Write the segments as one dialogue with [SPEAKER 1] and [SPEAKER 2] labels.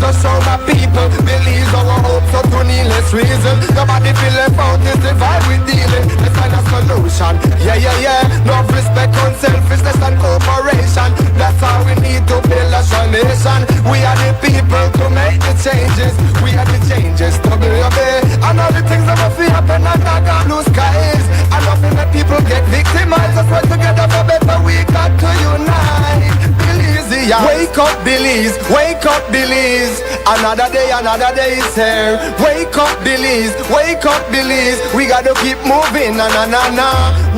[SPEAKER 1] to show my people. Believe our hope, so to needless reason. Nobody feel left out, is the vibe we dealing. Let's find a solution. Yeah. No respect on selfishness and cooperation. That's how we need to build a nation. We are the people to make the changes. We are the changes to obey. And all the things that will feel happen and not got blue skies. And nothing that people get victimized. Let's work together for better. We got to unite. Belize, yeah. Wake up, Belize. Wake up, Belize. Another day is here. Wake up, Belize. Wake up, Belize. We gotta keep moving. Na.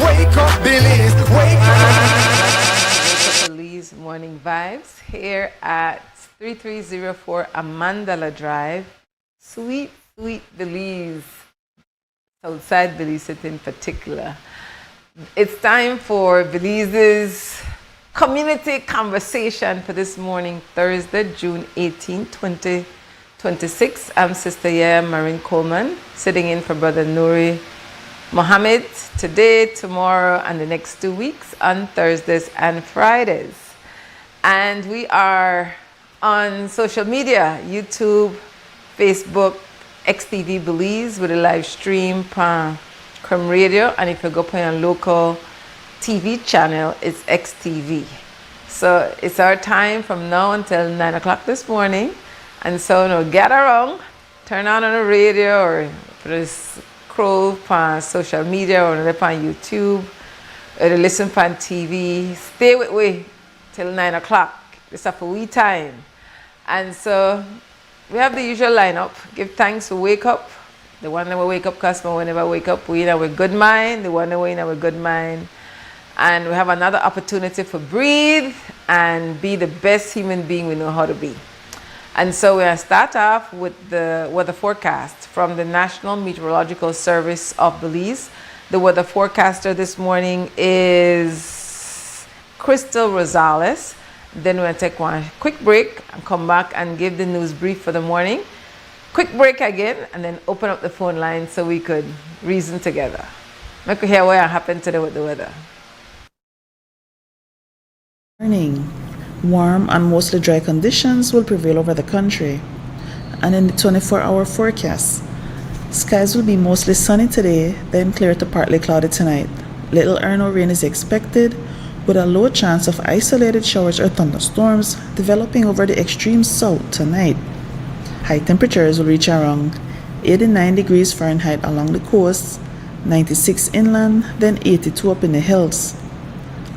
[SPEAKER 1] Wake up, Belize. Wake up.
[SPEAKER 2] Belize Morning Vibes here at 3304 Amandala Drive. Sweet Belize. Outside Belize City in particular. It's time for Belize's community conversation for this morning, Thursday, June 18, 2026. I'm Sister YaYa Marin Coleman, sitting in for Brother Nuri Mohammed today, tomorrow, and the next 2 weeks on Thursdays and Fridays. And we are on social media, YouTube, Facebook, XTV Belize with a live stream on Crumb Radio. And if you go on a local TV channel, it's XTV. So it's our time from now until 9 o'clock this morning. And so get around, turn on the radio or scroll on social media or on YouTube or listen on TV. Stay with me till 9 o'clock. It's a wee time. And so we have the usual lineup. Give thanks for wake up. The one that will wake up customer whenever wake up, we in our good mind. The one that we in our good mind. And we have another opportunity for breathe and be the best human being we know how to be. And so we're going to start off with the weather forecast from the National Meteorological Service of Belize. The weather forecaster this morning is Crystal Rosales. Then we're going to take one quick break and come back and give the news brief for the morning. Quick break again and then open up the phone line so we could reason together. Make you hear what happened today with the weather.
[SPEAKER 3] Morning. Warm and mostly dry conditions will prevail over the country. And in the 24-hour forecast, skies will be mostly sunny today, then clear to partly cloudy tonight. Little or no rain is expected, with a low chance of isolated showers or thunderstorms developing over the extreme south tonight. High temperatures will reach around 89 degrees Fahrenheit along the coast, 96 inland, then 82 up in the hills.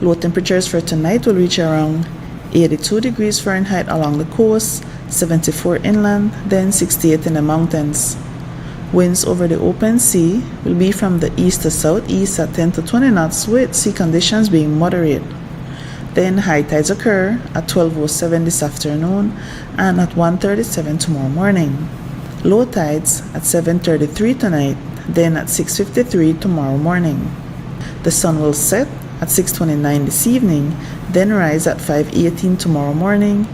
[SPEAKER 3] Low temperatures for tonight will reach around 82 degrees Fahrenheit along the coast, 74 inland, then 68 in the mountains. Winds over the open sea will be from the east to southeast at 10 to 20 knots, with sea conditions being moderate. Then high tides occur at 12:07 this afternoon and at 1:37 tomorrow morning. Low tides at 7:33 tonight, then at 6:53 tomorrow morning. The sun will set at 6:29 this evening, then rise at 5:18 tomorrow morning,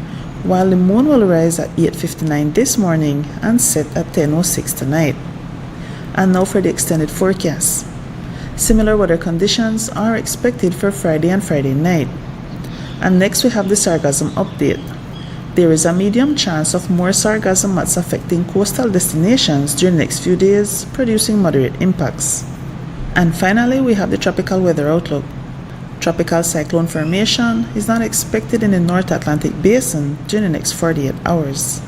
[SPEAKER 3] while the moon will rise at 8:59 this morning and set at 10:06 tonight. And now for the extended forecast. Similar weather conditions are expected for Friday and Friday night. And next we have the sargassum update. There is a medium chance of more sargassum mats affecting coastal destinations during the next few days, producing moderate impacts. And finally, we have the tropical weather outlook. Tropical cyclone formation is not expected in the North Atlantic Basin during the next 48 hours.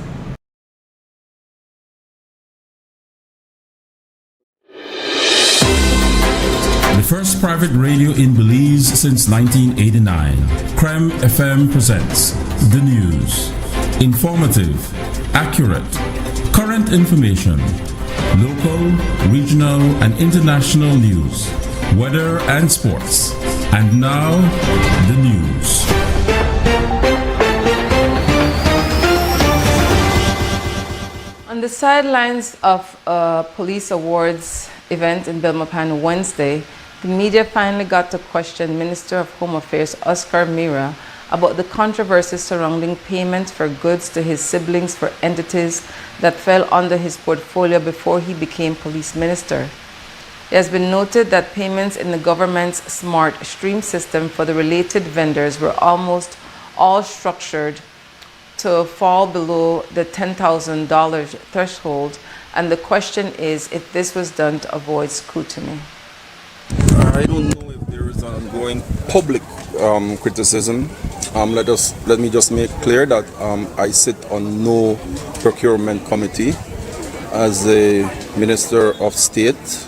[SPEAKER 4] The first private radio in Belize since 1989, Creme FM presents the news. Informative, accurate, current information, local, regional, and international news, weather and sports. And now, the news.
[SPEAKER 2] On the sidelines of a police awards event in Belmopan Wednesday, the media finally got to question Minister of Home Affairs Oscar Mira about the controversy surrounding payment for goods to his siblings for entities that fell under his portfolio before he became police minister. It has been noted that payments in the government's smart stream system for the related vendors were almost all structured to fall below the $10,000 threshold, and the question is if this was done to avoid scrutiny.
[SPEAKER 5] I don't know if there is an ongoing public criticism. Let me just make clear that I sit on no procurement committee. As a Minister of State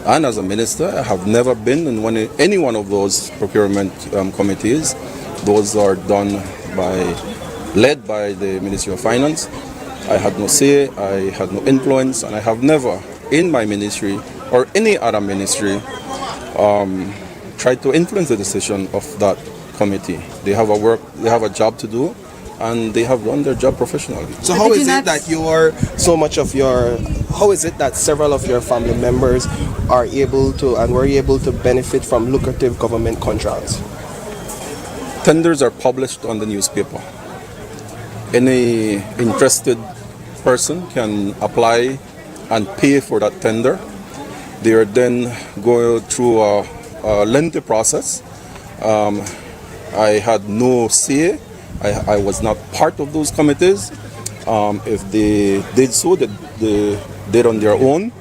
[SPEAKER 5] and as a minister, I have never been in any one of those procurement committees. Those are led by the Ministry of Finance. I had no say, I had no influence, and I have never in my ministry or any other ministry tried to influence the decision of that committee. They have a job to do, and they have done their job professionally.
[SPEAKER 6] So how is it that how is it that several of your family members are able to and were able to benefit from lucrative government contracts?
[SPEAKER 5] Tenders are published on the newspaper. Any interested person can apply and pay for that tender. They are then going through a lengthy process. I had no say. I was not part of those committees. If they did so, they did on their own,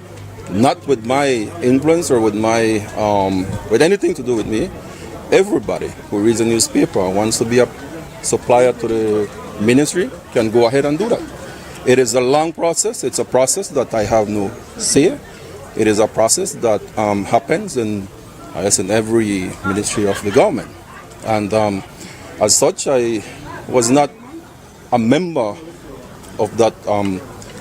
[SPEAKER 5] not with my influence or with anything to do with me. Everybody who reads a newspaper wants to be a supplier to the ministry can go ahead and do that. It is a long process. It's a process that I have no say. It is a process that happens in every ministry of the government. And as such, I was not a member of that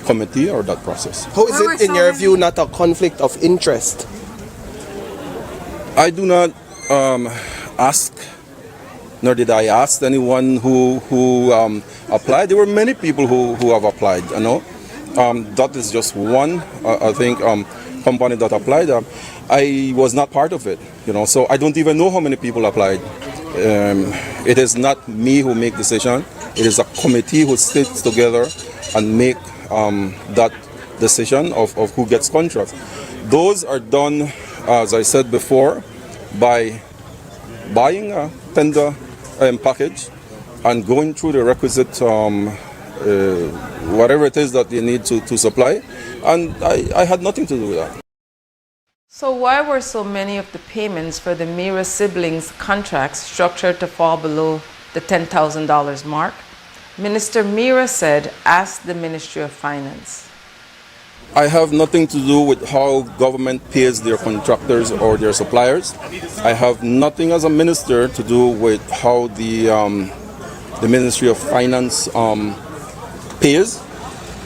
[SPEAKER 5] committee or that process.
[SPEAKER 6] How is it, in your view, not a conflict of interest?
[SPEAKER 5] I do not ask, nor did I ask anyone who applied. There were many people who have applied. That is just one, company that applied. I was not part of it. So I don't even know how many people applied. It is not me who make decision. It is a committee who sits together and make that decision of who gets contracts. Those are done, as I said before, by buying a tender package and going through the requisite whatever it is that they need to supply. And I had nothing to do with that.
[SPEAKER 2] So why were so many of the payments for the Mira siblings' contracts structured to fall below the $10,000 mark? Minister Mira said, ask the Ministry of Finance.
[SPEAKER 5] I have nothing to do with how government pays their contractors or their suppliers. I have nothing as a minister to do with how the Ministry of Finance pays.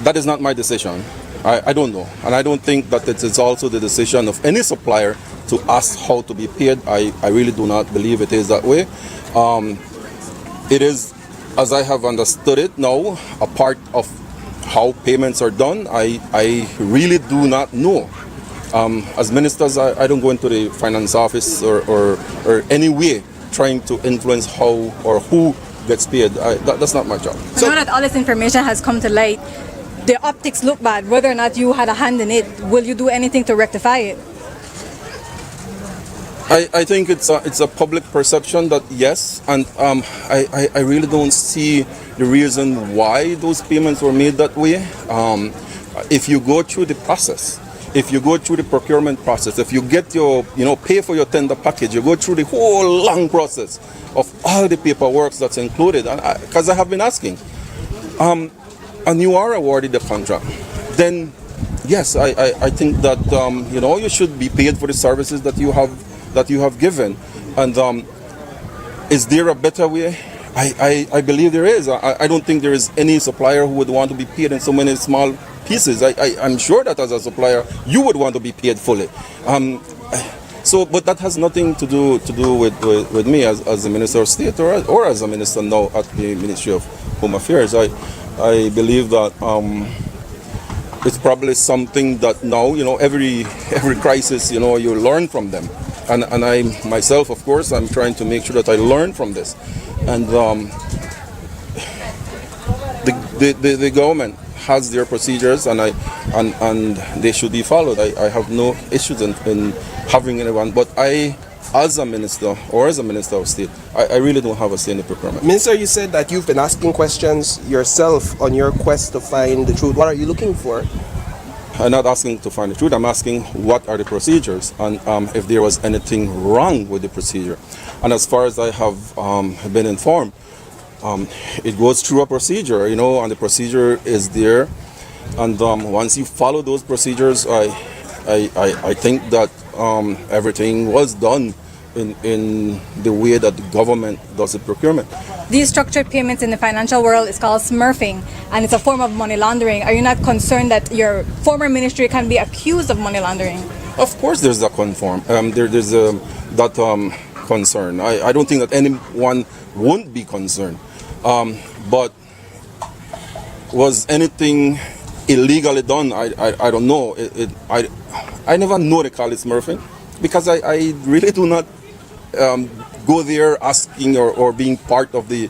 [SPEAKER 5] That is not my decision. I don't know. And I don't think that it is also the decision of any supplier to ask how to be paid. I really do not believe it is that way. It is, as I have understood it now, a part of how payments are done. I really do not know. As ministers, I don't go into the finance office or any way trying to influence how or who gets paid. That's not my job.
[SPEAKER 7] So now that all this information has come to light, the optics look bad. Whether or not you had a hand in it, will you do anything to rectify it?
[SPEAKER 5] I think it's a public perception that yes, and I really don't see the reason why those payments were made that way. If you go through the process, if you go through the procurement process, if you get your, pay for your tender package, you go through the whole long process of all the paperwork that's included, because I have been asking, and you are awarded the contract, then yes, I think that you should be paid for the services that you have given. And is there a better way? I believe there is. I don't think there is any supplier who would want to be paid in so many small pieces. I'm sure that as a supplier, you would want to be paid fully. But that has nothing to do with me as a Minister of State or as a minister now at the Ministry of Home Affairs. I believe that it's probably something that now, every crisis, you learn from them. And I myself, of course, I'm trying to make sure that I learn from this. And the government has their procedures, and they should be followed. I have no issues in having anyone, but I as a minister or as a minister of state, I really don't have a say in the procurement.
[SPEAKER 6] Minister, you said that you've been asking questions yourself on your quest to find the truth. What are you looking for?
[SPEAKER 5] I'm not asking to find the truth. I'm asking what are the procedures and if there was anything wrong with the procedure. And as far as I have been informed, it goes through a procedure, you know, and the procedure is there. And once you follow those procedures, I think that everything was done in the way that the government does the procurement.
[SPEAKER 7] These structured payments in the financial world is called smurfing, and it's a form of money laundering. Are you not concerned that your former ministry can be accused of money laundering?
[SPEAKER 5] Of course there's that concern. I don't think that anyone won't be concerned. But was anything illegally done? I don't know. I never know they call it smurfing because I really do not go there asking or being part of the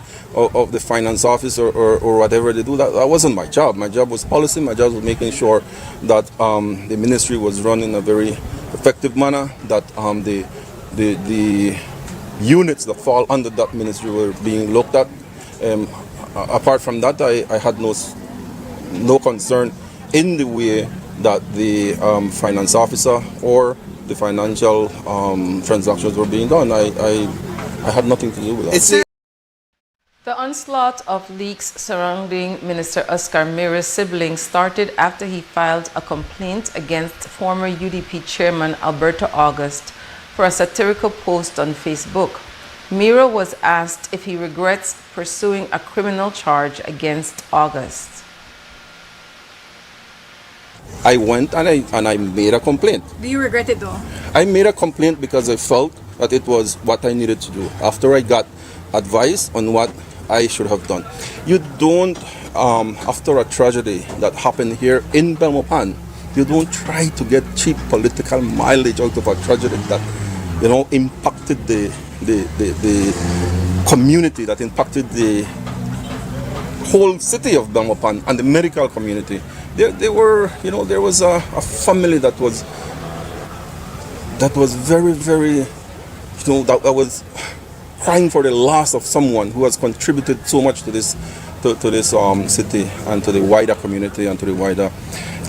[SPEAKER 5] finance office or whatever they do. That wasn't my job. My job was policy. My job was making sure that the ministry was run in a very effective manner, that the units that fall under that ministry were being looked at. Apart from that, I had no concern in the way that the finance officer or the financial transactions were being done. I had nothing to do with that.
[SPEAKER 2] The onslaught of leaks surrounding Minister Oscar Mira's siblings started after he filed a complaint against former UDP chairman Alberto August for a satirical post on Facebook. Mira was asked if he regrets pursuing a criminal charge against August.
[SPEAKER 5] I went and I made a complaint.
[SPEAKER 7] Do you regret it though?
[SPEAKER 5] I made a complaint because I felt that it was what I needed to do. After I got advice on what I should have done. You don't, after a tragedy that happened here in Belmopan, you don't try to get cheap political mileage out of a tragedy that, you know, impacted the community, that impacted the whole city of Belmopan and the medical community. There were, you know, there was a family that was very, very, you know, that was crying for the loss of someone who has contributed so much to this city and to the wider community and to the wider,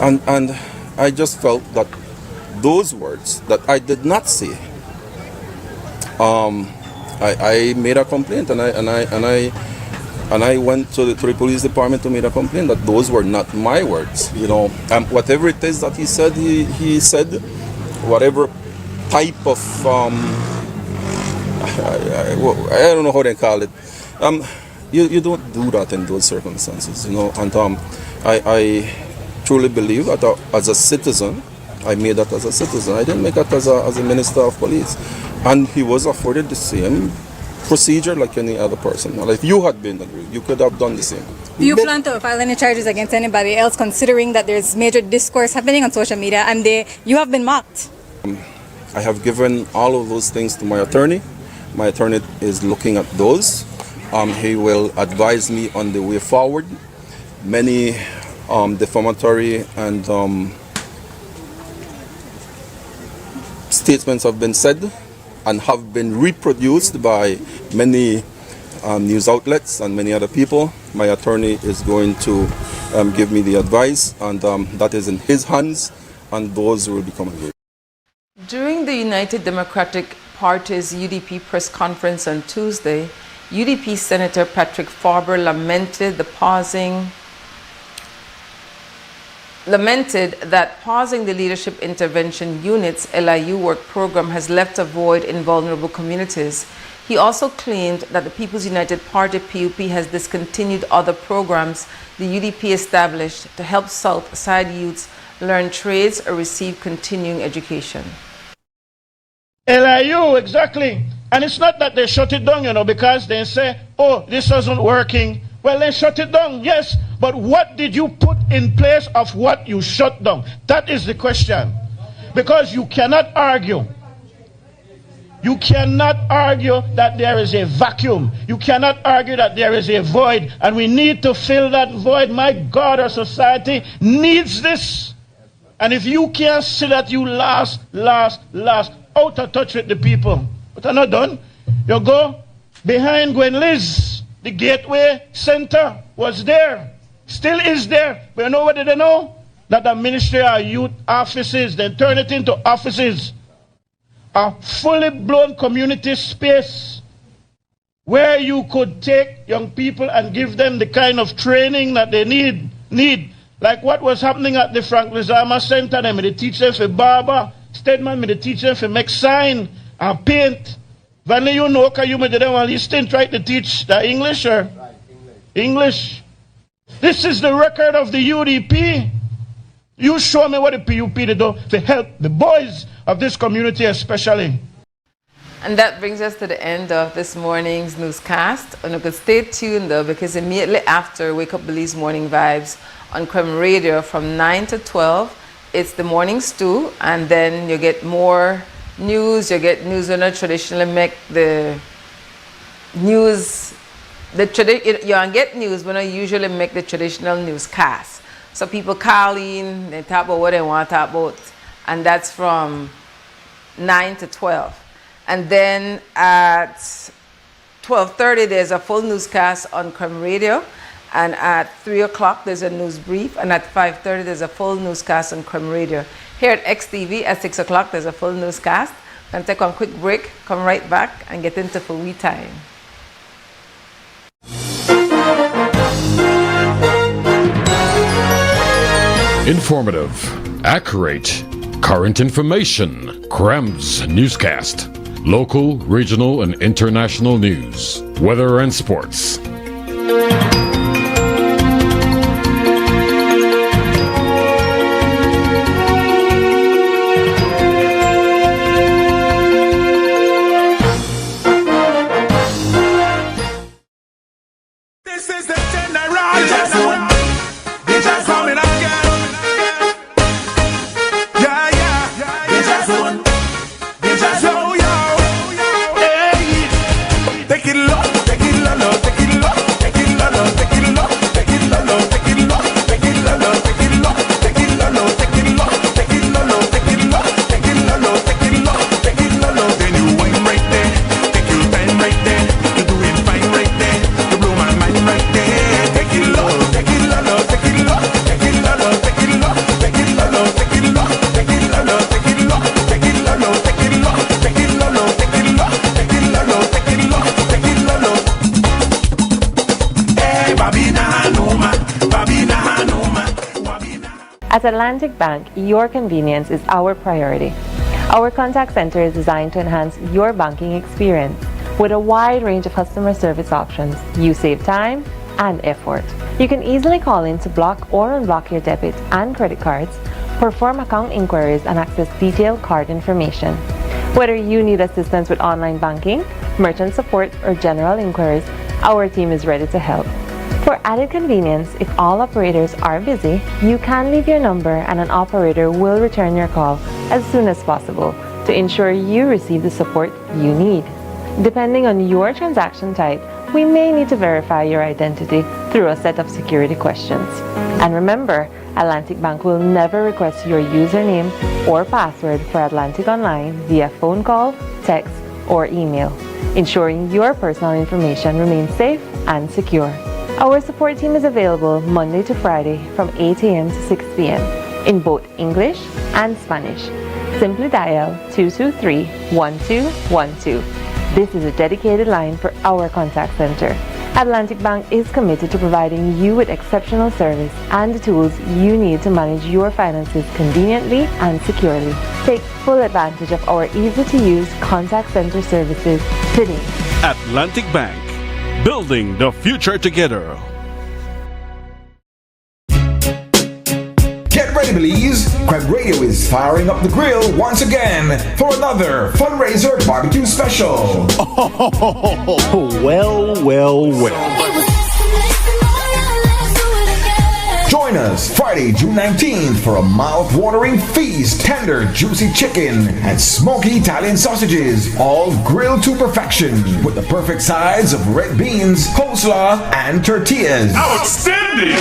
[SPEAKER 5] and I just felt that those words that I did not say, I made a complaint and I went to the police department to make a complaint that those were not my words. You know, whatever it is that he said, he said, whatever type of I don't know how they call it. You don't do that in those circumstances, you know. And I truly believe that as a citizen, I made that as a citizen. I didn't make that as a minister of police. And he was afforded the same procedure like any other person. Well, if you had been aggrieved, you could have done the same.
[SPEAKER 7] Do you plan to file any charges against anybody else, considering that there's major discourse happening on social media and you have been mocked?
[SPEAKER 5] I have given all of those things to my attorney. My attorney is looking at those. He will advise me on the way forward. Many defamatory and statements have been said and have been reproduced by many news outlets and many other people. My attorney is going to give me the advice, and that is in his hands, and those will become agreed.
[SPEAKER 2] During the United Democratic Party's UDP press conference on Tuesday, UDP Senator Patrick Farber lamented that pausing the Leadership Intervention Unit's LIU work program has left a void in vulnerable communities. He also claimed that the People's United Party PUP has discontinued other programs the UDP established to help South Side youths learn trades or receive continuing education.
[SPEAKER 8] LIU, exactly. And it's not that they shut it down, you know, because they say, oh, this isn't working. Well, they shut it down, yes. But what did you put in place of what you shut down? That is the question. Because you cannot argue. You cannot argue that there is a vacuum. You cannot argue that there is a void. And we need to fill that void. My God, our society needs this. And if you can't see that you lost, out of touch with the people. But I'm not done. You go behind Gwen Liz, the Gateway Center was there, still is there. But you know what did they know? That the Ministry of Youth offices, then turn it into offices. A fully blown community space where you could take young people and give them the kind of training that they need. Like what was happening at the Frank Lizama Center, they teach them for barber, Stedman, they teach them for make sign and paint. Vanly, you know, because you didn't want to try to teach the English or? Right, English. This is the record of the UDP. You show me what the PUP did to help the boys of this community especially.
[SPEAKER 2] And that brings us to the end of this morning's newscast. And you can stay tuned though, because immediately after Wake Up Belize Morning Vibes on Creme Radio from 9 to 12, it's the morning stew, and then you get more news. You get news when I traditionally make the news. You get news when I usually make the traditional newscast. So people call in, they talk about what they want to talk about, and that's from 9 to 12. And then at 12:30, there's a full newscast on Creme Radio. And at 3 o'clock, there's a news brief. And at 5:30, there's a full newscast on Creme Radio. Here at XTV, at 6 o'clock, there's a full newscast. We're going to take one quick break, come right back, and get into full we time.
[SPEAKER 9] Informative, accurate, current information. Crem's newscast. Local, regional, and international news. Weather and sports.
[SPEAKER 1] This is the general. They just coming again. Yeah. They just one. They just yo. Hey. Take it low, take it low, take it low, take it low, take it low, take it low, take it low, take it low, take it low, take it low, take it low, take it low, take it low, take it low, take it low, take it low. Then you wine right there, take your time right there, you do it fine right there, you blow my mind right there. Take it low, take it low, take it low, take it low, take it low, take it low, take it low, take it low, take it low, take it low, take it low, take it low, take it low, take it low, take it low, take it low. Hey, Babina Hanuma, Babina Hanuma, Babina.
[SPEAKER 10] At Atlantic Bank, your convenience is our priority. Our contact center is designed to enhance your banking experience. With a wide range of customer service options, you save time and effort. You can easily call in to block or unblock your debit and credit cards, perform account inquiries, and access detailed card information. Whether you need assistance with online banking, merchant support, or general inquiries, our team is ready to help. For added convenience, if all operators are busy, you can leave your number and an operator will return your call as soon as possible to ensure you receive the support you need. Depending on your transaction type, we may need to verify your identity through a set of security questions. And remember, Atlantic Bank will never request your username or password for Atlantic Online via phone call, text, or email, ensuring your personal information remains safe and secure. Our support team is available Monday to Friday from 8 a.m. to 6 p.m. in both English and Spanish. Simply dial 223-1212. This is a dedicated line for our contact center. Atlantic Bank is committed to providing you with exceptional service and the tools you need to manage your finances conveniently and securely. Take full advantage of our easy-to-use contact center services today.
[SPEAKER 11] Atlantic Bank, building the future together.
[SPEAKER 12] Get ready, Belize! Creme Radio is firing up the grill once again for another fundraiser barbecue special.
[SPEAKER 11] Well.
[SPEAKER 12] Join us Friday, June 19th for a mouth-watering feast, tender, juicy chicken, and smoky Italian sausages, all grilled to perfection, with the perfect sides of red beans, coleslaw, and tortillas.
[SPEAKER 1] Outstanding!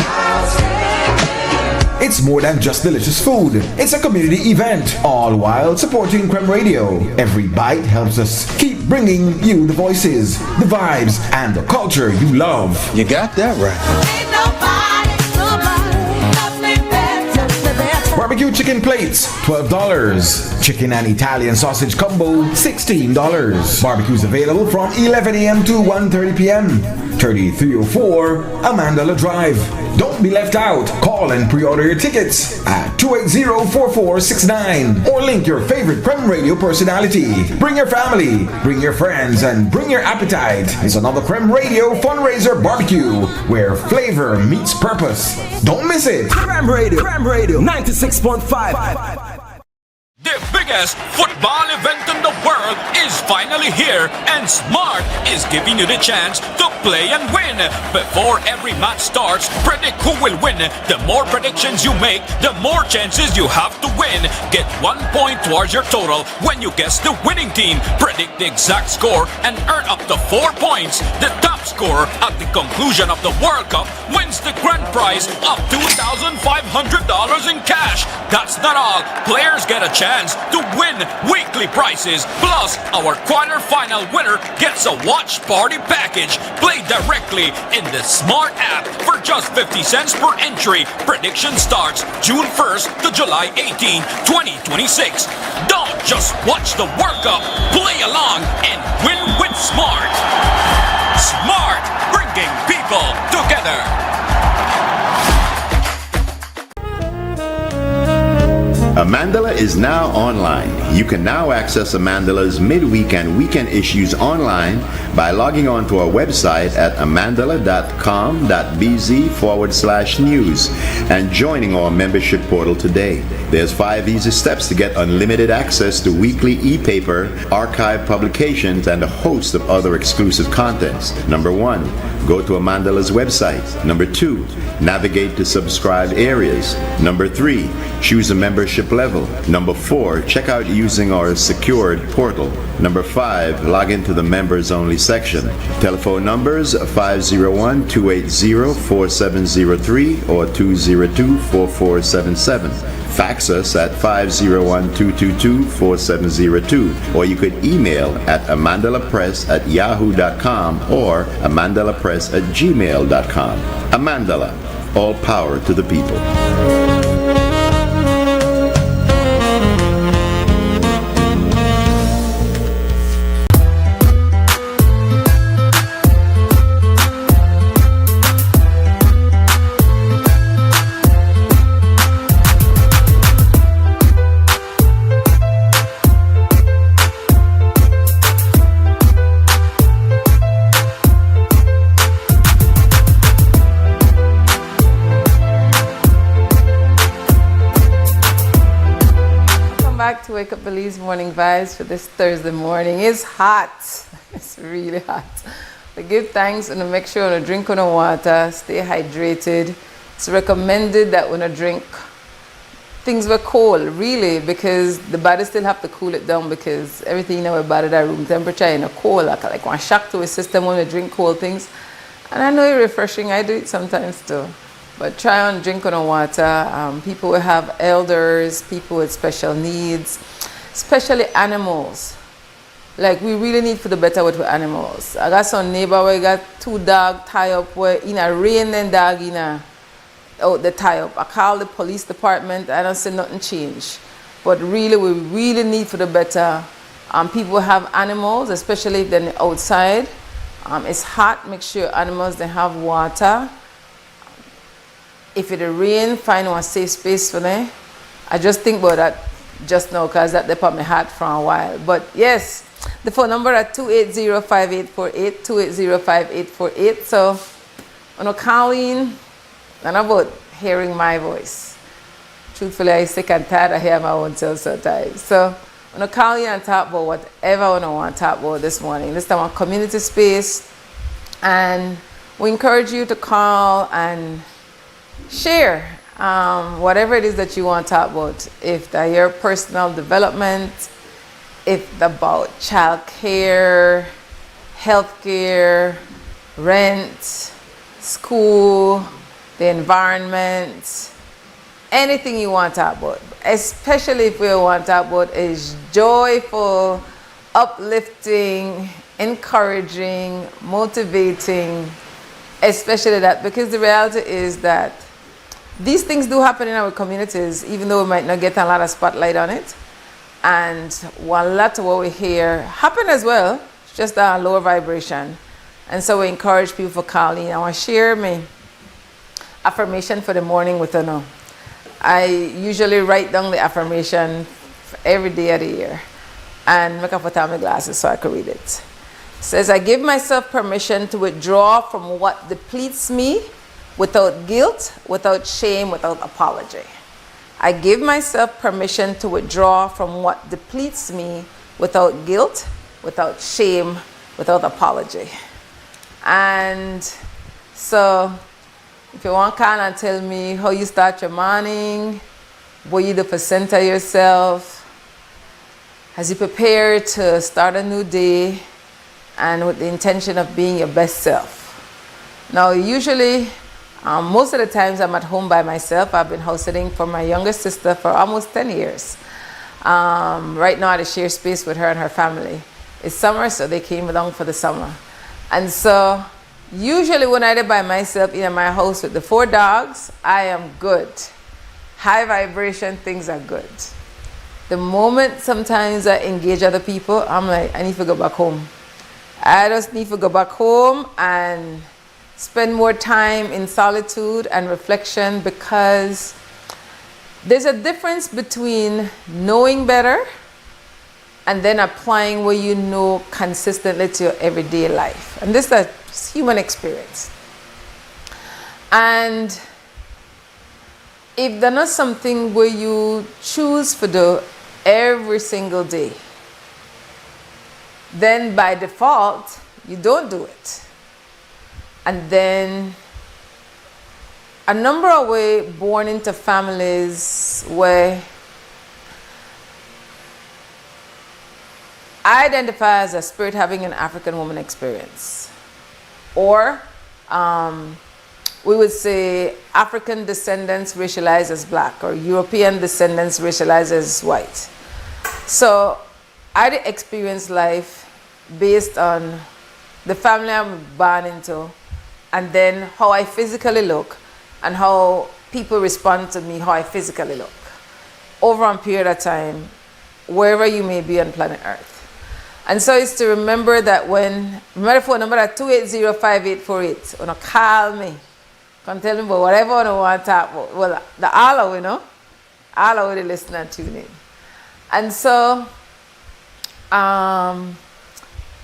[SPEAKER 12] It's more than just delicious food. It's a community event, all while supporting Creme Radio. Every bite helps us keep bringing you the voices, the vibes, and the culture you love.
[SPEAKER 13] You got that right.
[SPEAKER 12] Barbecue chicken plates, $12. Chicken and Italian sausage combo, $16. Barbecues available from 11 a.m. to 1:30 p.m. 3304 Amandala Drive. Don't be left out. Call and pre-order your tickets at 280-4469 or link your favorite Creme Radio personality. Bring your family, bring your friends, and bring your appetite. It's another Creme Radio fundraiser barbecue where flavor meets purpose. Don't miss it.
[SPEAKER 14] Creme Radio 96.5.
[SPEAKER 15] The biggest football event in the world is finally here, and Smart is giving you the chance to play and win. Before every match starts, predict who will win. The more predictions you make, the more chances you have to win. Get 1 point towards your total when you guess the winning team. Predict the exact score and earn up to 4 points. The top scorer at the conclusion of the World Cup wins the grand prize of $2,500 in cash. That's not all. Players get a chance to win weekly prizes. Plus, our quarter-final winner gets a watch party package. Play directly in the Smart app for just 50 cents per entry. Prediction starts June 1st to July 18, 2026. Don't just watch the World Cup. Play along and win with Smart. Smart, bringing people together.
[SPEAKER 16] Amandala is now online. You can now access Amandala's midweek and weekend issues online by logging on to our website at amandala.com.bz/news and joining our membership portal today. There's 5 easy steps to get unlimited access to weekly e-paper, archive publications, and a host of other exclusive contents. Number 1, go to Amandala's website. Number 2, navigate to subscribed areas. Number 3, choose a membership level. Number 4, check out using our secured portal. Number 5, log into the members only section. Telephone numbers 501-280-4703 or 202-4477. Fax us at 501-222-4702, or you could email at amandalapress@yahoo.com or amandalapress@gmail.com. Amandala, all power to the people.
[SPEAKER 2] To Wake Up Belize Morning Vibes for this Thursday morning. It's hot. It's really hot. But give thanks and make sure to drink on water, stay hydrated. It's recommended that when I drink things were cold, really, because the body still have to cool it down, because everything in our body at room temperature in a cold, like one shock to a system when we drink cold things. And I know it's refreshing. I do it sometimes too. But try on drinking on water. People who have elders, people with special needs, especially animals. Like, we really need for the better with animals. I got some neighbor where got 2 dogs tie up where in a rain and dog in a out the tie up. I call the police department. I don't say nothing change. But really, we really need for the better. People who have animals, especially if they're outside. It's hot. Make sure animals they have water. If it rain, find one safe space for them. I just think about that just now because that they put my heart for a while. But yes, the phone number at 280-5848, 280-5848. So, when I call in, and about hearing my voice. Truthfully, I'm sick and tired of hearing my own self sometimes. So, when I call in and talk about whatever I want to talk about this morning. This time on community space. And we encourage you to call and share whatever it is that you want to talk about. If they're your personal development, if it's about child care, healthcare, rent, school, the environment, anything you want to talk about, especially if we want to talk about is joyful, uplifting, encouraging, motivating, especially that, because the reality is that these things do happen in our communities, even though we might not get a lot of spotlight on it. And a lot of what we hear happen as well, it's just a lower vibration. And so we encourage people for calling. I want to share my affirmation for the morning with you know. I usually write down the affirmation every day of the year and make up put on my glasses so I can read it. It says, I give myself permission to withdraw from what depletes me without guilt, without shame, without apology. I give myself permission to withdraw from what depletes me without guilt, without shame, without apology. And so, if you want to call and tell me how you start your morning, what you do to center yourself, as you prepare to start a new day, and with the intention of being your best self. Now, usually, most of the times I'm at home by myself. I've been house sitting for my youngest sister for almost 10 years. Right now, I share space with her and her family. It's summer, so they came along for the summer. And so, usually when I live by myself in my house with the 4 dogs, I am good. High vibration, things are good. The moment sometimes I engage other people, I'm like, I need to go back home. I just need to go back home and spend more time in solitude and reflection, because there's a difference between knowing better and then applying what you know consistently to your everyday life. And this is a human experience. And if they're not something where you choose to do every single day, then by default, you don't do it. And then a number of ways born into families where I identify as a spirit having an African woman experience. Or we would say African descendants racialized as black, or European descendants racialized as white. So I experience life based on the family I'm born into, and then how I physically look and how people respond to me, how I physically look over a period of time, wherever you may be on planet Earth. And so it's to remember that when, remember the phone number at 280-5848, when you call me, come tell me about whatever you want to talk about. Well, the all of you know, all of you listen and tune in. And so,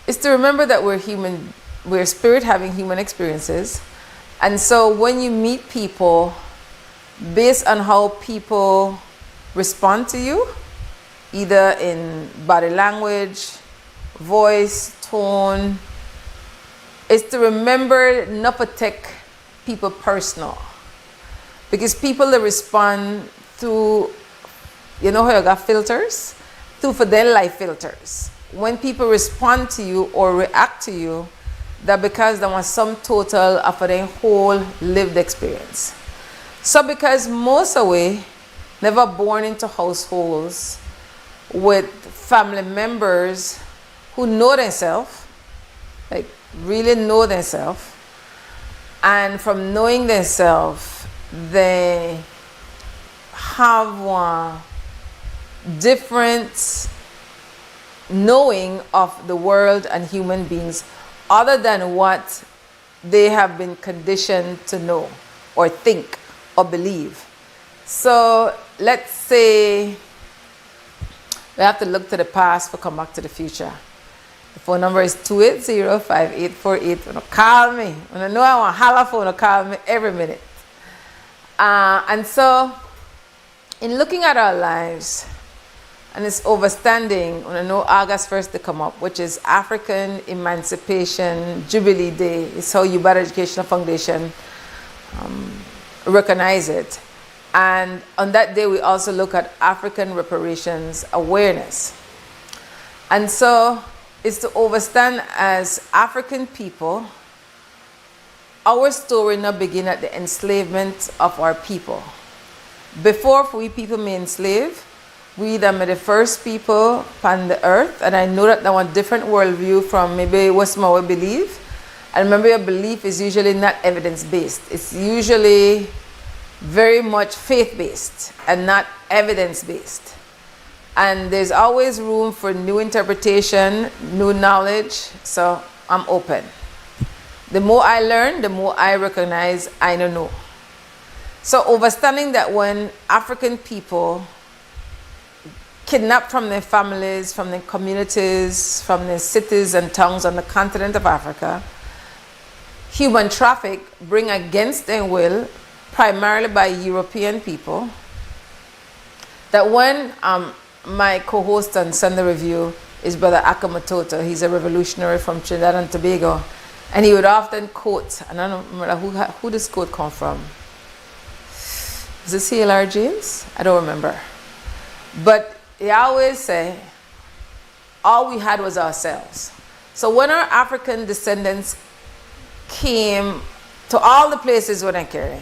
[SPEAKER 2] it's to remember that we're human, we're spirit having human experiences. And so when you meet people, based on how people respond to you, either in body language, voice, tone, is to remember not to take people personal. Because people that respond through, you know how you got filters? Through for their life filters. When people respond to you or react to you, that because there was some total of their whole lived experience. So because most of we never born into households with family members who know themselves, like really know themselves, and from knowing themselves, they have one different knowing of the world and human beings other than what they have been conditioned to know or think or believe. So let's say we have to look to the past to come back to the future. The phone number is 280-5848. Call me. When I know I want to holler phone, call me every minute. And so in looking at our lives, and it's overstanding, when I know August 1st to come up, which is African Emancipation Jubilee Day. It's how YuB Educational Foundation recognize it. And on that day, we also look at African reparations awareness. And so it's to understand as African people, our story not begin at the enslavement of our people, before we people may enslave, we them are the first people on the earth, and I know that they want different worldview from maybe what's my belief. And remember, your belief is usually not evidence-based. It's usually very much faith-based and not evidence-based. And there's always room for new interpretation, new knowledge, so I'm open. The more I learn, the more I recognize I don't know. So understanding that when African people kidnapped from their families, from their communities, from their cities and towns on the continent of Africa, human traffic bring against their will, primarily by European people, that when my co-host on Sunday Review is Brother Akamatota, he's a revolutionary from Trinidad and Tobago, and he would often quote, and I don't remember who this quote come from. Is it C.L.R. James? I don't remember. But he always say, all we had was ourselves. So when our African descendants came to all the places when I carry,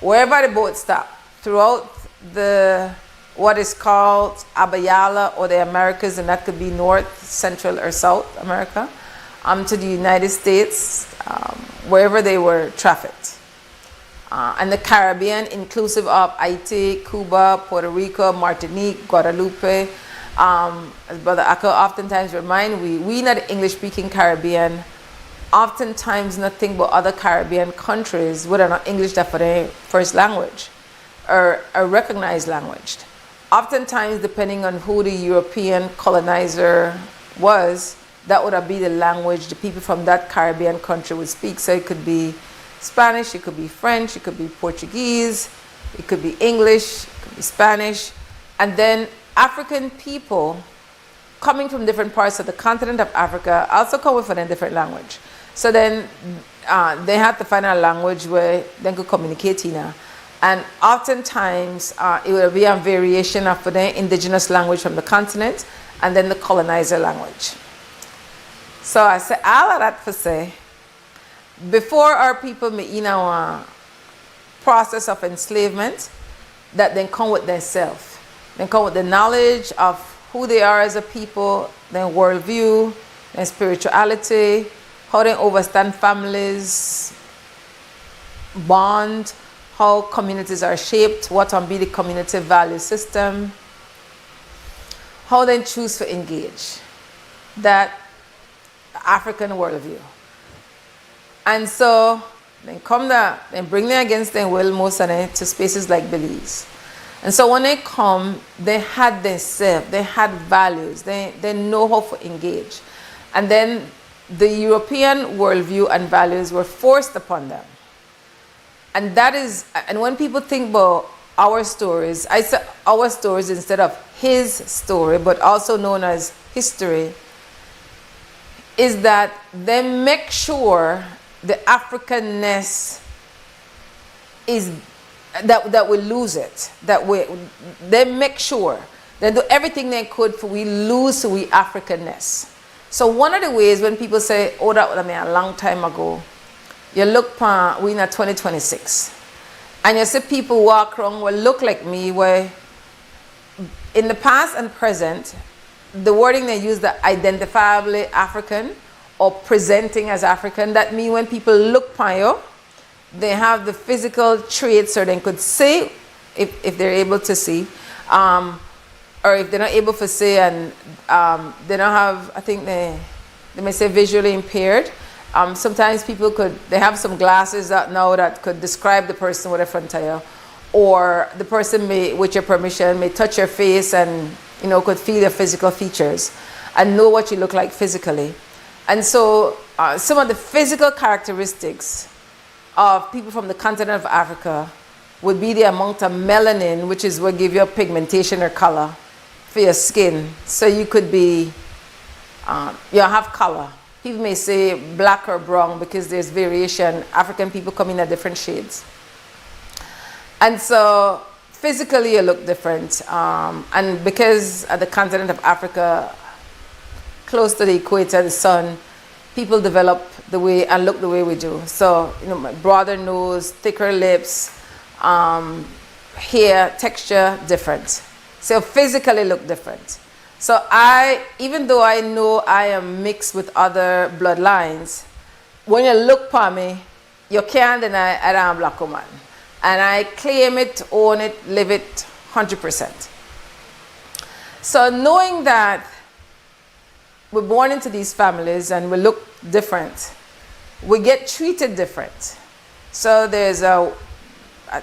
[SPEAKER 2] wherever the boat stopped, throughout what is called Abayala or the Americas, and that could be North, Central, or South America, to the United States, wherever they were trafficked. And the Caribbean, inclusive of Haiti, Cuba, Puerto Rico, Martinique, Guadalupe. As Brother Akka oftentimes remind we not the English-speaking Caribbean, oftentimes nothing but other Caribbean countries whether not English that for their first language or a recognized language. Oftentimes, depending on who the European colonizer was, that would be the language the people from that Caribbean country would speak. So it could be Spanish, it could be French, it could be Portuguese, it could be English, it could be Spanish. And then African people coming from different parts of the continent of Africa also come with a different language. So then they had to find a language where they could communicate in. And oftentimes it will be a variation of the indigenous language from the continent and then the colonizer language. So I say all of that for say, before our people may in our process of enslavement, that then come with themselves. Then come with the knowledge of who they are as a people, their worldview, their spirituality, how they understand families, bond, how communities are shaped, what will be the community value system, how they choose to engage that African worldview. And so then come there, then bring them against their will, most of them, to spaces like Belize. And so when they come, they had themselves, they had values, they know how to engage. And then the European worldview and values were forced upon them. And that is, and when people think about our stories, I say our stories instead of his story, but also known as history, is that they make sure the Africanness is that we lose it. They make sure they do everything they could for we lose we Africanness. So one of the ways when people say, "Oh, that was a long time ago," you look we in 2026, and you see people walk around will look like me, where in the past and present, the wording they use, the identifiably African or presenting as African, that means when people look upon you, they have the physical traits, or they could see, if they're able to see, or if they're not able to see and they don't have, I think they may say visually impaired. Sometimes people they have some glasses that now that could describe the person with a front of you, or the person may, with your permission, may touch your face and could feel your physical features and know what you look like physically. And so some of the physical characteristics of people from the continent of Africa would be the amount of melanin, which is what give you a pigmentation or color for your skin. So you could be, you have color. People may say black or brown because there's variation. African people come in at different shades. And so physically you look different. And because at the continent of Africa, close to the equator, the sun, people develop the way and look the way we do. So, broader nose, thicker lips, hair texture different. So physically look different. So even though I know I am mixed with other bloodlines, when you look for me, you can't deny I am a black woman. And I claim it, own it, live it 100%. So knowing that we're born into these families and we look different, we get treated different. So there's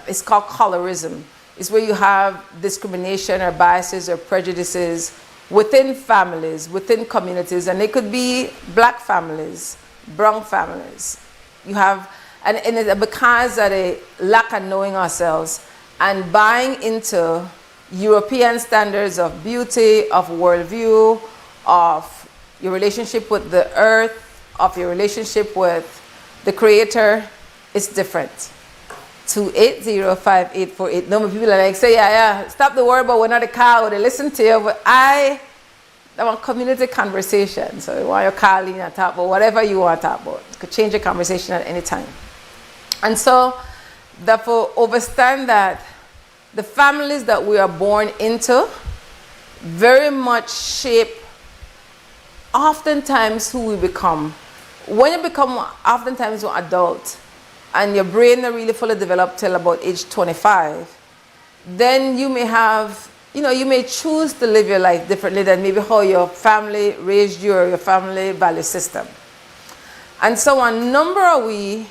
[SPEAKER 2] it's called colorism. It's where you have discrimination or biases or prejudices within families, within communities, and they could be black families, brown families. You have, and it's because of the lack of knowing ourselves and buying into European standards of beauty, of worldview, of your relationship with the earth, of your relationship with the Creator, is different. 280-5848. No more people are like, say, yeah, stop the word, but we're not a car, or they listen to you. But I want community conversation. So you want your colleague to talk about whatever you want to talk about. You could change the conversation at any time. And so, therefore, understand that the families that we are born into very much shape oftentimes who we become. When you become oftentimes an adult and your brain not really fully developed till about age 25, then you may have, you may choose to live your life differently than maybe how your family raised you or your family value system. And so a number of we,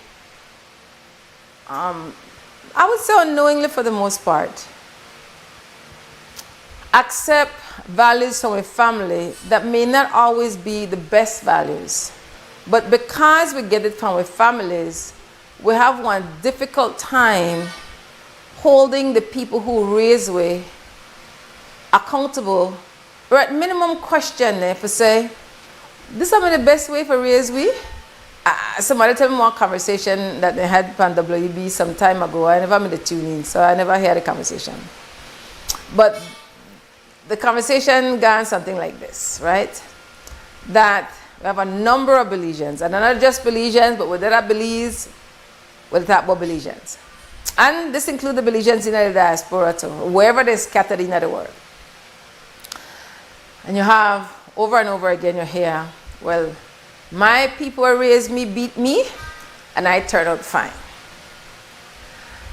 [SPEAKER 2] I would say unknowingly for the most part, accept values from a family that may not always be the best values. But because we get it from our families, we have one difficult time holding the people who raise we accountable, or at minimum question them for say, this is the best way for raise we. Somebody tell me one conversation that they had on WB some time ago. I never made a tune in, so I never heard the conversation. But the conversation gone something like this, right? That we have a number of Belizeans, and not just Belizeans, but within our Belize, we'll talk about Belizeans. And this includes the Belizeans in the diaspora too, wherever they're scattered in the world. And you have, over and over again, you hear, well, my people who raised me beat me, and I turned out fine.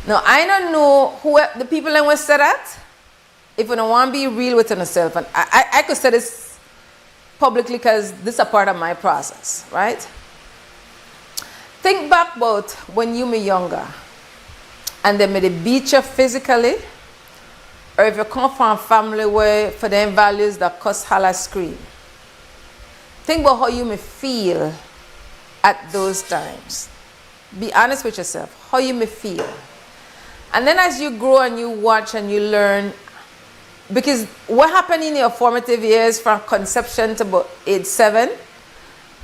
[SPEAKER 2] Now, I don't know who the people in West said that. If you don't want to be real with yourself, and I could say this publicly because this is a part of my process, right? Think back about when you were younger and they may beat you physically, or if you come from a family where for them values that cuss, holler, scream. Think about how you may feel at those times. Be honest with yourself, how you may feel. And then as you grow and you watch and you learn, because what happened in your formative years from conception to about age 7,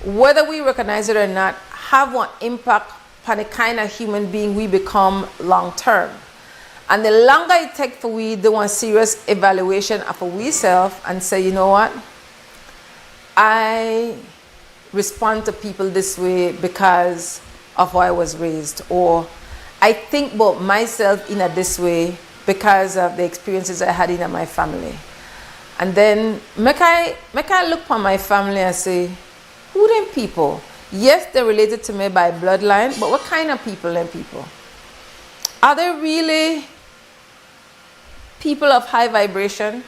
[SPEAKER 2] whether we recognize it or not, have one impact on the kind of human being we become long term. And the longer it takes for we do one serious evaluation of we self and say, you know what, I respond to people this way because of how I was raised, or I think about myself in a this way because of the experiences I had in my family. And then make I look for my family and say, who them people? Yes, they're related to me by bloodline, but what kind of people them people? Are they really people of high vibration?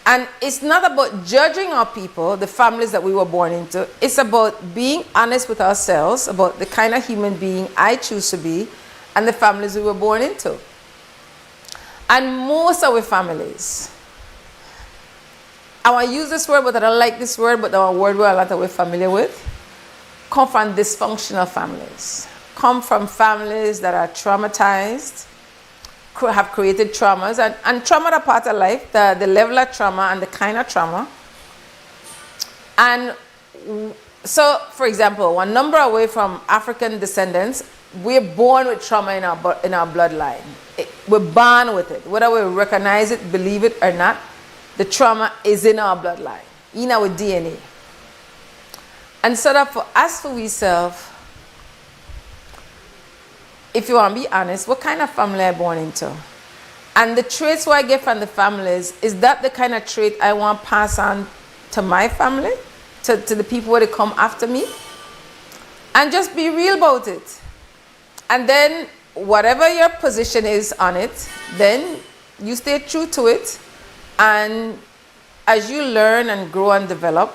[SPEAKER 2] And it's not about judging our people, the families that we were born into. It's about being honest with ourselves about the kind of human being I choose to be and the families we were born into. And most of our families, I want to use this word, but I don't like this word, but the word we're a lot of we're familiar with, come from dysfunctional families. Come from families that are traumatized, have created traumas, and trauma are part of life, the level of trauma and the kind of trauma. And so, for example, one number away from African descendants, we're born with trauma in our bloodline. We're born with it. Whether we recognize it, believe it or not, the trauma is in our bloodline, in our DNA. And so that for us, for ourselves, if you want to be honest, what kind of family are you born into? And the traits what I get from the families, is that the kind of trait I want to pass on to my family, to the people who come after me? And just be real about it. And then whatever your position is on it, then you stay true to it. And as you learn and grow and develop,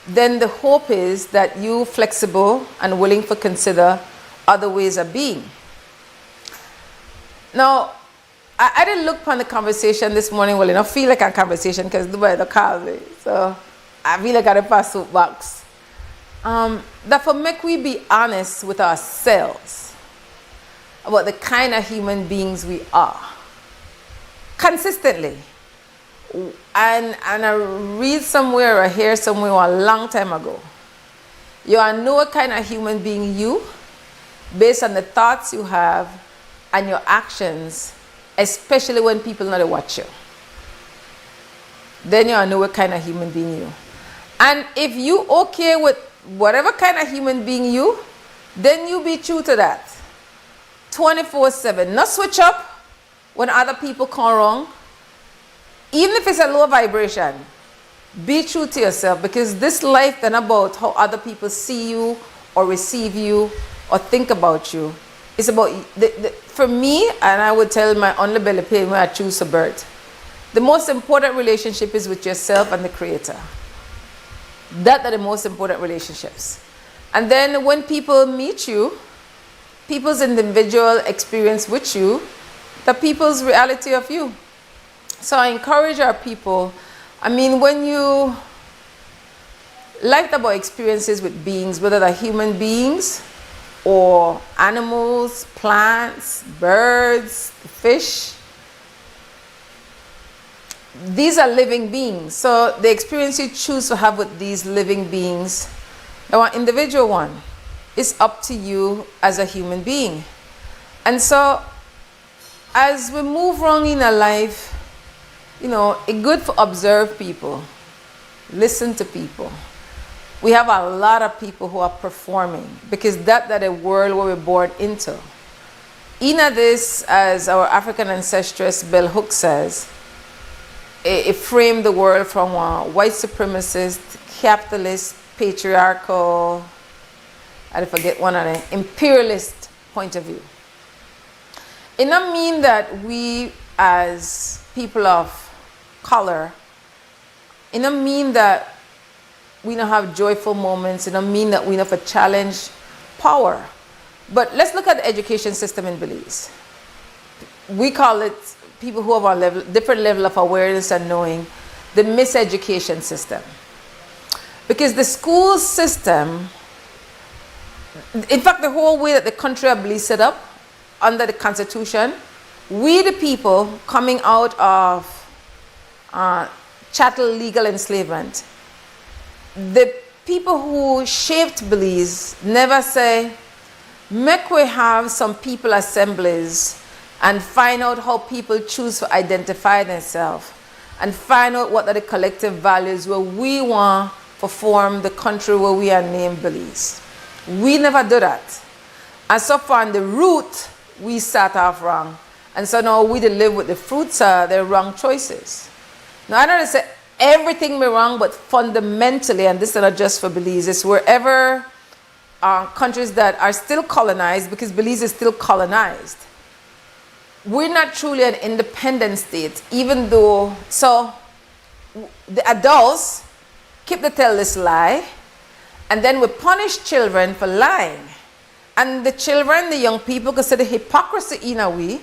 [SPEAKER 2] then the hope is that you're flexible and willing to consider other ways of being. Now, I didn't look upon the conversation this morning. Well, I don't feel like a conversation because the way they call me. So I feel like I got a pass soapbox. That for make we be honest with ourselves about the kind of human beings we are. Consistently. And I read somewhere or hear somewhere a long time ago. You are know what kind of human being you, based on the thoughts you have and your actions, especially when people not watch you. Then you know what kind of human being you. And if you okay with whatever kind of human being you, then you be true to that. 24/7. Not switch up when other people come wrong. Even if it's a low vibration, be true to yourself, because this life isn't about how other people see you or receive you or think about you. It's about, for me, and I would tell my only belly pain when I choose a bird, the most important relationship is with yourself and the Creator. That are the most important relationships. And then when people meet you, people's individual experience with you, the people's reality of you. So I encourage our people, I mean, when you like about experiences with beings, whether they're human beings or animals, plants, birds, fish, these are living beings. So the experience you choose to have with these living beings, the one individual one, is up to you as a human being. And so as we move wrong in our life, you know, it's good to observe people, listen to people. We have a lot of people who are performing because that's the world where we're born into. In this, as our African ancestress Bell Hooks says, it framed the world from a white supremacist, capitalist, patriarchal, I forget one of them, imperialist point of view. It doesn't mean that we as people of color, it doesn't mean that we don't have joyful moments, it doesn't mean that we don't have a challenge power. But let's look at the education system in Belize. We call it, people who have a different level of awareness and knowing, the miseducation system. Because the school system, in fact, the whole way that the country of Belize set up under the Constitution, we the people coming out of chattel legal enslavement, the people who shaped Belize never say, make we have some people assemblies and find out how people choose to identify themselves and find out what are the collective values where we want to form the country where we are named Belize. We never do that. And so far on the root, we start off wrong. And so now we live with the fruits of the wrong choices. Now I don't say everything be wrong, but fundamentally, and this is not just for Belize, it's wherever countries that are still colonized, because Belize is still colonized. We're not truly an independent state, even though, so the adults keep to tell this lie, and then we punish children for lying. And the children, the young people, consider hypocrisy in a way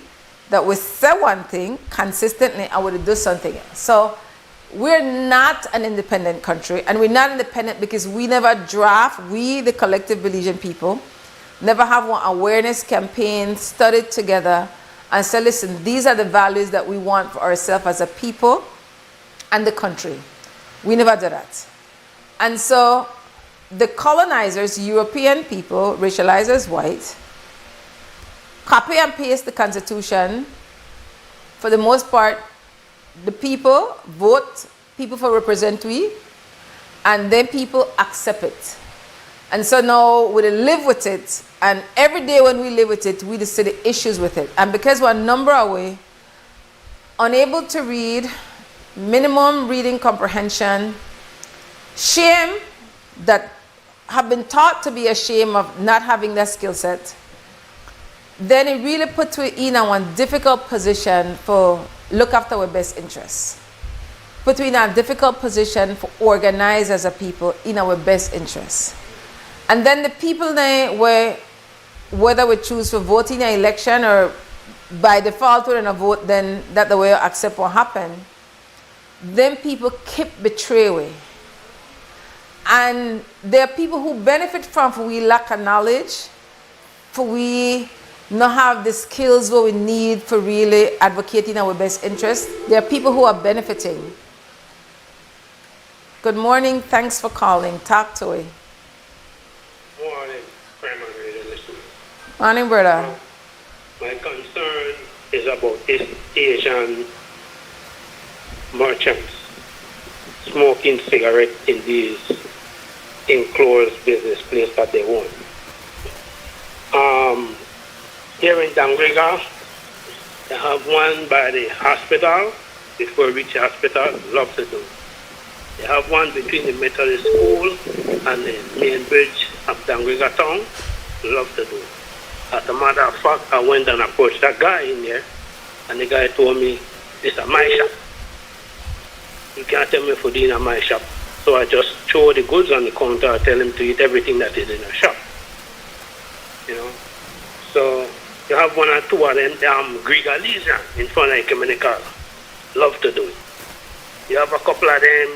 [SPEAKER 2] that we say one thing consistently and we do something else. So we're not an independent country, and we're not independent because we never draft, we the collective Belizean people, never have one awareness campaign, studied together, and say, listen, these are the values that we want for ourselves as a people and the country. We never do that. And so the colonizers, European people, racialized as white, copy and paste the Constitution. For the most part, the people vote, people for represent we, and then people accept it. And so now we live with it, and every day when we live with it, we just see the issues with it. And because we're a number away, unable to read, minimum reading comprehension, shame that have been taught to be ashamed of not having that skill set, then it really puts we in a one difficult position for look after our best interests. Put we in a difficult position for organize as a people in our best interests. And then the people there were, whether we choose to vote in an election or by default we're in a vote, then that the way you accept what happened, then people keep betraying. And there are people who benefit from for we lack of knowledge, for we not have the skills what we need for really advocating our best interest. There are people who are benefiting. Good morning, thanks for calling. Talk to me.
[SPEAKER 14] Morning, primary listener.
[SPEAKER 2] Morning, brother.
[SPEAKER 14] My concern is about East Asian merchants smoking cigarettes in these enclosed business places that they own. Here in Dangriga, they have one by the hospital. Before you reach the hospital, love to do. They have one between the Methodist School and the main bridge of Dangriga town. Love to do. As a matter of fact, I went and approached that guy in there, and the guy told me, "This is my shop. You can't tell me for doing my shop." So I just throw the goods on the counter and tell him to eat everything that is in the shop. You know? So you have one or two of them, Grigaliza in front of Communical. Love to do it. You have a couple of them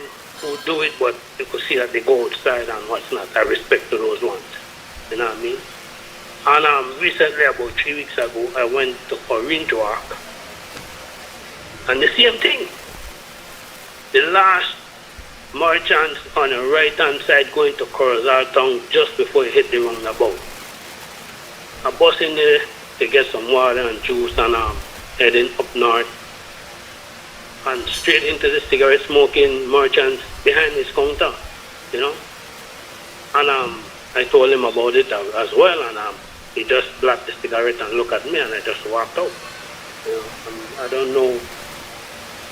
[SPEAKER 14] who do it, but you could see that they go outside and what's not. I respect to those ones. You know what I mean? And recently, about 3 weeks ago, I went to Orange Walk. And the same thing. The last merchants on the right-hand side going to Corozal Town just before you hit the roundabout. I bus in there to get some water and juice and heading up north. And straight into the cigarette smoking merchants behind his counter, you know. And I told him about it as well, and he just blacked the cigarette and looked at me, and I just walked out. You know, I don't know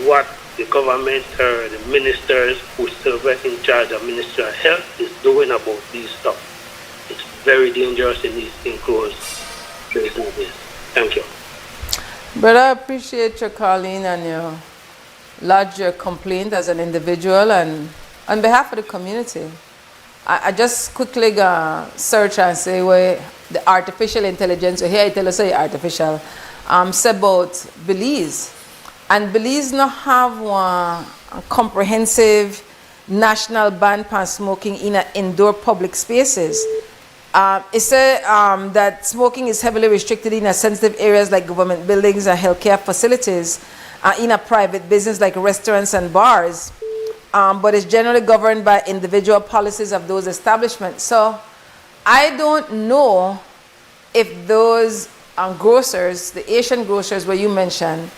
[SPEAKER 14] what the government or the ministers who still in charge of Ministry of Health is doing about these stuff. It's very dangerous in these enclosed businesses. Thank you.
[SPEAKER 2] Brother, I appreciate your calling and your lodge your complaint as an individual and on behalf of the community. I just quickly search and say where the artificial intelligence, so here I tell us say artificial, say about Belize. And Belize not have one comprehensive national ban on smoking in indoor public spaces. It said that smoking is heavily restricted in sensitive areas like government buildings and healthcare facilities, in a private business like restaurants and bars, but it's generally governed by individual policies of those establishments. So I don't know if those grocers, the Asian grocers where you mentioned,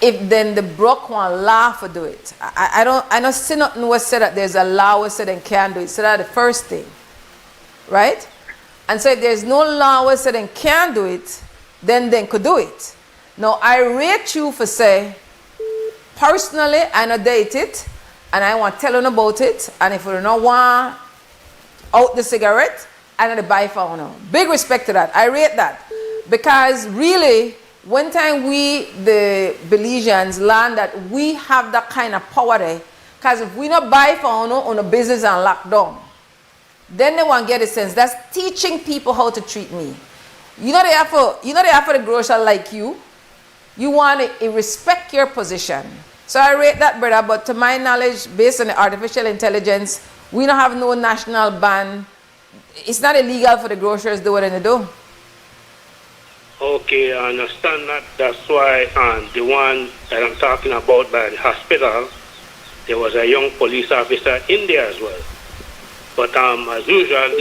[SPEAKER 2] if then the broke one law for do it. I don't see nothing was said that there's a law was said and can't do it. So that's the first thing, right? And so if there's no law was said and can't do it, then they could do it. Now I rate you for say, personally I not date it, and I want to tell you about it, and if you don't want out the cigarette, I not buy for you. Big respect to that. I rate that. Because really, one time we, the Belizeans, learn that we have that kind of power there, because if we not buy for on a business and lock down, then they won't get a sense. That's teaching people how to treat me. You know they have for the grocer like you. You want to respect your position. So I rate that, brother, but to my knowledge, based on the artificial intelligence, we don't have no national ban. It's not illegal for the grocers to do what they do.
[SPEAKER 14] Okay, I understand that. That's why the one that I'm talking about by the hospital, there was a young police officer in there as well. But as usual,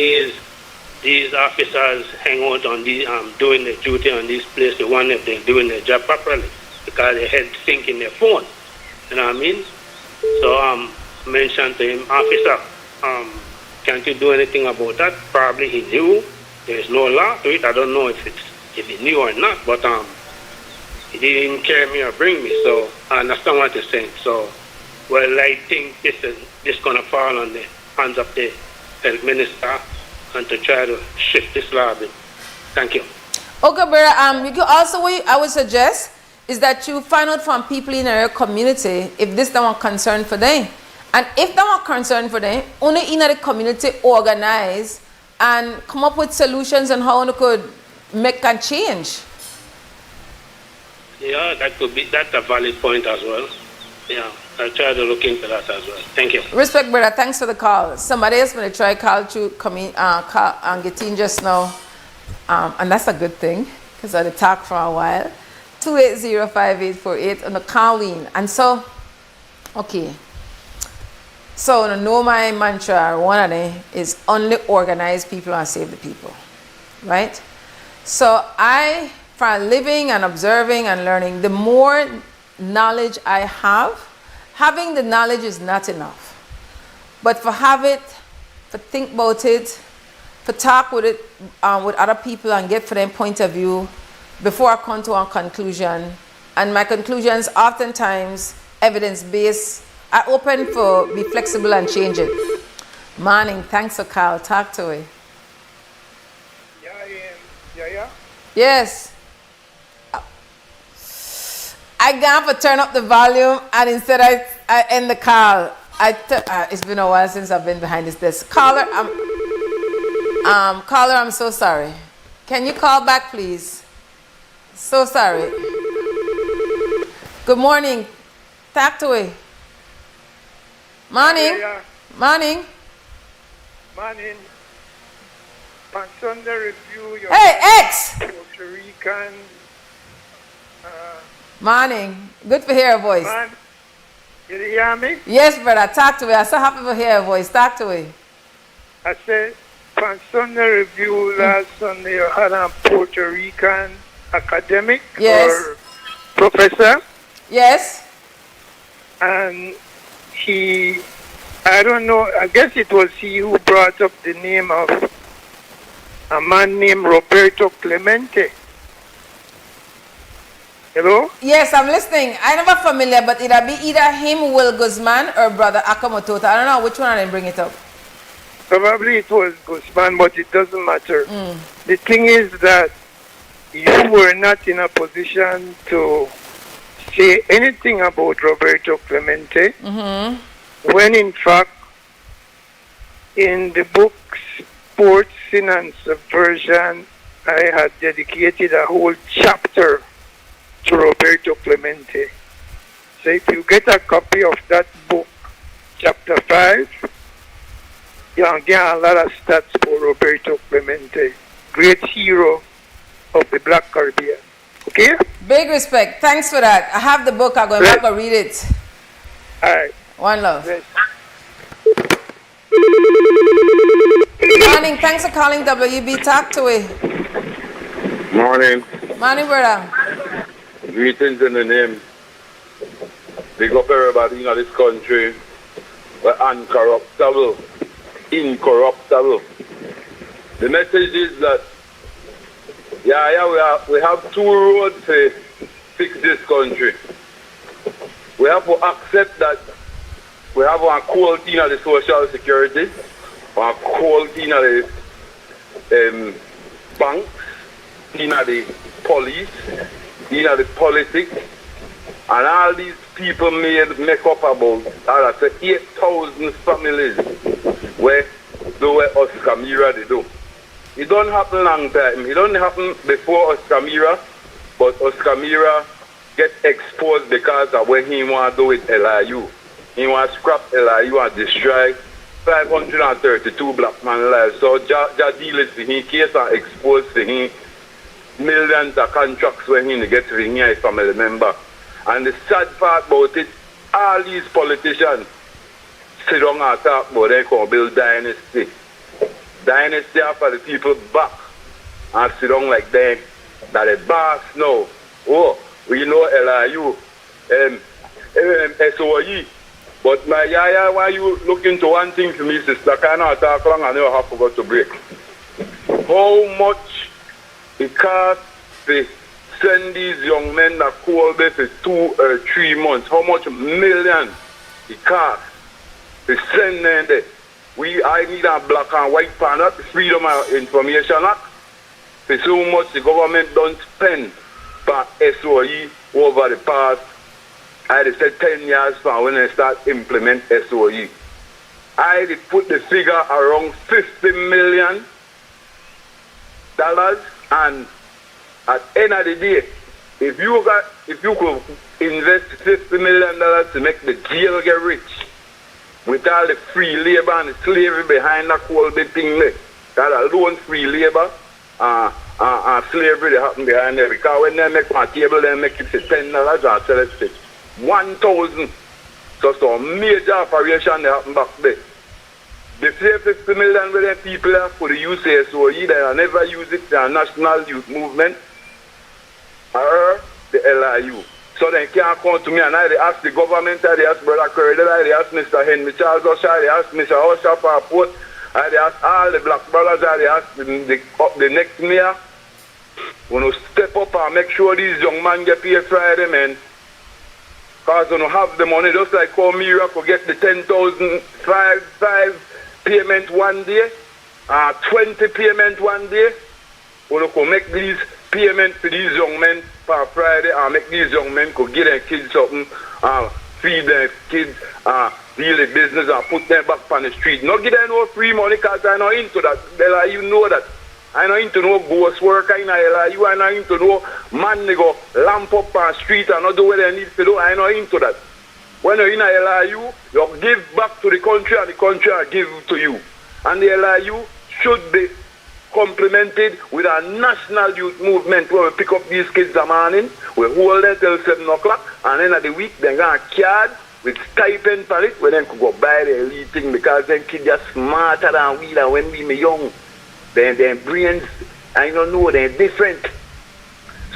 [SPEAKER 14] these officers hang out on these, doing their duty on these places. They wonder if they're doing their job properly because their head think in their phone. You know what I mean? So mentioned to him, officer, can't you do anything about that? Probably he knew. There's no law to it. I don't know if he knew or not, but he didn't carry me or bring me, so I understand what you're saying. So, well, I think this gonna fall on the hands of the health minister and to try to shift this law a bit. Thank you.
[SPEAKER 2] Okay, brother. You can also, what I would suggest is that you find out from people in your community if this is one concern for them. And if that one concern for them, only in the community organize and come up with solutions on how one could make a change.
[SPEAKER 14] Yeah, that's a valid point as well. Yeah, I'll try to look into that as well. Thank you.
[SPEAKER 2] Respect, brother. Thanks for the call. Somebody else going to try call to come in, call and get in just now. And that's a good thing because I had talk for a while. 280-5848 on the call-in. And so, okay. So, I know my mantra, one of them, is only organize people and save the people. Right? So, for living and observing and learning, the more knowledge I have, having the knowledge is not enough. But for think about it, for talk with it with other people and get for them point of view before I come to a conclusion. And my conclusions oftentimes evidence-based. I open for be flexible and change it. Morning, thanks for call. Talk to it.
[SPEAKER 17] YaYa?
[SPEAKER 2] Yes. I got to turn up the volume and instead I end the call. It's been a while since I've been behind this desk. Caller, I'm so sorry. Can you call back, please? So sorry. Good morning. Talk to me. Morning.
[SPEAKER 17] Yeah.
[SPEAKER 2] Morning.
[SPEAKER 17] Morning. On Sunday review your
[SPEAKER 2] X!
[SPEAKER 17] Puerto Rican.
[SPEAKER 2] Morning. Good to hear your voice.
[SPEAKER 17] Man, you hear me?
[SPEAKER 2] Yes, brother. Talk to me. I'm so happy to hear your voice. Talk to me.
[SPEAKER 17] I said, on Sunday review last Sunday, you had a Puerto Rican academic or professor.
[SPEAKER 2] Yes.
[SPEAKER 17] And I don't know, I guess it was he who brought up the name of a man named Roberto Clemente. Hello?
[SPEAKER 2] Yes, I'm listening. I'm never familiar, but it'll be either him, Will Guzman, or Brother Akamoto. I don't know which one I didn't bring it up.
[SPEAKER 17] Probably it was Guzman, but it doesn't matter. The thing is that you were not in a position to say anything about Roberto Clemente, when in fact, in the book Sports, Sin and Subversion, I had dedicated a whole chapter to Roberto Clemente. So if you get a copy of that book, chapter 5, you'll get a lot of stats for Roberto Clemente, great hero of the Black Caribbean. Okay?
[SPEAKER 2] Big respect. Thanks for that. I have the book. I'm going back and read it.
[SPEAKER 17] All right.
[SPEAKER 2] One love. Morning. Thanks for calling WB. Talk to it.
[SPEAKER 18] Morning.
[SPEAKER 2] Morning, brother.
[SPEAKER 18] Greetings in the name. Big up everybody in this country. We're incorruptible. The message is that we have two roads to fix this country. We have to accept that we have one quality in the social security, one quality in the banks, in the police, in the politics, and all these people make up about 8,000 families where Oscar Mira they do. It don't happen long time. It don't happen before Oscar Mira, but Oscar Mira get exposed because of what he want to do with LIU. He want to scrap LIU and destroy 532 black man lives. So just deal with his case and expose to him millions of contracts when he get to his family member. And the sad part about it, all these politicians sit down and talk about they can build dynasty. Dynasty for the people back and sit down like them that the boss now. Oh, we know LIU, SOE. But my YaYa, why you look into one thing for me, sister? I cannot talk long and you have forgot to break. How much it costs to send these young men that Colby for 2 or 3 months, how much million it costs to send them there? I need a black and white pan up, Freedom of Information Act, for so much the government don't spend per SOE over the past, I said 10 years from when they start implement SOE. I put the figure around $50 million, and at the end of the day, if you could invest $50 million to make the jail get rich, with all the free labor and the slavery behind that whole big thing there, that alone free labor and slavery that happen behind there. Because when they make my table, they make it for $10 and sell it for $1,000. So some major operation that happen back there. They say 50 million with them people for the use SOE, they never use it for a national youth movement or the LIU. So they can't come to me and I ask the government, I ask Brother Curry, I ask Mr. Henry Charles Usher, I ask Mr. Usher for a port, I ask all the black brothers, I ask the next mayor, when to step up and make sure these young men get paid Friday, man. Because they don't have the money, just like how Mira could get the 10,000 five payment one day, 20 payment one day. We could make these payments for these young men for Friday and make these young men could get their kids something, feed their kids, deal the business and put them back on the street. Not give them no free money because I'm not into that. You know that. I'm not into no ghost work. I'm not into no man they go lamp up on the street and not do what they need to do. I'm not into that. When you're in a LIU, you give back to the country and the country will give to you. And the LIU should be complemented with a national youth movement where we pick up these kids in the morning, we hold them till 7 o'clock, and then at the week they're going to card with stipend for it, where they could go buy their elite thing because them kids are smarter than we than when we were young. Their brains, I don't know, they're different.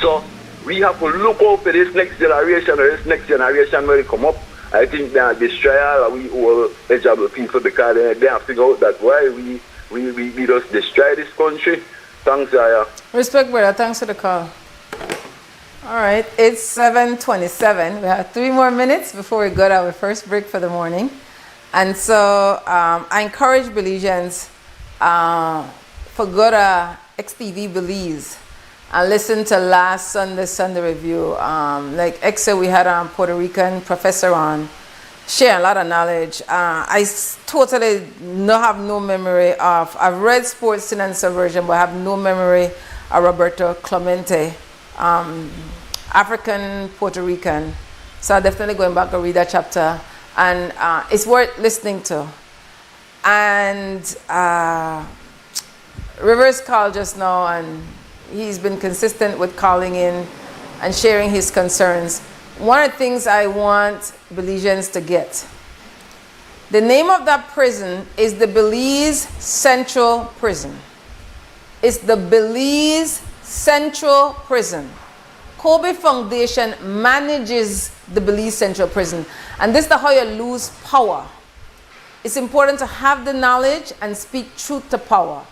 [SPEAKER 18] So we have to look out for this next generation or this next generation when they come up. I think they are destroy all we all eligible people because they have to figure out that why we just destroy this country. Thanks, YaYa.
[SPEAKER 2] Respect, brother. Thanks for the call. All right, it's 7:27. We have 3 more minutes before we go to our first break for the morning. And so I encourage Belizeans for go to XTV Belize and listen to last Sunday review. Like Exa, we had a Puerto Rican professor on, share a lot of knowledge. I totally have no memory of, I've read Sports Sin and Subversion, but I have no memory of Roberto Clemente, African Puerto Rican. So I'm definitely going back and read that chapter. And it's worth listening to. And Rivers called just now, and he's been consistent with calling in and sharing his concerns. One of the things I want Belizeans to get, the name of that prison is the Belize Central Prison. It's the Belize Central Prison. Kobe Foundation manages the Belize Central Prison. And this is how you lose power. It's important to have the knowledge and speak truth to power.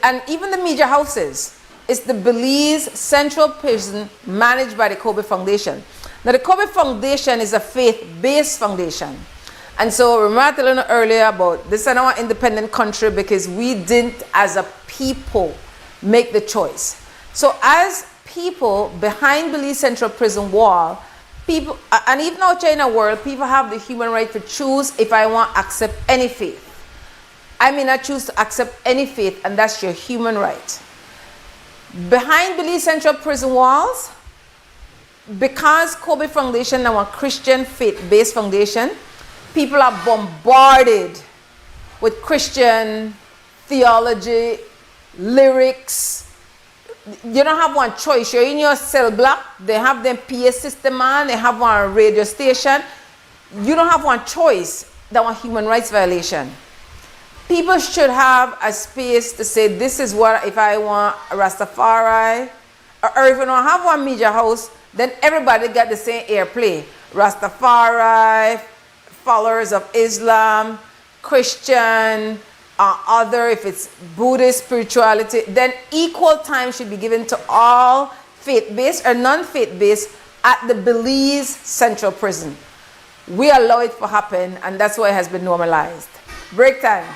[SPEAKER 2] And even the media houses. It's the Belize Central Prison managed by the Kobe Foundation. Now, the Kobe Foundation is a faith-based foundation. And so, remember I told you earlier about this is our independent country because we didn't, as a people, make the choice. So, as people behind Belize Central Prison wall, people, and even out here in the world, people have the human right to choose if I want to accept any faith. I may not choose to accept any faith, and that's your human right. Behind Belize Central Prison walls, because Kobe Foundation is a Christian faith-based foundation, people are bombarded with Christian theology, lyrics. You don't have one choice. You're in your cell block. They have them PA system on. They have one radio station. You don't have one choice. That's a human rights violation. People should have a space to say, this is what, if I want a Rastafari, or if you don't have one media house, then everybody got the same airplay. Rastafari, followers of Islam, Christian, other, if it's Buddhist spirituality, then equal time should be given to all faith-based or non-faith-based at the Belize Central Prison. We allow it to happen, and that's why it has been normalized. Break time.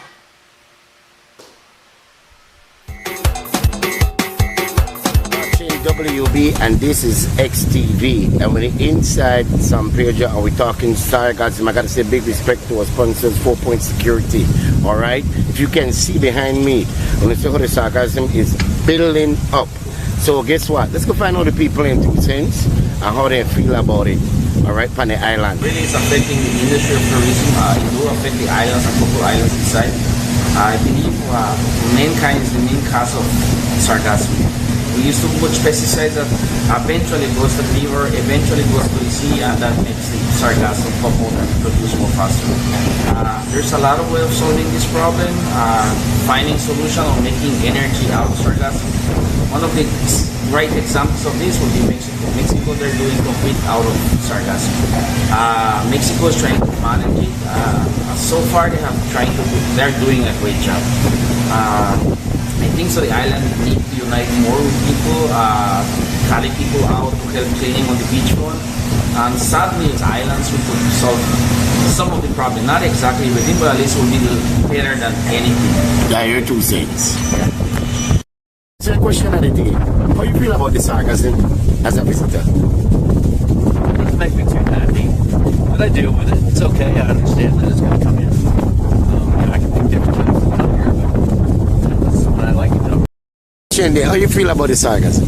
[SPEAKER 19] WUB, and this is XTV, and we're inside some project and we're talking sarcasm. I gotta say big respect to our sponsors, 4 Point Security. Alright, if you can see behind me, when you see how the sarcasm is building up. So guess what, let's go find out the people in 2 cents and how they feel about it. Alright, on the island.
[SPEAKER 20] Really, it's affecting the industry of tourism. It will affect the islands and local islands inside. I believe mankind is the main cause of sargassum. We use too much pesticides that eventually goes to the river, eventually goes to the sea, and that makes the sargassum come out and produce more faster. There's a lot of ways of solving this problem, finding solution or making energy out of sargassum. One of the great examples of this would be Mexico. Mexico, they're doing complete out of sargassum. Mexico is trying to manage it. So far, they're doing a great job. I think so the island need to unite more with people, calling people out to help cleaning on the beach front. And sadly, the islands will solve some of the problem. Not exactly everything, but at least will be better than anything.
[SPEAKER 19] Yeah, you're 2 cents. Yeah. So the question of the day, how you feel about the sarcasm as a visitor?
[SPEAKER 21] It doesn't make me too happy, but I deal with it. It's okay, I understand that it's going to come in. I can pick different times to come here, but that's what I like to know.
[SPEAKER 19] Shende, how you feel about the sarcasm?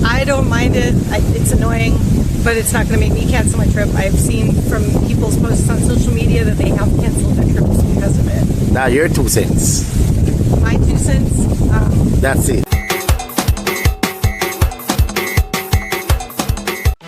[SPEAKER 22] I don't mind it. It's annoying, but it's not going to make me cancel my trip. I've seen from people's posts on social media that they have canceled their trips because of it.
[SPEAKER 19] Now you're 2 cents.
[SPEAKER 22] My 2 cents.
[SPEAKER 19] That's it.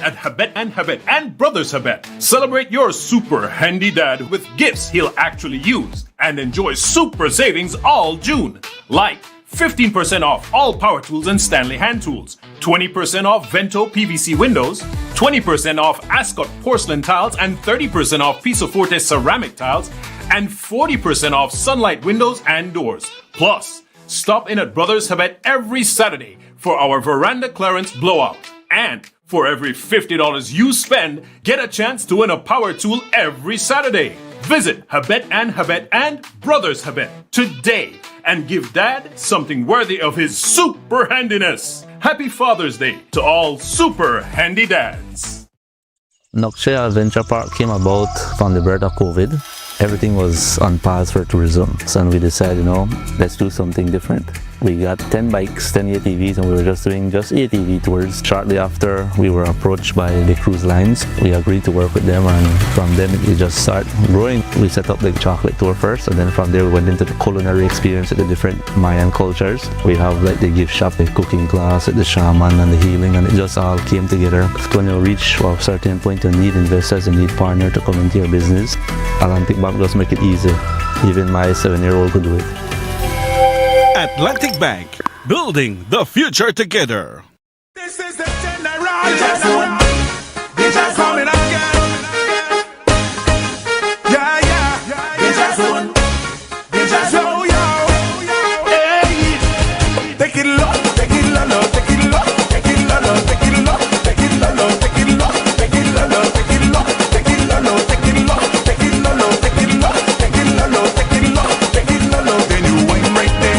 [SPEAKER 11] At Habet and Brothers Habet, celebrate your super handy dad with gifts he'll actually use and enjoy super savings all June. Like 15% off all power tools and Stanley hand tools, 20% off Vento PVC windows, 20% off Ascot porcelain tiles and 30% off Piso Forte ceramic tiles, and 40% off Sunlight windows and doors. Plus, stop in at Brothers Habet every Saturday for our veranda clearance blowout. And for every $50 you spend, get a chance to win a power tool every Saturday. Visit Habet and Brothers Habet today and give Dad something worthy of his super handiness. Happy Father's Day to all super handy dads.
[SPEAKER 23] Nokshe Adventure Park came about from the birth of COVID. Everything was on pause for tourism, so we decided, let's do something different. We got 10 bikes, 10 ATVs, and we were just doing ATV tours. Shortly after, we were approached by the cruise lines. We agreed to work with them, and from then it just started growing. We set up the chocolate tour first, and then from there we went into the culinary experience at the different Mayan cultures. We have like the gift shop, the cooking class, the shaman, and the healing, and it just all came together. When you reach a certain point, you need investors, you need partners to come into your business. Atlantic Bank just make it easy. Even my 7-year-old could do it.
[SPEAKER 11] Atlantic Bank, building the future together.
[SPEAKER 1] This is the generation. They just coming again. Yeah. They just won. They just yo. Hey, take it low, take it low, take it low, take it low, take it low, take it low, take it low, take it low, take it low, take it low, take it low, take it low, take it low, take it low, take it low, take it low. Then you wine right there.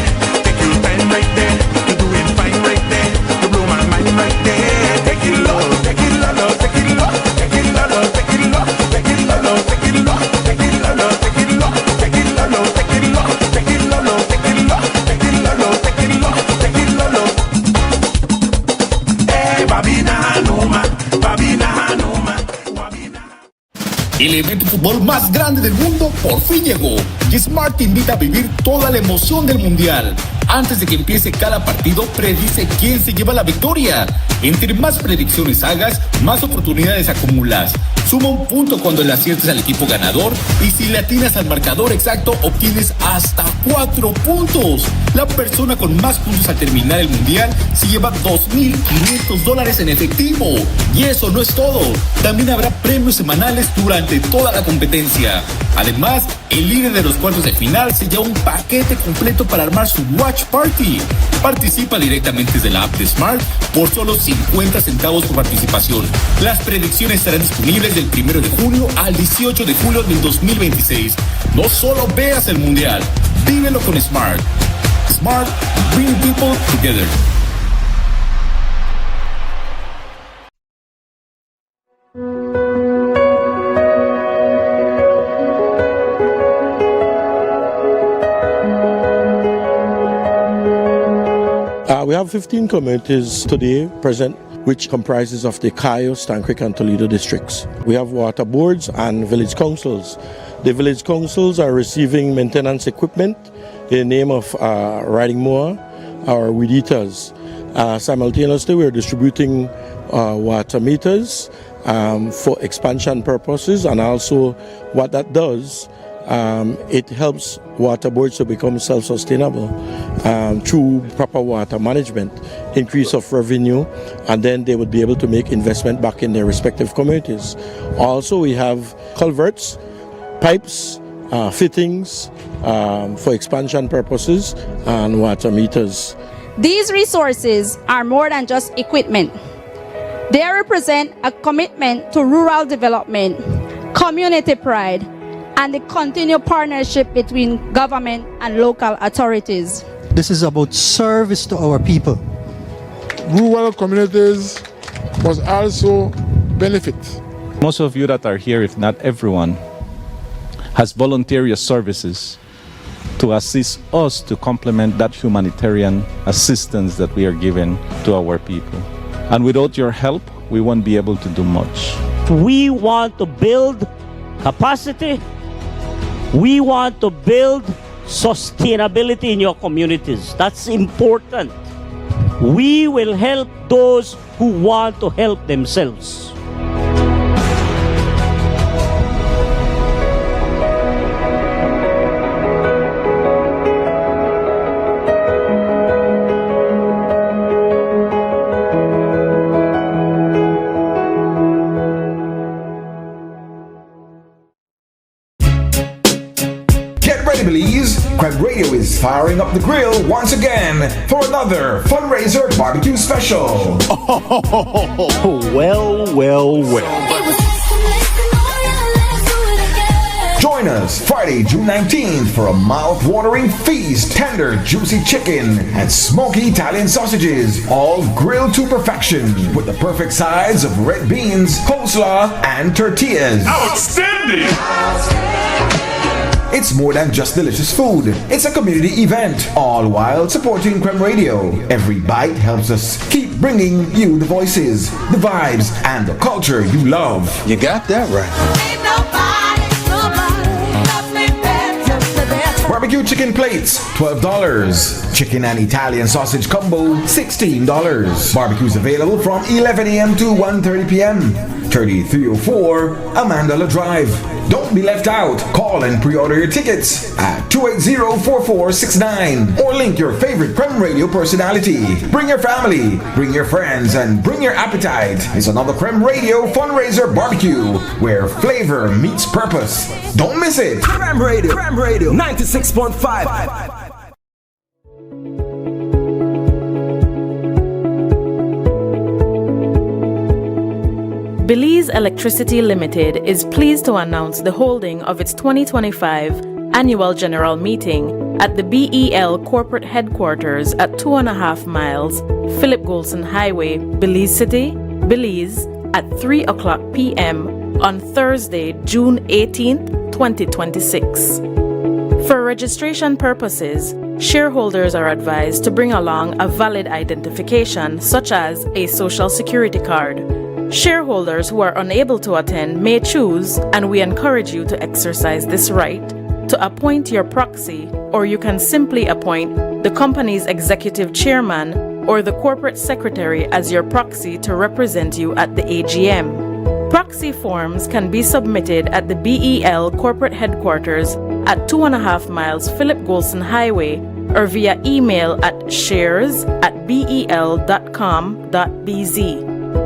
[SPEAKER 1] Right there, you're doing fine right there. You blow my mind right there. Take it low, take it low, take it low, take it low, take it low, take it low, take it low, take it low, take it low, take it low, take it low, take it low, take it low, take it low, take it low, take it low. Hey, Babina Hanuma, Babina Hanuma.
[SPEAKER 24] El evento de fútbol más grande del mundo por fin llegó y Smart te invita a vivir toda la emoción del mundial. Antes de que empiece cada partido, predice quién se lleva la victoria. Entre más predicciones hagas, más oportunidades acumulas. Suma un punto cuando le aciertes al equipo ganador y si le atinas al marcador exacto, obtienes hasta 4 puntos. La persona con más puntos al terminar el mundial se lleva $2,500 en efectivo. Y eso no es todo. También habrá premios semanales durante toda la competencia. Además, el líder de los cuartos de final se lleva un paquete completo para armar su watch Watch Party. Participa directamente desde la app de Smart por solo 50 centavos por participación. Las predicciones estarán disponibles del 1 de junio al 18 de julio del 2026. No solo veas el mundial, vívelo con Smart. Smart, bring people together.
[SPEAKER 3] We have 15 communities today present, which comprises of the Cayo, Stancrick and Toledo districts. We have water boards and village councils. The village councils are receiving maintenance equipment in the name of riding mower or weed eaters. Simultaneously, we are distributing water meters for expansion purposes, and also what that does, it helps water boards to become self-sustainable through proper water management, increase of revenue, and then they would be able to make investment back in their respective communities. Also, we have culverts, pipes, fittings for expansion purposes, and water meters.
[SPEAKER 4] These resources are more than just equipment. They represent a commitment to rural development, community pride, and the continued partnership between government and local authorities.
[SPEAKER 6] This is about service to our people.
[SPEAKER 7] Rural communities must also benefit.
[SPEAKER 25] Most of you that are here, if not everyone, has voluntary services to assist us to complement that humanitarian assistance that we are giving to our people. And without your help, we won't be able to do much.
[SPEAKER 26] We want to build capacity. We want to build sustainability in your communities. That's important. We will help those who want to help themselves.
[SPEAKER 12] Crab Radio is firing up the grill once again for another fundraiser barbecue special.
[SPEAKER 26] Well.
[SPEAKER 12] Join us Friday, June 19th for a mouth-watering feast. Tender, juicy chicken and smoky Italian sausages, all grilled to perfection with the perfect sides of red beans, coleslaw, and tortillas.
[SPEAKER 11] Outstanding!
[SPEAKER 12] It's more than just delicious food. It's a community event, all while supporting Creme Radio. Every bite helps us keep bringing you the voices, the vibes, and the culture you love.
[SPEAKER 13] You got that right.
[SPEAKER 12] Barbecue chicken plates, $12. Chicken and Italian sausage combo, $16. Barbecues available from 11 a.m. to 1:30 p.m. 3304 Amandala Drive. Don't be left out. Call and pre-order your tickets at 280-4469 or link your favorite Creme Radio personality. Bring your family, bring your friends, and bring your appetite. It's another Creme Radio fundraiser barbecue where flavor meets purpose. Don't miss it.
[SPEAKER 27] Creme Radio 96.5.
[SPEAKER 28] Belize Electricity Limited is pleased to announce the holding of its 2025 Annual General Meeting at the BEL Corporate Headquarters at 2.5 miles Philip Golson Highway, Belize City, Belize at 3 o'clock p.m. on Thursday, June 18th, 2026. For registration purposes, shareholders are advised to bring along a valid identification such as a Social Security card. Shareholders who are unable to attend may choose, and we encourage you to exercise this right, to appoint your proxy, or you can simply appoint the company's executive chairman or the corporate secretary as your proxy to represent you at the AGM. Proxy forms can be submitted at the BEL corporate headquarters at 2.5 miles Philip Golson Highway or via email at shares@bel.com.bz.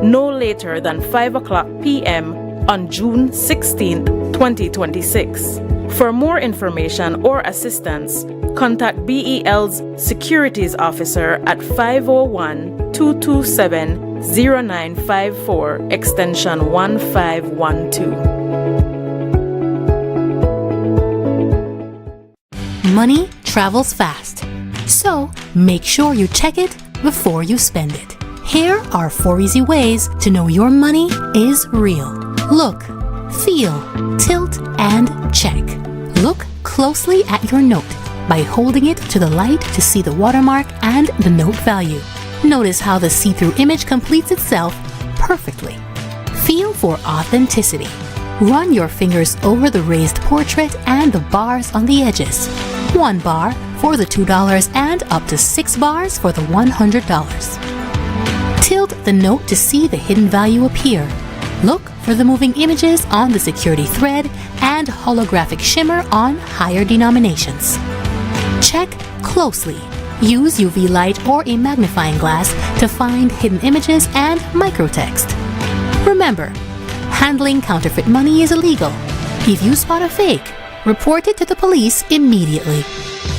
[SPEAKER 28] no later than 5 o'clock p.m. on June 16, 2026. For more information or assistance, contact BEL's Securities Officer at 501-227-0954, extension 1512.
[SPEAKER 5] Money travels fast, so make sure you check it before you spend it. Here are 4 easy ways to know your money is real. Look, feel, tilt, and check. Look closely at your note by holding it to the light to see the watermark and the note value. Notice how the see-through image completes itself perfectly. Feel for authenticity. Run your fingers over the raised portrait and the bars on the edges. 1 bar for the $2 and up to 6 bars for the $100. Tilt the note to see the hidden value appear. Look for the moving images on the security thread and holographic shimmer on higher denominations. Check closely. Use UV light or a magnifying glass to find hidden images and microtext. Remember, handling counterfeit money is illegal. If you spot a fake, report it to the police immediately.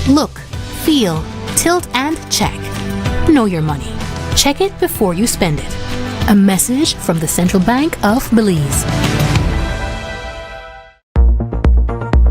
[SPEAKER 5] Look, feel, tilt, and check. Know your money. Check it before you spend it. A message from the Central Bank of Belize.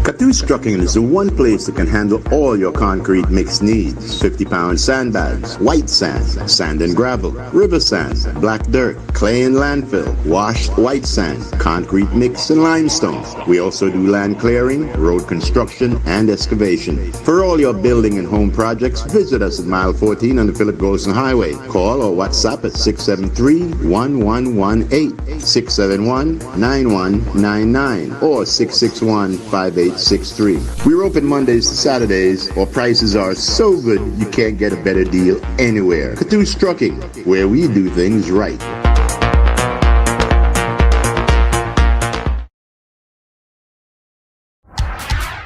[SPEAKER 8] Catoo's Trucking is the one place that can handle all your concrete mix needs. 50-pound sandbags, white sand, sand and gravel, river sand, black dirt, clay and landfill, washed white sand, concrete mix and limestone. We also do land clearing, road construction, and excavation. For all your building and home projects, visit us at mile 14 on the Philip Golson Highway. Call or WhatsApp at 673-1118, 671-9199, or 661-5863. We're open Mondays to Saturdays. Our prices are so good you can't get a better deal anywhere. Catoo's Trucking, where we do things right.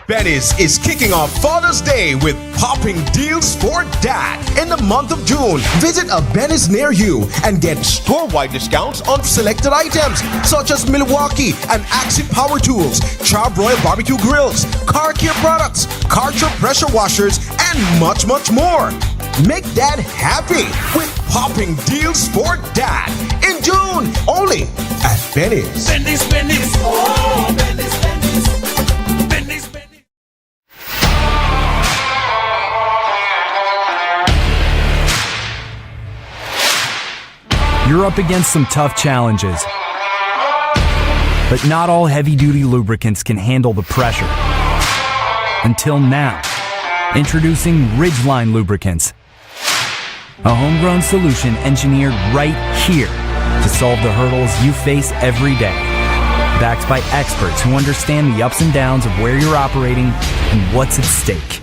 [SPEAKER 9] Benny's is kicking off Father's Day with popping deals for dad in the month of June. Visit a Benny's near you and get store-wide discounts on selected items such as Milwaukee and Axie Power Tools, Charbroil Barbecue Grills, car care products, Karcher pressure washers, and much, much more. Make dad happy with popping deals for dad in June, only at Benny's.
[SPEAKER 10] Benny's, Benny's, oh, Benny's, Benny's.
[SPEAKER 14] You're up against some tough challenges, but not all heavy-duty lubricants can handle the pressure. Until now, introducing Ridgeline Lubricants, a homegrown solution engineered right here to solve the hurdles you face every day. Backed by experts who understand the ups and downs of where you're operating and what's at stake.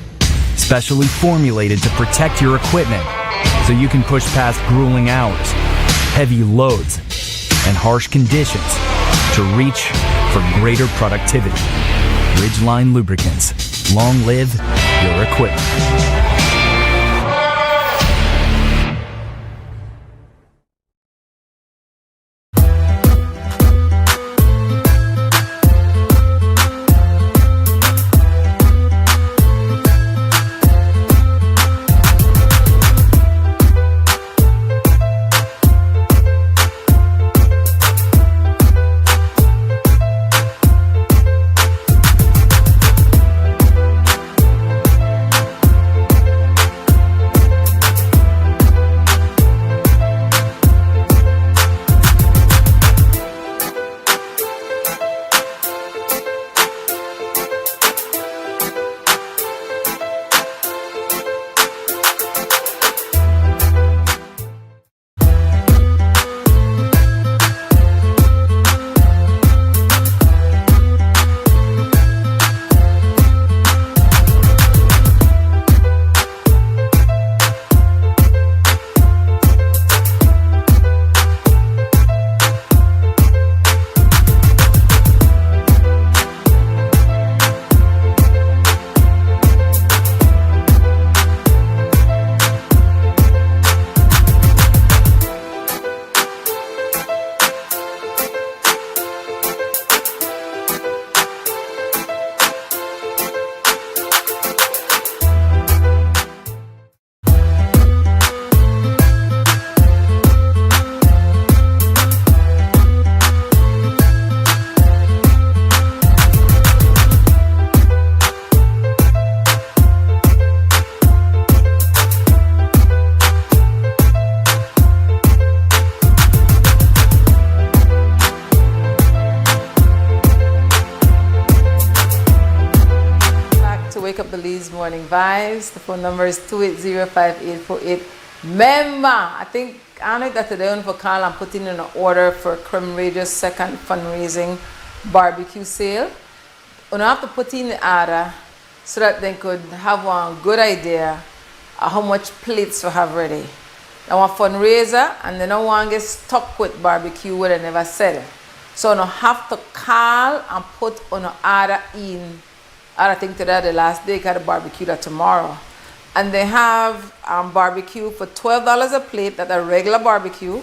[SPEAKER 14] Specially formulated to protect your equipment so you can push past grueling hours, heavy loads, and harsh conditions to reach for greater productivity. Ridgeline Lubricants. Long live your equipment.
[SPEAKER 2] Wake Up Belize Morning Vibes. The phone number is 280-5848. Remember, I don't know if that's today for call and putting in an order for Creme Radio's second fundraising barbecue sale. You have to put in the order so that they could have one good idea of how much plates to have ready. They want fundraiser and they don't want to get stuck with barbecue where they never sell. So you have to call and put on an order in. I think today the last day got a barbecue that tomorrow. And they have barbecue for $12 a plate, that a regular barbecue,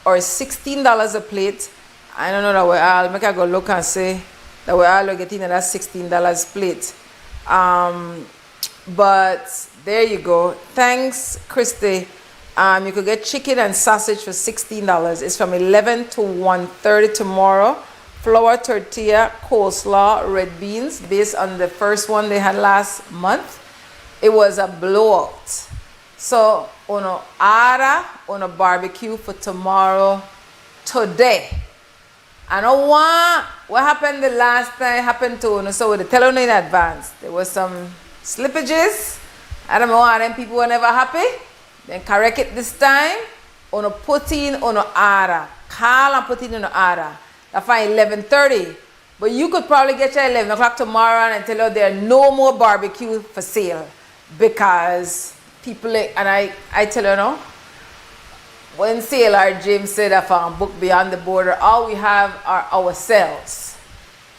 [SPEAKER 2] or $16 a plate. I don't know that we all make I go look and say that we all are getting that $16 plate. But there you go. Thanks, Christy. You could get chicken and sausage for $16. It's from 11 to 1:30 tomorrow. Flour tortilla, coleslaw, red beans, based on the first one they had last month. It was a blowout. So, on a barbecue for tomorrow, today. I don't want what happened the last time happened to us. So, they tell you in advance. There was some slippages. I don't know why them people were never happy. Then correct it this time. Put in on a order. Call and put in on a order. That's fine, 11:30. But you could probably get your 11 o'clock tomorrow and tell you there are no more barbecue for sale. Because people, and I tell you now, when Sailor James said that from Book Beyond the Border, all we have are ourselves.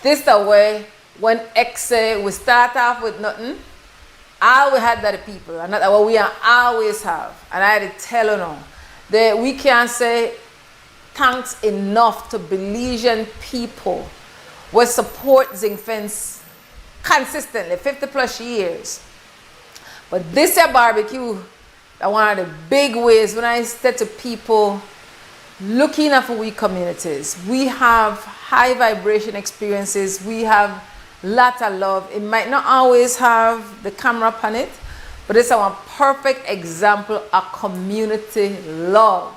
[SPEAKER 2] This the way, when X say we start off with nothing, all we had that the people, and that's what we always have. And I had to tell you now, that we can't say thanks enough to Belizean people who support Zinc Fence consistently, 50 plus years. But this year barbecue, that one of the big ways when I said to people looking at we communities, we have high vibration experiences, we have lot of love. It might not always have the camera on it, but it's a perfect example of community love.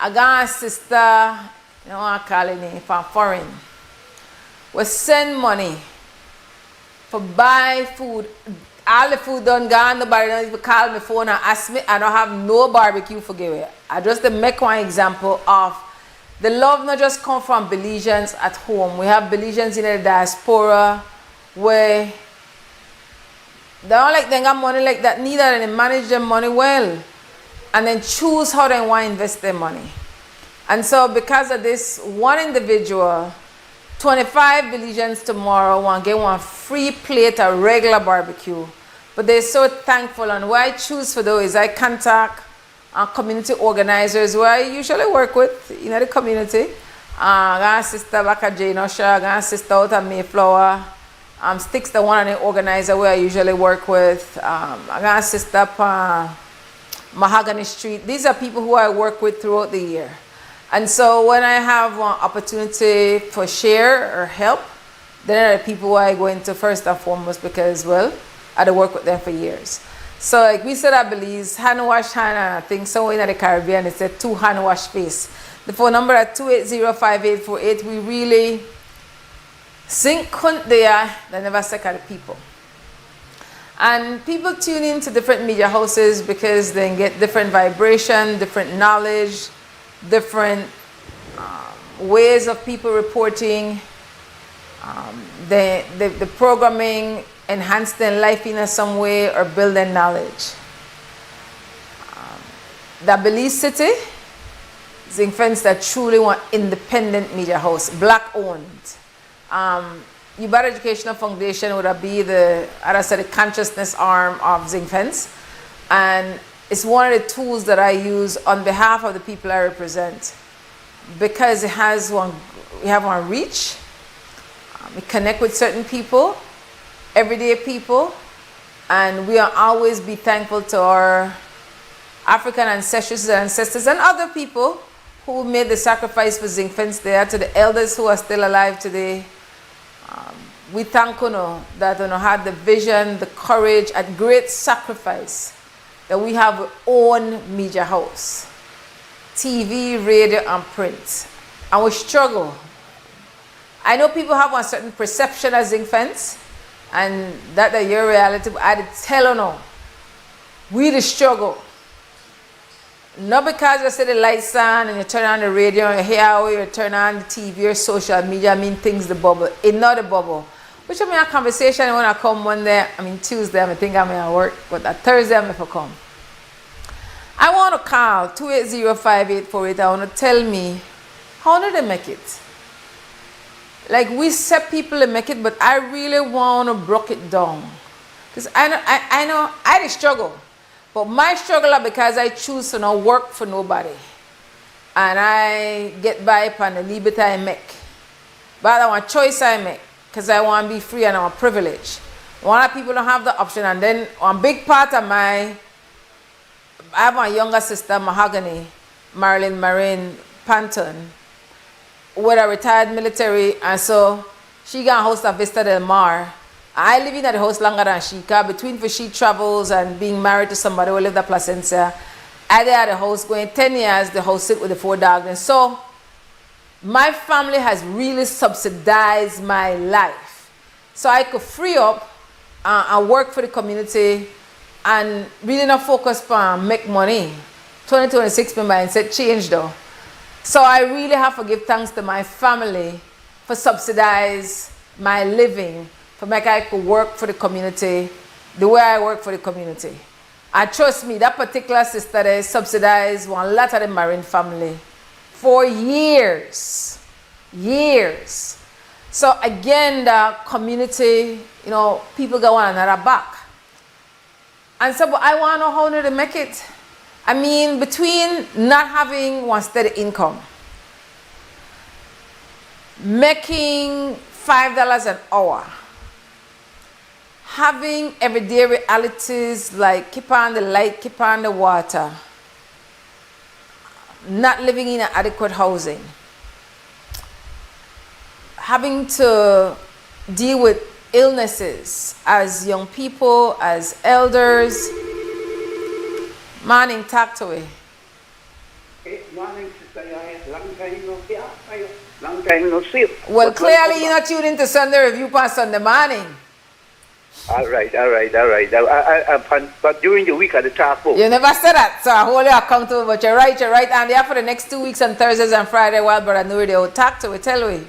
[SPEAKER 2] I got a sister, you know I call it from foreign, we send money for buy food. All the food done gone, nobody don't even call me phone and ask me. I don't have no barbecue for give away. I just make one example of the love not just come from Belizeans at home. We have Belizeans in the diaspora where they don't like they got money like that neither, and they manage their money well. And then choose how they want to invest their money. And so because of this one individual, 25 Belizeans tomorrow want to get one free plate of regular barbecue. But they're so thankful, and what I choose for those is I contact community organizers who I usually work with in the community. I got a sister back at Jane Usher, I got a sister out at Mayflower. Sticks the one and the organizer where I usually work with. I got a sister up Mahogany Street. These are people who I work with throughout the year. And so when I have one opportunity for share or help, then are the people who I go into first and foremost because, well, I had worked with them for years. So like we said, I believe hand wash hand, and I think somewhere in the Caribbean it said 2 hand wash face. The phone number at 280-5848. We really sink there, they never second people. And people tune into different media houses because they get different vibration, different knowledge, different ways of people reporting. The programming enhance their life in some way or build their knowledge. The Belize City Zinc Fence that truly want independent media house, black owned. YuB Educational Foundation would be the, as I said, the consciousness arm of Zinc Fence, and it's one of the tools that I use on behalf of the people I represent because it has one. We have one reach. We connect with certain people, everyday people, and we will always be thankful to our African ancestors and other people who made the sacrifice for Zinc Fence there, to the elders who are still alive today. We thank you that had the vision, the courage, and great sacrifice that we have our own media house, TV, radio, and print. And we struggle. I know people have a certain perception of Zinc Fence, and that your reality. I did tell her no. We the struggle. Not because you see the lights on and you turn on the radio and you hear how you turn on the TV or social media, I mean things the bubble. It's not a bubble. Which I mean a conversation when I come Monday, I mean Tuesday, I think I'm at work, but that Thursday I'm going to come. I want to call 280-5848. I want to tell me how do they make it? Like we set people to make it, but I really want to break it down. Because I know I struggle. But my struggle is because I choose to not work for nobody. And I get by upon the liberty I make. But I want choice I make. Because I want to be free and I'm a privilege. A lot of people don't have the option. And then one big part of I have my younger sister, Mahogany, Marin, Panton, with a retired military. And so she got host of Vista Del Mar. I live in at the house longer than she can. Between for she travels and being married to somebody who lived at Placencia, I there at the house going 10 years, the house sit with the 4 dogs. And so my family has really subsidized my life. So I could free up and work for the community and really not focus on make money. 2026 my mindset changed though. So I really have to give thanks to my family for subsidize my living, for make I could work for the community the way I work for the community. And trust me, that particular sister there subsidized one lot of the Marin family for years. Years. So again, the community, you know, people go one another back. And so but I want to know how to make it. I mean, between not having one steady income, making $5 an hour, having everyday realities like keep on the light, keep on the water, not living in adequate housing, having to deal with illnesses as young people, as elders. Morning, talk to me.
[SPEAKER 15] Morning, Sister YaYa. Long time no see. Long time no see.
[SPEAKER 2] Well, clearly you're not tuned into Sunday Review on Sunday morning.
[SPEAKER 15] All right. But during the week at the top.
[SPEAKER 2] You never said that, so I hold you accountable. But you're right. And there for the next 2 weeks on Thursdays and Friday, while Brother Nuri, they will talk to me. Tell me.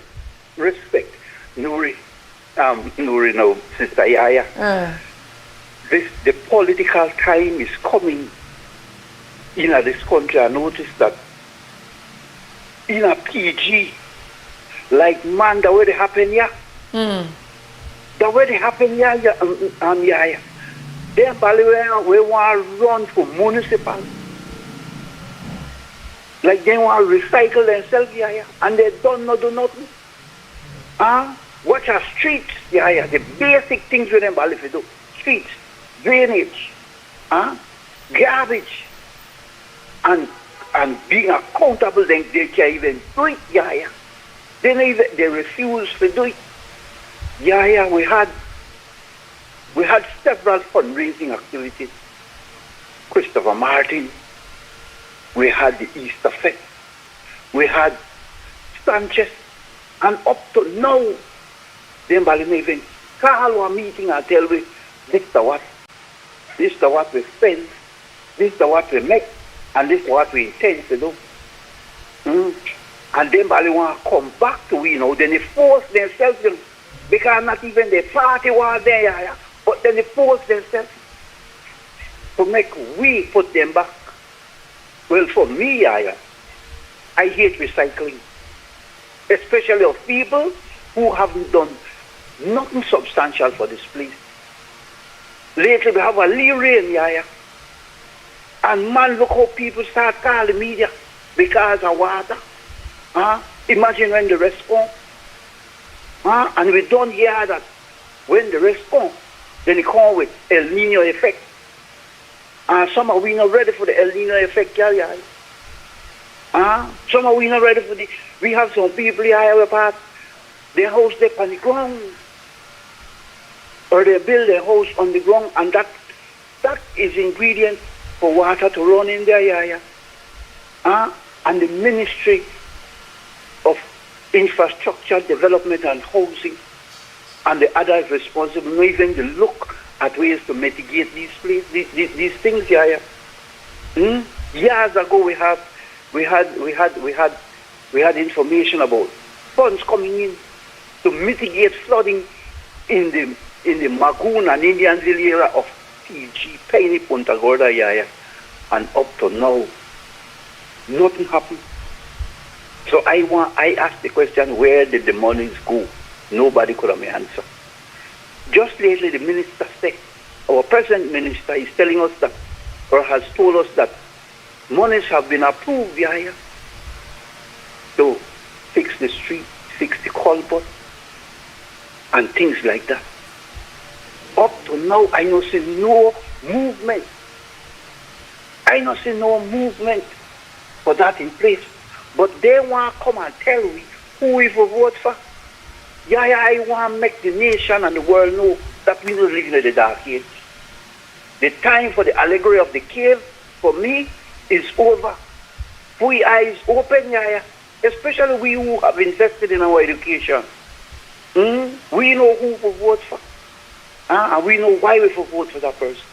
[SPEAKER 15] Respect, Nuri. Nuri, no, Sister YaYa. The political time is coming in this country. I noticed that in a PG, like man, the way they happen here. The way they happen here, YaYa. They we want to run for municipal. Like they want to recycle themselves, YaYa. And they don't know, do nothing. Watch our streets, YaYa. The basic things with them, do. Streets, drainage, garbage. And being accountable, then they can't even do it, YaYa. They refuse to do it. YaYa, we had several fundraising activities. Christopher Martin, we had the Easter Fest, we had Sanchez, and up to now, they don't even call a meeting and tell me, this is what we spend, this is what we make, and this is what we intend to do. And then they want to come back to then they force themselves, because not even the party was there, YaYa, but then they force themselves to make we put them back. Well, for me, YaYa, I hate recycling, especially of people who haven't done nothing substantial for this place. Lately, we have a little rain, YaYa, and man, look how people start calling the media because of water. Imagine when the rest come. And we don't hear that when the rest come, then it come with El Nino effect. And some of we not ready for the El Nino effect, YaYa. Some of we not ready for the. We have some people here apart. Their house they on the ground, or they build their house on the ground, and that is ingredient for water to run in there, YaYa. And the Ministry of Infrastructure Development and Housing and the other is responsible, not even to look at ways to mitigate these things, YaYa. Years ago, we had information about funds coming in to mitigate flooding in the Magoon and Indianville area of PG, Penny, Punta Gorda, YaYa. And up to now, nothing happened. So I asked the question, where did the monies go? Nobody could have an answer. Just lately, the minister said, our present minister is telling us that, or has told us that monies have been approved, YaYa, to fix the street, fix the culvert, and things like that. Up to now, I don't see no movement. I don't see no movement for that in place. But they want to come and tell me who we will vote for. YaYa, I want to make the nation and the world know that we don't live in the dark age. The time for the allegory of the cave, for me, is over. We eyes open, YaYa, especially we who have invested in our education. We know who we vote for. And we know why we vote for that person.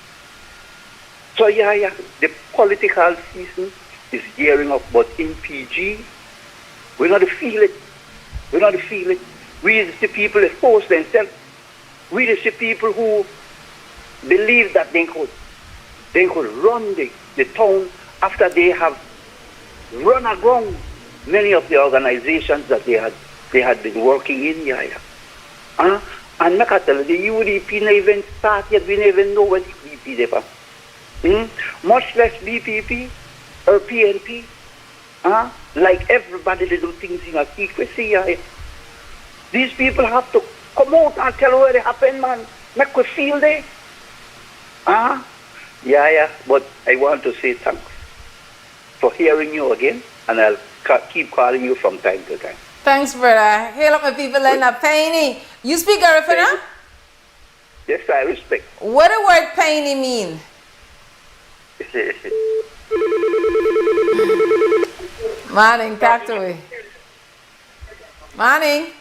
[SPEAKER 15] So YaYa, the political season is gearing up, but in PG, we not feel it. We not feel it. We the people that force themselves. We the people who believe that they could run the town after they have run aground many of the organizations that they had been working in, YaYa. And I tell you, the UDP never even start yet. We never know what the UDP they pass. Much less BPP or PNP. Like everybody, they do things in a secrecy. YaYa. These people have to come out and tell where they happen, man. Make us feel there. YaYa, but I want to say thanks for hearing you again, and I'll keep calling you from time to time.
[SPEAKER 2] Thanks, brother. Hail up my people in a Penny. You speak Garifuna?
[SPEAKER 15] Yes, I respect.
[SPEAKER 2] What the word Penny mean? Marin, talk to me. Marin.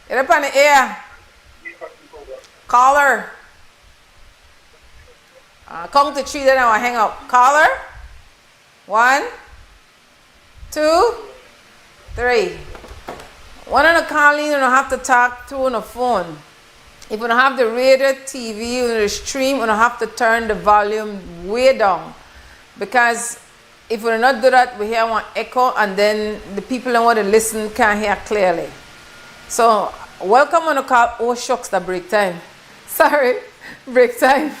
[SPEAKER 2] Get up on the air. Caller. Count to 3, then I'll hang up. Caller. 1, 2, 3. One of the calling, you don't have to talk through on the phone. If you don't have the radio, TV, or the stream, you don't have to turn the volume way down. Because if we do not do that, we hear one echo, and then the people who want to listen can't hear clearly. So, welcome on the call. Oh, shucks, the break time. Sorry, break time.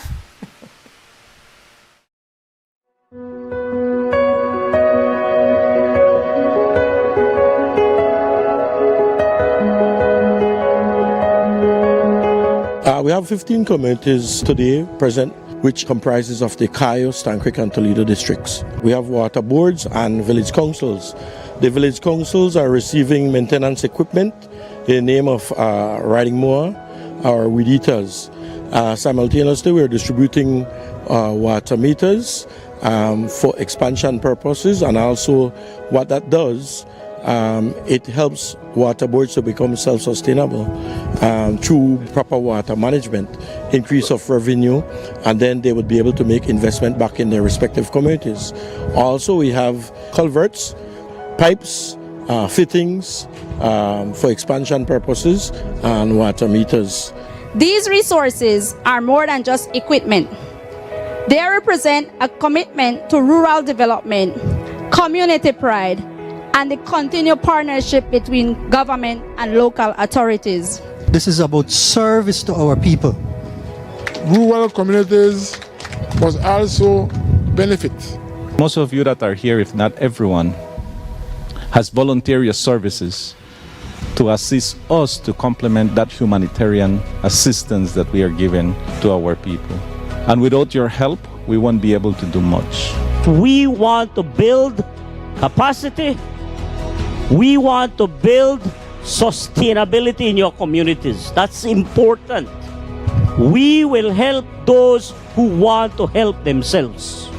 [SPEAKER 3] We have 15 communities today present, which comprises of the Cayo, Stancrick and Toledo districts. We have water boards and village councils. The village councils are receiving maintenance equipment in the name of riding mower or weed eaters. Simultaneously, we are distributing water meters for expansion purposes, and also what that does, it helps water boards to become self-sustainable through proper water management, increase of revenue, and then they would be able to make investment back in their respective communities. Also, we have culverts, pipes, fittings for expansion purposes, and water meters.
[SPEAKER 4] These resources are more than just equipment. They represent a commitment to rural development, community pride, and the continued partnership between government and local authorities.
[SPEAKER 6] This is about service to our people.
[SPEAKER 7] Rural communities must also benefit.
[SPEAKER 25] Most of you that are here, if not everyone, has volunteer services to assist us to complement that humanitarian assistance that we are giving to our people. And without your help, we won't be able to do much.
[SPEAKER 26] We want to build capacity. We want to build sustainability in your communities. That's important. We will help those who want to help themselves.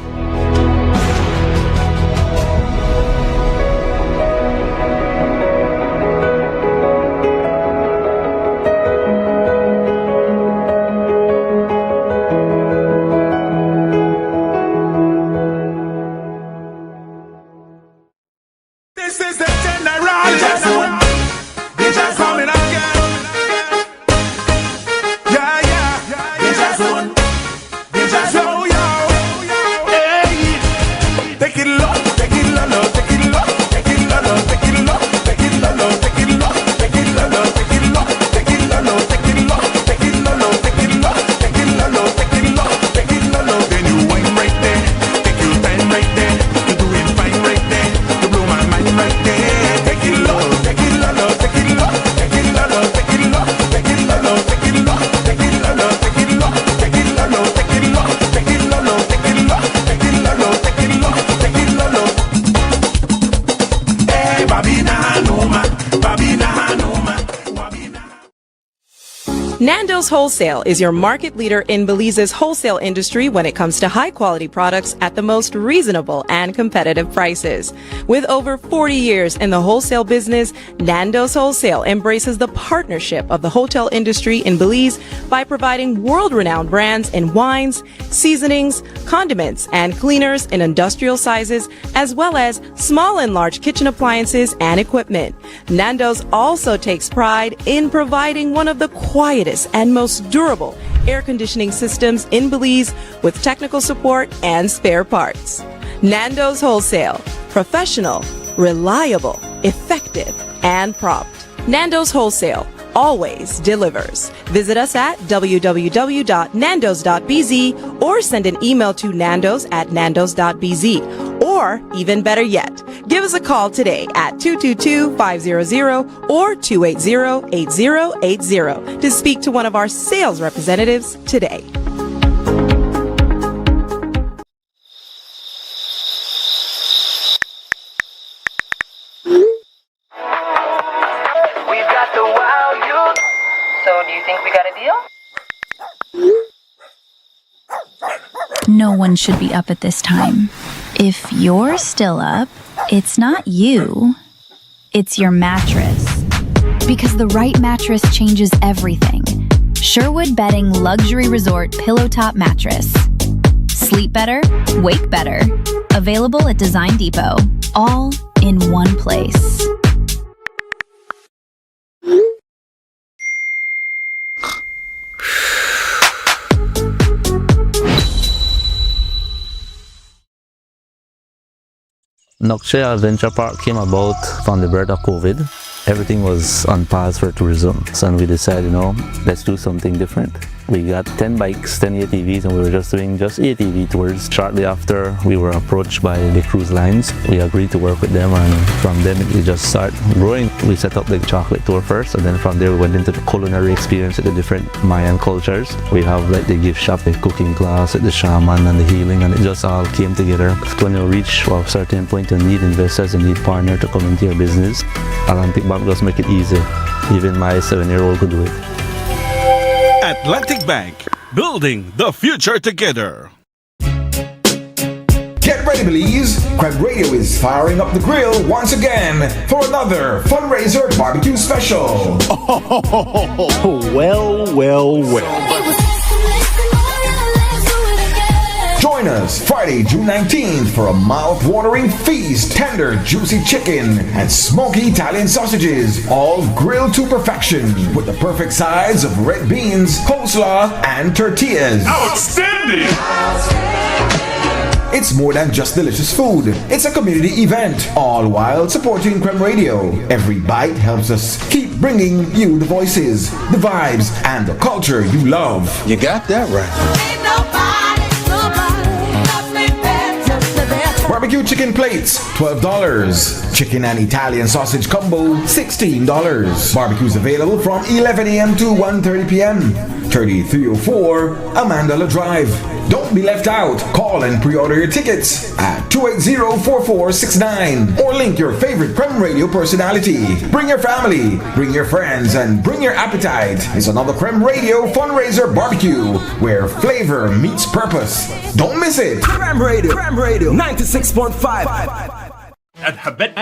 [SPEAKER 16] Nando's Wholesale is your market leader in Belize's wholesale industry when it comes to high-quality products at the most reasonable and competitive prices. With over 40 years in the wholesale business, Nando's Wholesale embraces the partnership of the hotel industry in Belize by providing world-renowned brands in wines, seasonings, condiments, and cleaners in industrial sizes, as well as small and large kitchen appliances and equipment. Nando's also takes pride in providing one of the quietest and most durable air conditioning systems in Belize with technical support and spare parts. Nando's Wholesale. Professional, reliable, effective, and prompt. Nando's Wholesale always delivers. Visit us at www.nandos.bz or send an email to nandos@nandos.bz. Or, even better yet, give us a call today at 222-500 or 280-8080 to speak to one of our sales representatives today.
[SPEAKER 17] We've got the wow youth. So do you think we got a deal?
[SPEAKER 18] No one should be up at this time. If you're still up, it's not you. It's your mattress. Because the right mattress changes everything. Sherwood Bedding Luxury Resort Pillow Top Mattress. Sleep better, wake better. Available at Design Depot. All in one place.
[SPEAKER 23] Nokshe Adventure Park came about from the birth of COVID. Everything was on pause for tourism. So we decided, let's do something different. We got 10 bikes, 10 ATVs, and we were just doing ATV tours. Shortly after, we were approached by the cruise lines. We agreed to work with them, and from them it just started growing. We set up the chocolate tour first, and then from there we went into the culinary experience at the different Mayan cultures. We have like the gift shop, the cooking class, the shaman, and the healing, and it just all came together. When you reach a certain point, you need investors, you need partners to come into your business. Atlantic Bank just make it easy. Even my 7-year-old could do it.
[SPEAKER 19] Atlantic Bank, building the future together.
[SPEAKER 12] Get ready, Belize! Crab Radio is firing up the grill once again for another fundraiser barbecue special.
[SPEAKER 19] Well.
[SPEAKER 12] Join us Friday, June 19th for a mouth-watering feast. Tender, juicy chicken and smoky Italian sausages, all grilled to perfection with the perfect sides of red beans, coleslaw, and tortillas.
[SPEAKER 11] Outstanding!
[SPEAKER 12] It's more than just delicious food. It's a community event, all while supporting Creme Radio. Every bite helps us keep bringing you the voices, the vibes, and the culture you love.
[SPEAKER 13] You got that right.
[SPEAKER 12] Barbecue chicken plates, $12. Chicken and Italian sausage combo, $16. Barbecues available from 11 a.m. to 1:30 p.m. 3304 Amandala Drive. Don't be left out. Call and pre-order your tickets at 280-4469 or link your favorite Creme Radio personality. Bring your family, bring your friends, and bring your appetite. It's another Creme Radio fundraiser barbecue where flavor meets purpose. Don't miss it.
[SPEAKER 20] Creme Radio 96.5.
[SPEAKER 11] At Habet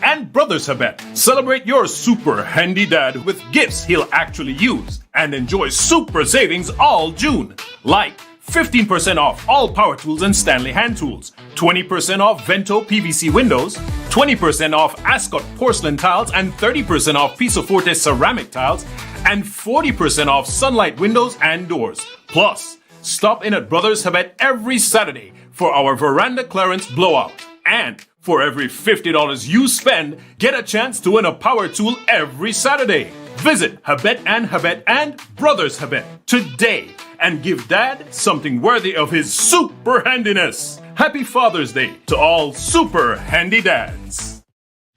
[SPEAKER 11] and Brothers Habet, celebrate your super handy dad with gifts he'll actually use and enjoy super savings all June. Like 15% off all power tools and Stanley hand tools, 20% off Vento PVC windows, 20% off Ascot porcelain tiles and 30% off Piso Forte ceramic tiles, and 40% off Sunlight windows and doors. Plus, stop in at Brothers Habet every Saturday for our veranda clearance blowout. And for every $50 you spend, get a chance to win a power tool every Saturday. Visit Habet and Brothers Habet today and give Dad something worthy of his super handiness. Happy Father's Day to all super handy dads.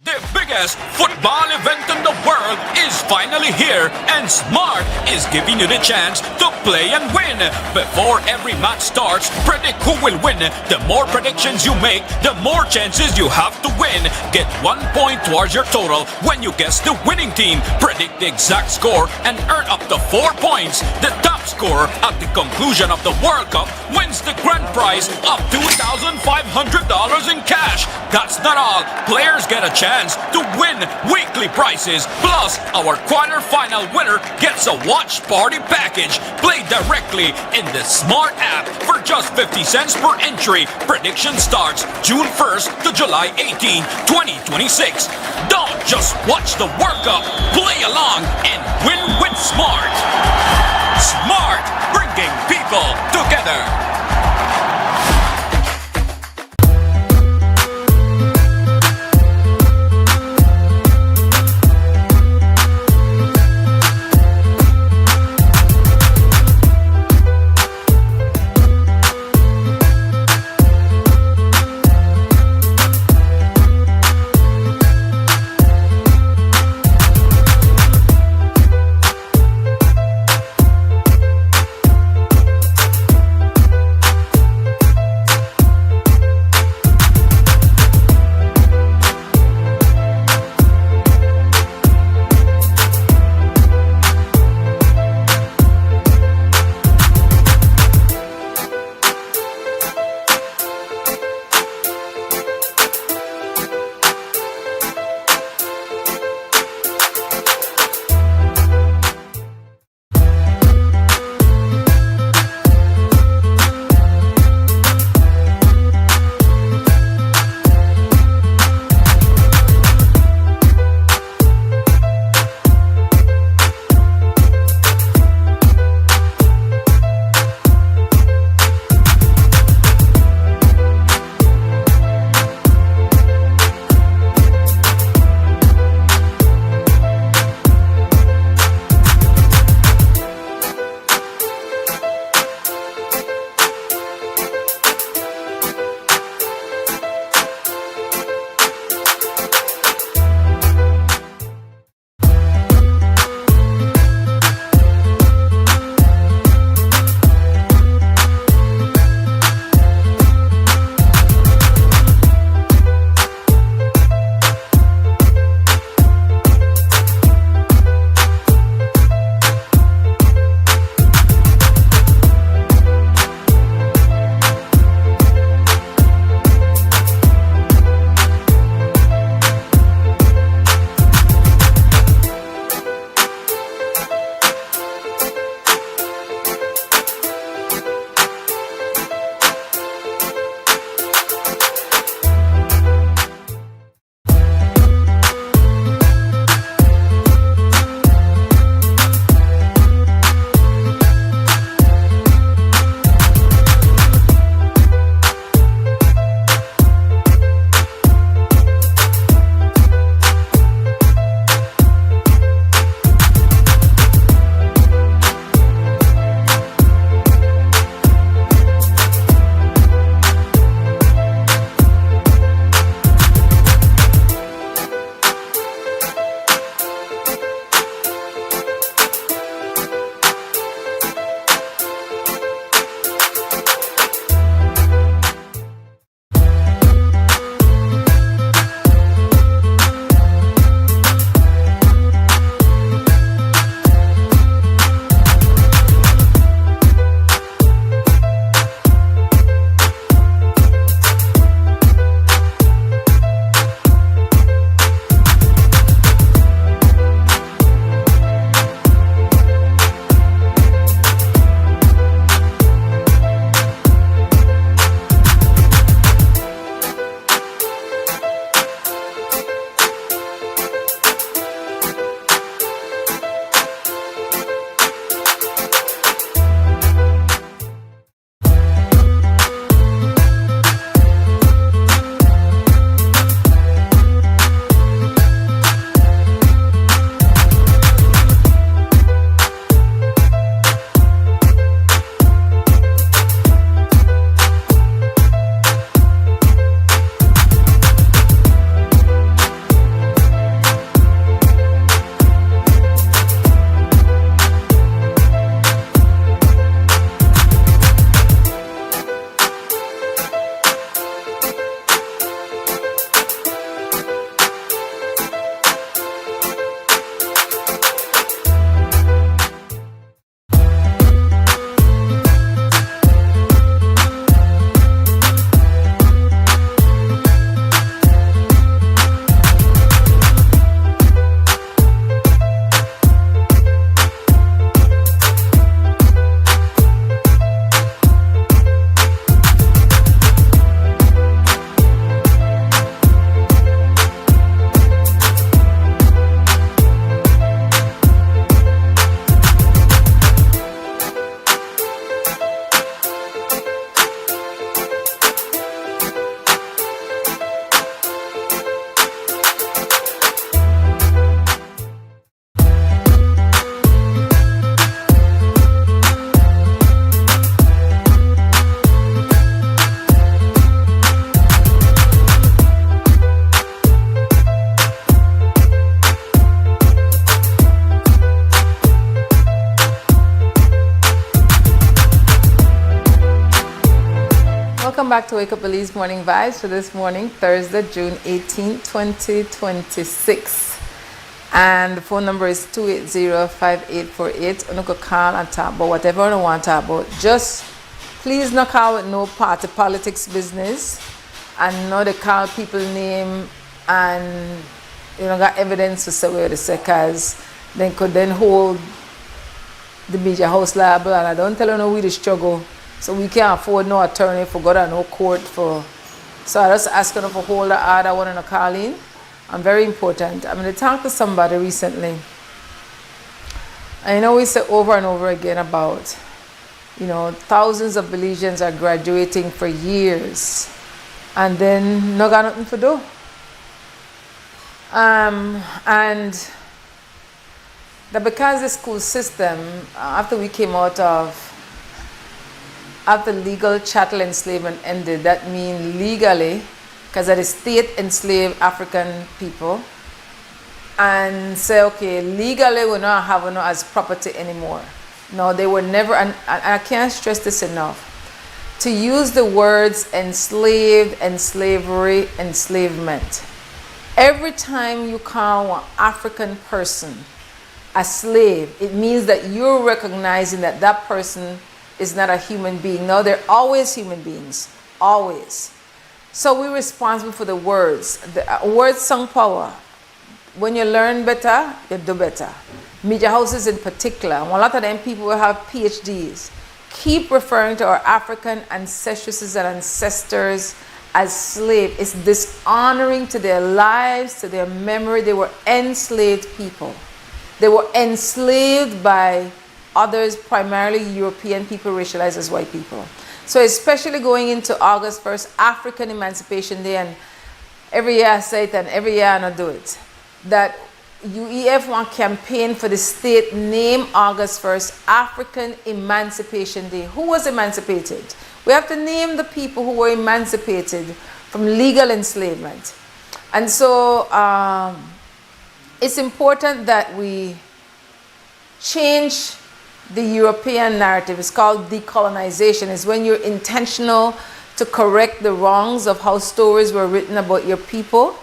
[SPEAKER 1] The biggest football event in the world is finally here, and Smart is giving you the chance to play and win. Before every match starts, predict who will win. The more predictions you make, the more chances you have to win. Get 1 point towards your total when you guess the winning team. Predict the exact score and earn up to 4 points. The top scorer at the conclusion of the World Cup wins the grand prize of $2,500 in cash. That's not all. Players get a chance to win weekly prizes. Plus, our quarter-final winner gets a watch party package. Play directly in the Smart app for just 50 cents per entry. Prediction starts June 1st to July 18, 2026. Don't just watch the World Cup. Play along and win with Smart. Smart, bringing people together.
[SPEAKER 2] back to Wake Up Belize Morning Vibes for this morning, Thursday, June 18, 2026. And the phone number is 280-5848. You can call and talk about whatever you want to talk about. Just please not call with no party politics business and not to call people name and you know got evidence to say where they say, because they could then hold the media house liable, and I don't tell you no we the struggle. So we can't afford no attorney for God and no court for. So I just ask them for hold the order one in a call in. I'm very important. I'm going to talk to somebody recently. I know we say over and over again about, you know, thousands of Belizeans are graduating for years and then no got nothing to do. And that because the school system, after we came out of after legal chattel enslavement ended, that means legally, because the state enslaved African people, and say, okay, legally we're not having it as property anymore. No, they were never, and I can't stress this enough, to use the words enslaved, enslavery, enslavement. Every time you call an African person a slave, it means that you're recognizing that that person is not a human being. No, they're always human beings, always. So we're responsible for the words. The words song power. When you learn better, you do better. Media houses in particular, and a lot of them people will have PhDs, keep referring to our African ancestresses and ancestors as slaves. It's dishonoring to their lives, to their memory. They were enslaved people. They were enslaved by others, primarily European people, racialized as white people. So especially going into August 1st, African Emancipation Day, and every year I say it and every year I don't do it, that UEF want campaign for the state name August 1st, African Emancipation Day. Who was emancipated? We have to name the people who were emancipated from legal enslavement. And so it's important that we change the European narrative. It's called decolonization. It's when you're intentional to correct the wrongs of how stories were written about your people.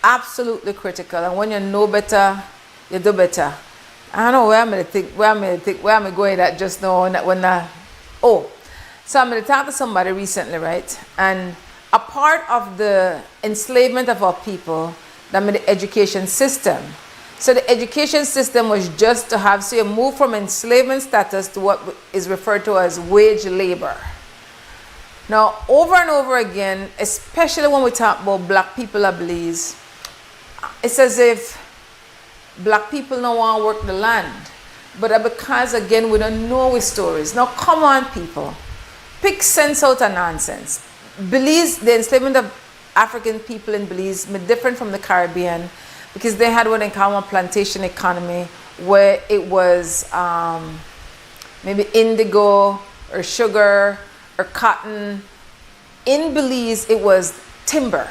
[SPEAKER 2] Absolutely critical. And when you know better, you do better. I don't know where I'm going to think, where am I going at just now. So I'm going to talk to somebody recently, right? And a part of the enslavement of our people, that means the education system. So the education system was just to have, so you move from enslavement status to what is referred to as wage labor. Now, over and over again, especially when we talk about black people at Belize, it's as if black people don't want to work the land. But because, again, we don't know our stories. Now, come on, people. Pick sense out of nonsense. Belize, the enslavement of African people in Belize, is different from the Caribbean, because they had what they call a plantation economy, where it was maybe indigo or sugar or cotton. In Belize, it was timber.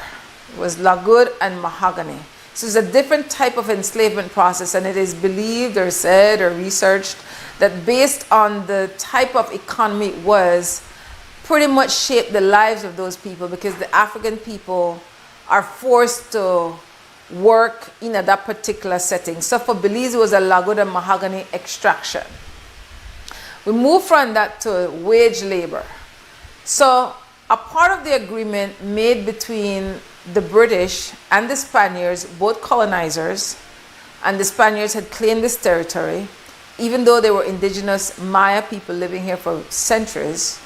[SPEAKER 2] It was lagud and mahogany. So it's a different type of enslavement process, and it is believed or said or researched that based on the type of economy it was, pretty much shaped the lives of those people, because the African people are forced to work in that particular setting. So for Belize, it was a lagud and mahogany extraction. We moved from that to wage labor. So a part of the agreement made between the British and the Spaniards, both colonizers, and the Spaniards had claimed this territory, even though they were indigenous Maya people living here for centuries.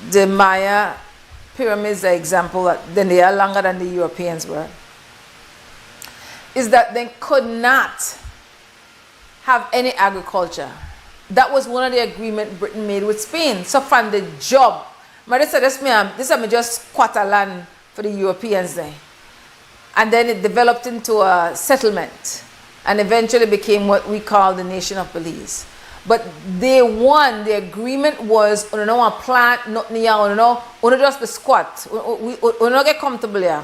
[SPEAKER 2] The Maya pyramids are example that then they are longer than the Europeans were, is that they could not have any agriculture. That was one of the agreement Britain made with Spain. So from the job, this is just quarter land for the Europeans there. And then it developed into a settlement and eventually became what we call the nation of Belize. But day one, the agreement was, we don't want plant, nothing here, we just the squat. We don't get comfortable here.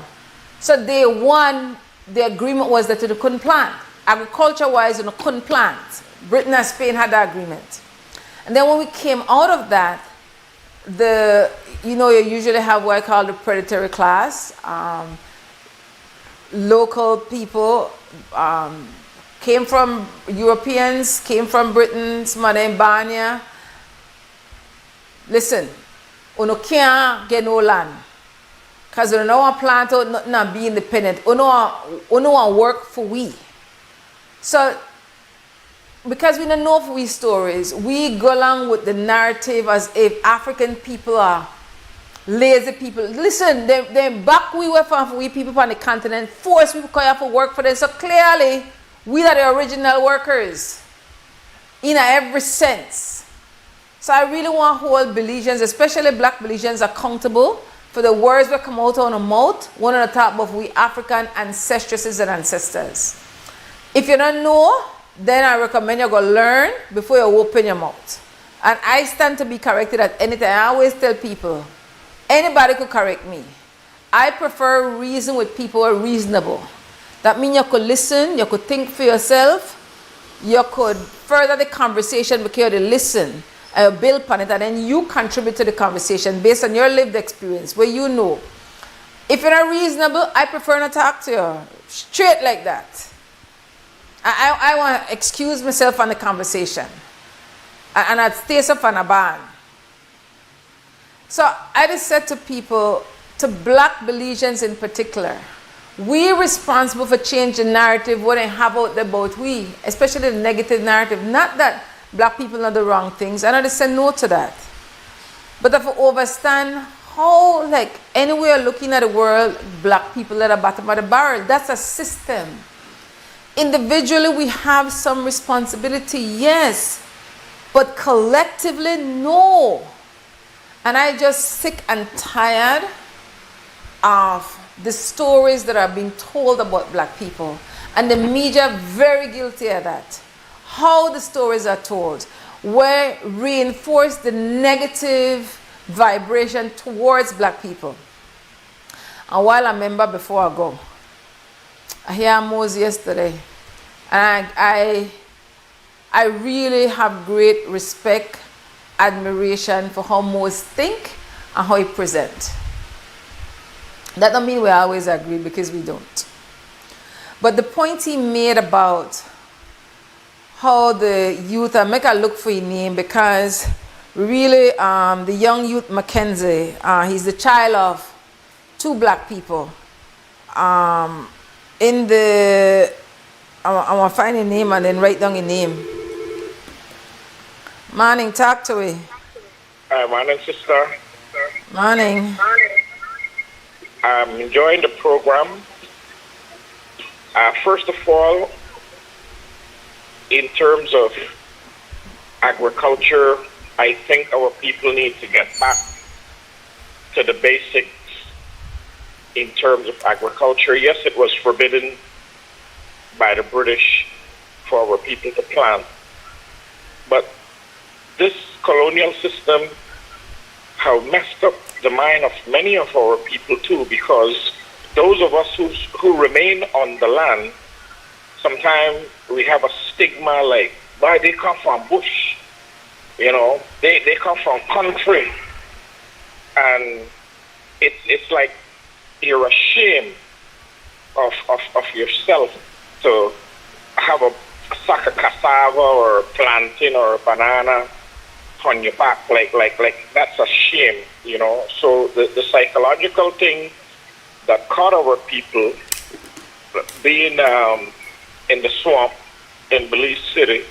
[SPEAKER 2] So day one, the agreement was that they couldn't plant. Agriculture-wise, you couldn't plant. Britain and Spain had that agreement. And then when we came out of that, you usually have what I call the predatory class. Local people came from Europeans, came from Britain, some of them Banya. Listen, you can't get no land. Because you don't want to plant out nothing and be independent. You don't want to work for we. So, because we don't know for we stories, we go along with the narrative as if African people are lazy people. Listen, they back we were from we people on the continent, force people to for work for them. So clearly, we are the original workers in every sense. So I really want to hold Belizeans, especially black Belizeans, accountable for the words that come out on the mouth, one on the top of we African ancestresses and ancestors. If you don't know, then I recommend you go learn before you open your mouth. And I stand to be corrected at any time. I always tell people, anybody could correct me. I prefer reason with people who are reasonable. That means you could listen, you could think for yourself, you could further the conversation because you listen. Build upon it, and then you contribute to the conversation based on your lived experience, where you know. If you're not reasonable, I prefer not to talk to you. Straight like that. I want to excuse myself from the conversation. And I'd stay up on a ban. So I just said to people, to black Belizeans in particular, we're responsible for changing narrative, what they have out there about we, especially the negative narrative. Not that black people know the wrong things, and I just say no to that. But if I understand how, like, anywhere looking at the world, black people at the bottom of the barrel, that's a system. Individually, we have some responsibility, yes, but collectively, no. And I just sick and tired of the stories that are being told about black people, and the media very guilty of that. How the stories are told, where reinforce the negative vibration towards black people. And while I remember before I go, I hear Mose yesterday, and I really have great respect, admiration for how Mose think and how he present. That don't mean we always agree, because we don't. But the point he made about how the youth, I make a look for your name, because really the young youth Mackenzie, he's the child of 2 black people. I want to find your name and then write down your name. Morning, talk to me.
[SPEAKER 5] Morning, sister.
[SPEAKER 2] Morning.
[SPEAKER 5] I'm enjoying the program. First of all, in terms of agriculture, I think our people need to get back to the basics in terms of agriculture. Yes, it was forbidden by the British for our people to plant, but this colonial system have messed up the mind of many of our people too, because those of us who remain on the land, sometimes we have a stigma like, why they come from bush, they come from country, and it's like you're ashamed of yourself to have a sack of cassava or a plantain or a banana on your back, like that's a shame, So the psychological thing that caught our people being in the swamp in Belize City,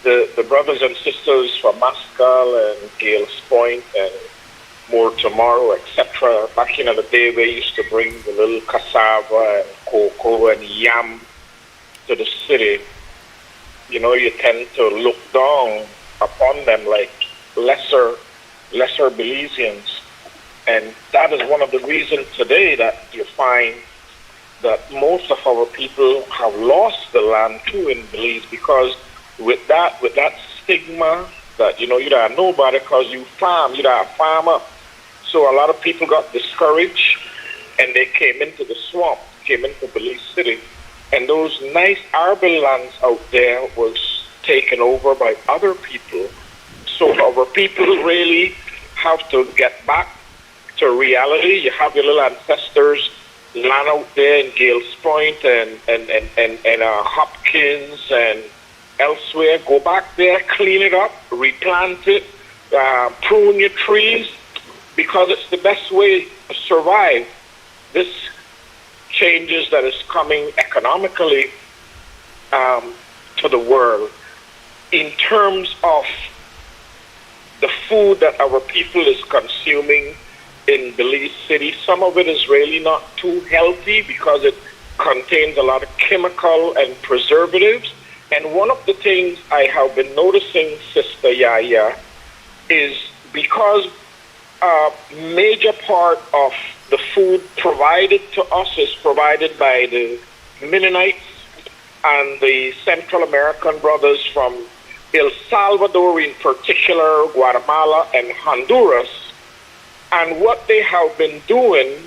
[SPEAKER 5] the brothers and sisters from Mascal and Gales Point and More Tomorrow, etc. Back in the day, they used to bring the little cassava and cocoa and yam to the city. You tend to look down upon them like lesser Belizeans. And that is one of the reasons today that you find that most of our people have lost the land too in Belize, because with that stigma that you're a nobody because you farm, you're a farmer. So a lot of people got discouraged and they came into the swamp, came into Belize City, and those nice arable lands out there was taken over by other people. So our people really have to get back to reality. You have your little ancestors land out there in Gales Point and Hopkins and elsewhere. Go back there, clean it up, replant it, prune your trees, because it's the best way to survive this changes that is coming economically to the world. In terms of the food that our people is consuming in Belize City, some of it is really not too healthy because it contains a lot of chemical and preservatives. And one of the things I have been noticing, Sister YaYa, is because a major part of the food provided to us is provided by the Mennonites and the Central American brothers from El Salvador in particular, Guatemala and Honduras. And what they have been doing,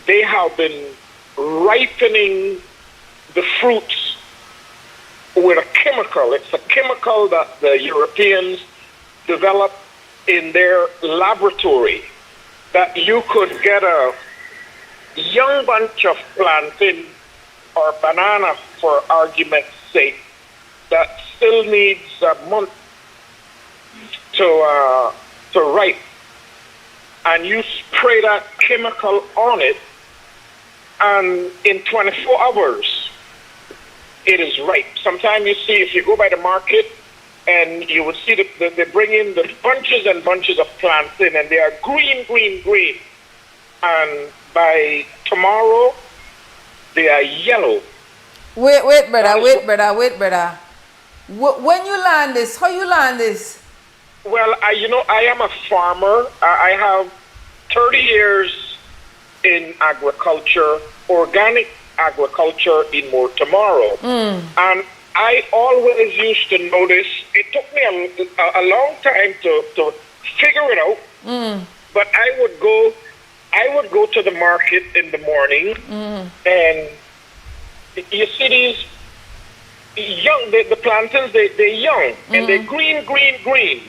[SPEAKER 5] they have been ripening the fruits with a chemical. It's a chemical that the Europeans developed in their laboratory, that you could get a young bunch of plantain or banana, for argument's sake, that still needs a month to ripe. And you spray that chemical on it, and in 24 hours, it is ripe. Sometimes you see, if you go by the market, and you would see that they bring in the bunches and bunches of plantain, and they are green, green, green. And by tomorrow, they are yellow.
[SPEAKER 2] Wait, brother. When you land this, how you land this?
[SPEAKER 5] Well, I am a farmer. I have 30 years in agriculture, organic agriculture in Mortomoro. And I always used to notice, it took me a long time to figure it out, but I would go to the market in the morning, and you see these young, the plantains, they're young, and they're green, green, green.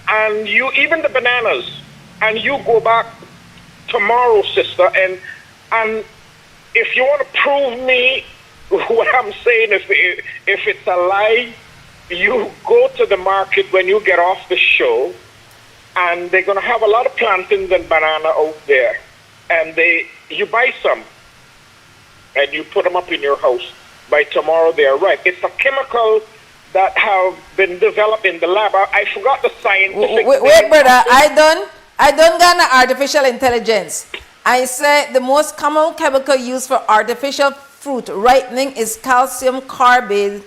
[SPEAKER 5] And even the bananas, and you go back tomorrow, sister, and if you want to prove me what I'm saying, if it's a lie, you go to the market when you get off the show, and they're going to have a lot of plantains and banana out there, and you buy some, and you put them up in your house. By tomorrow, they are ripe. It's a chemical that have been developed in the lab. I forgot the scientific
[SPEAKER 2] Wait, brother, I don't got artificial intelligence. I say the most common chemical used for artificial fruit ripening is calcium carbide.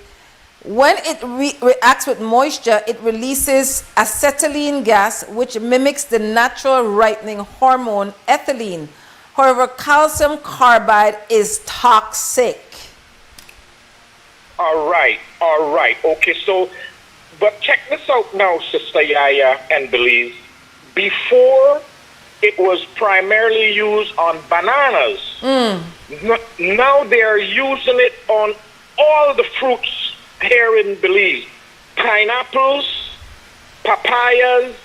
[SPEAKER 2] When it reacts with moisture, it releases acetylene gas, which mimics the natural ripening hormone ethylene. However, calcium carbide is toxic.
[SPEAKER 5] All right. Okay, so, but check this out now, Sister YaYa and Belize. Before, it was primarily used on bananas. Now they are using it on all the fruits here in Belize. Pineapples, papayas,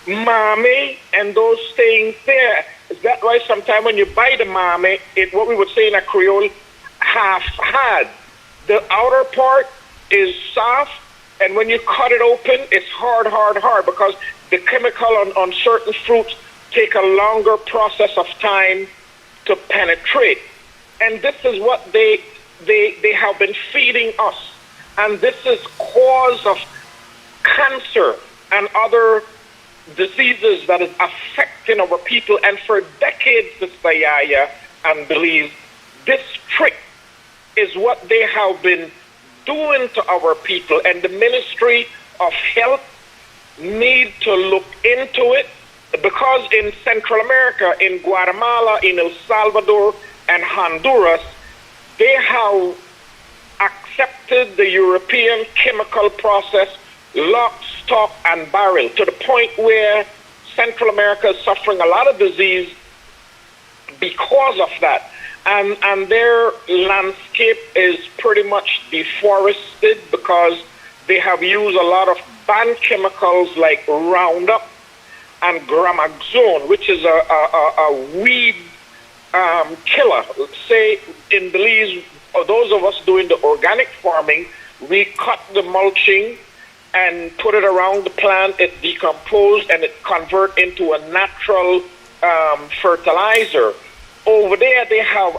[SPEAKER 5] mame, and those things there. Is that why sometimes when you buy the mame, what we would say in a Creole, half hard. The outer part is soft, and when you cut it open, it's hard, because the chemical on certain fruits take a longer process of time to penetrate. And this is what they have been feeding us. And this is cause of cancer and other diseases that is affecting our people. And for decades, Sister YaYa and Belize, this trick is what they have been doing to our people. And the Ministry of Health need to look into it, because in Central America, in Guatemala, in El Salvador, and Honduras, they have accepted the European chemical process lock, stock, and barrel, to the point where Central America is suffering a lot of disease because of that. And their landscape is pretty much deforested because they have used a lot of ban chemicals like Roundup and Gramaxone, which is a weed killer. Say in Belize, or those of us doing the organic farming, we cut the mulching and put it around the plant. It decomposed and it convert into a natural fertilizer. Over there, they have,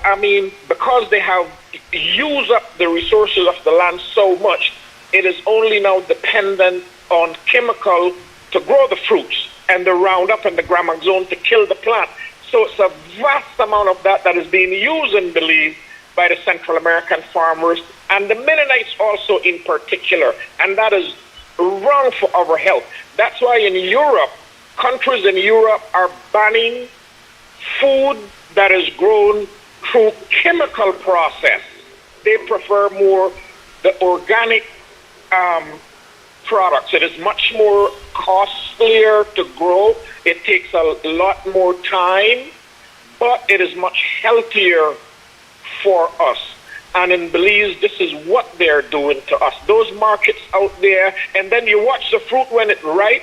[SPEAKER 5] because they have used up the resources of the land so much, it is only now dependent on chemical to grow the fruits and the Roundup and the Gramaxone to kill the plant. So it's a vast amount of that is being used in Belize by the Central American farmers and the Mennonites also in particular. And that is wrong for our health. That's why in Europe, countries in Europe are banning food that is grown through chemical process. They prefer more the organic products. It is much more costlier to grow. It takes a lot more time, but it is much healthier for us. And in Belize, this is what they're doing to us. Those markets out there, and then you watch the fruit when it's ripe,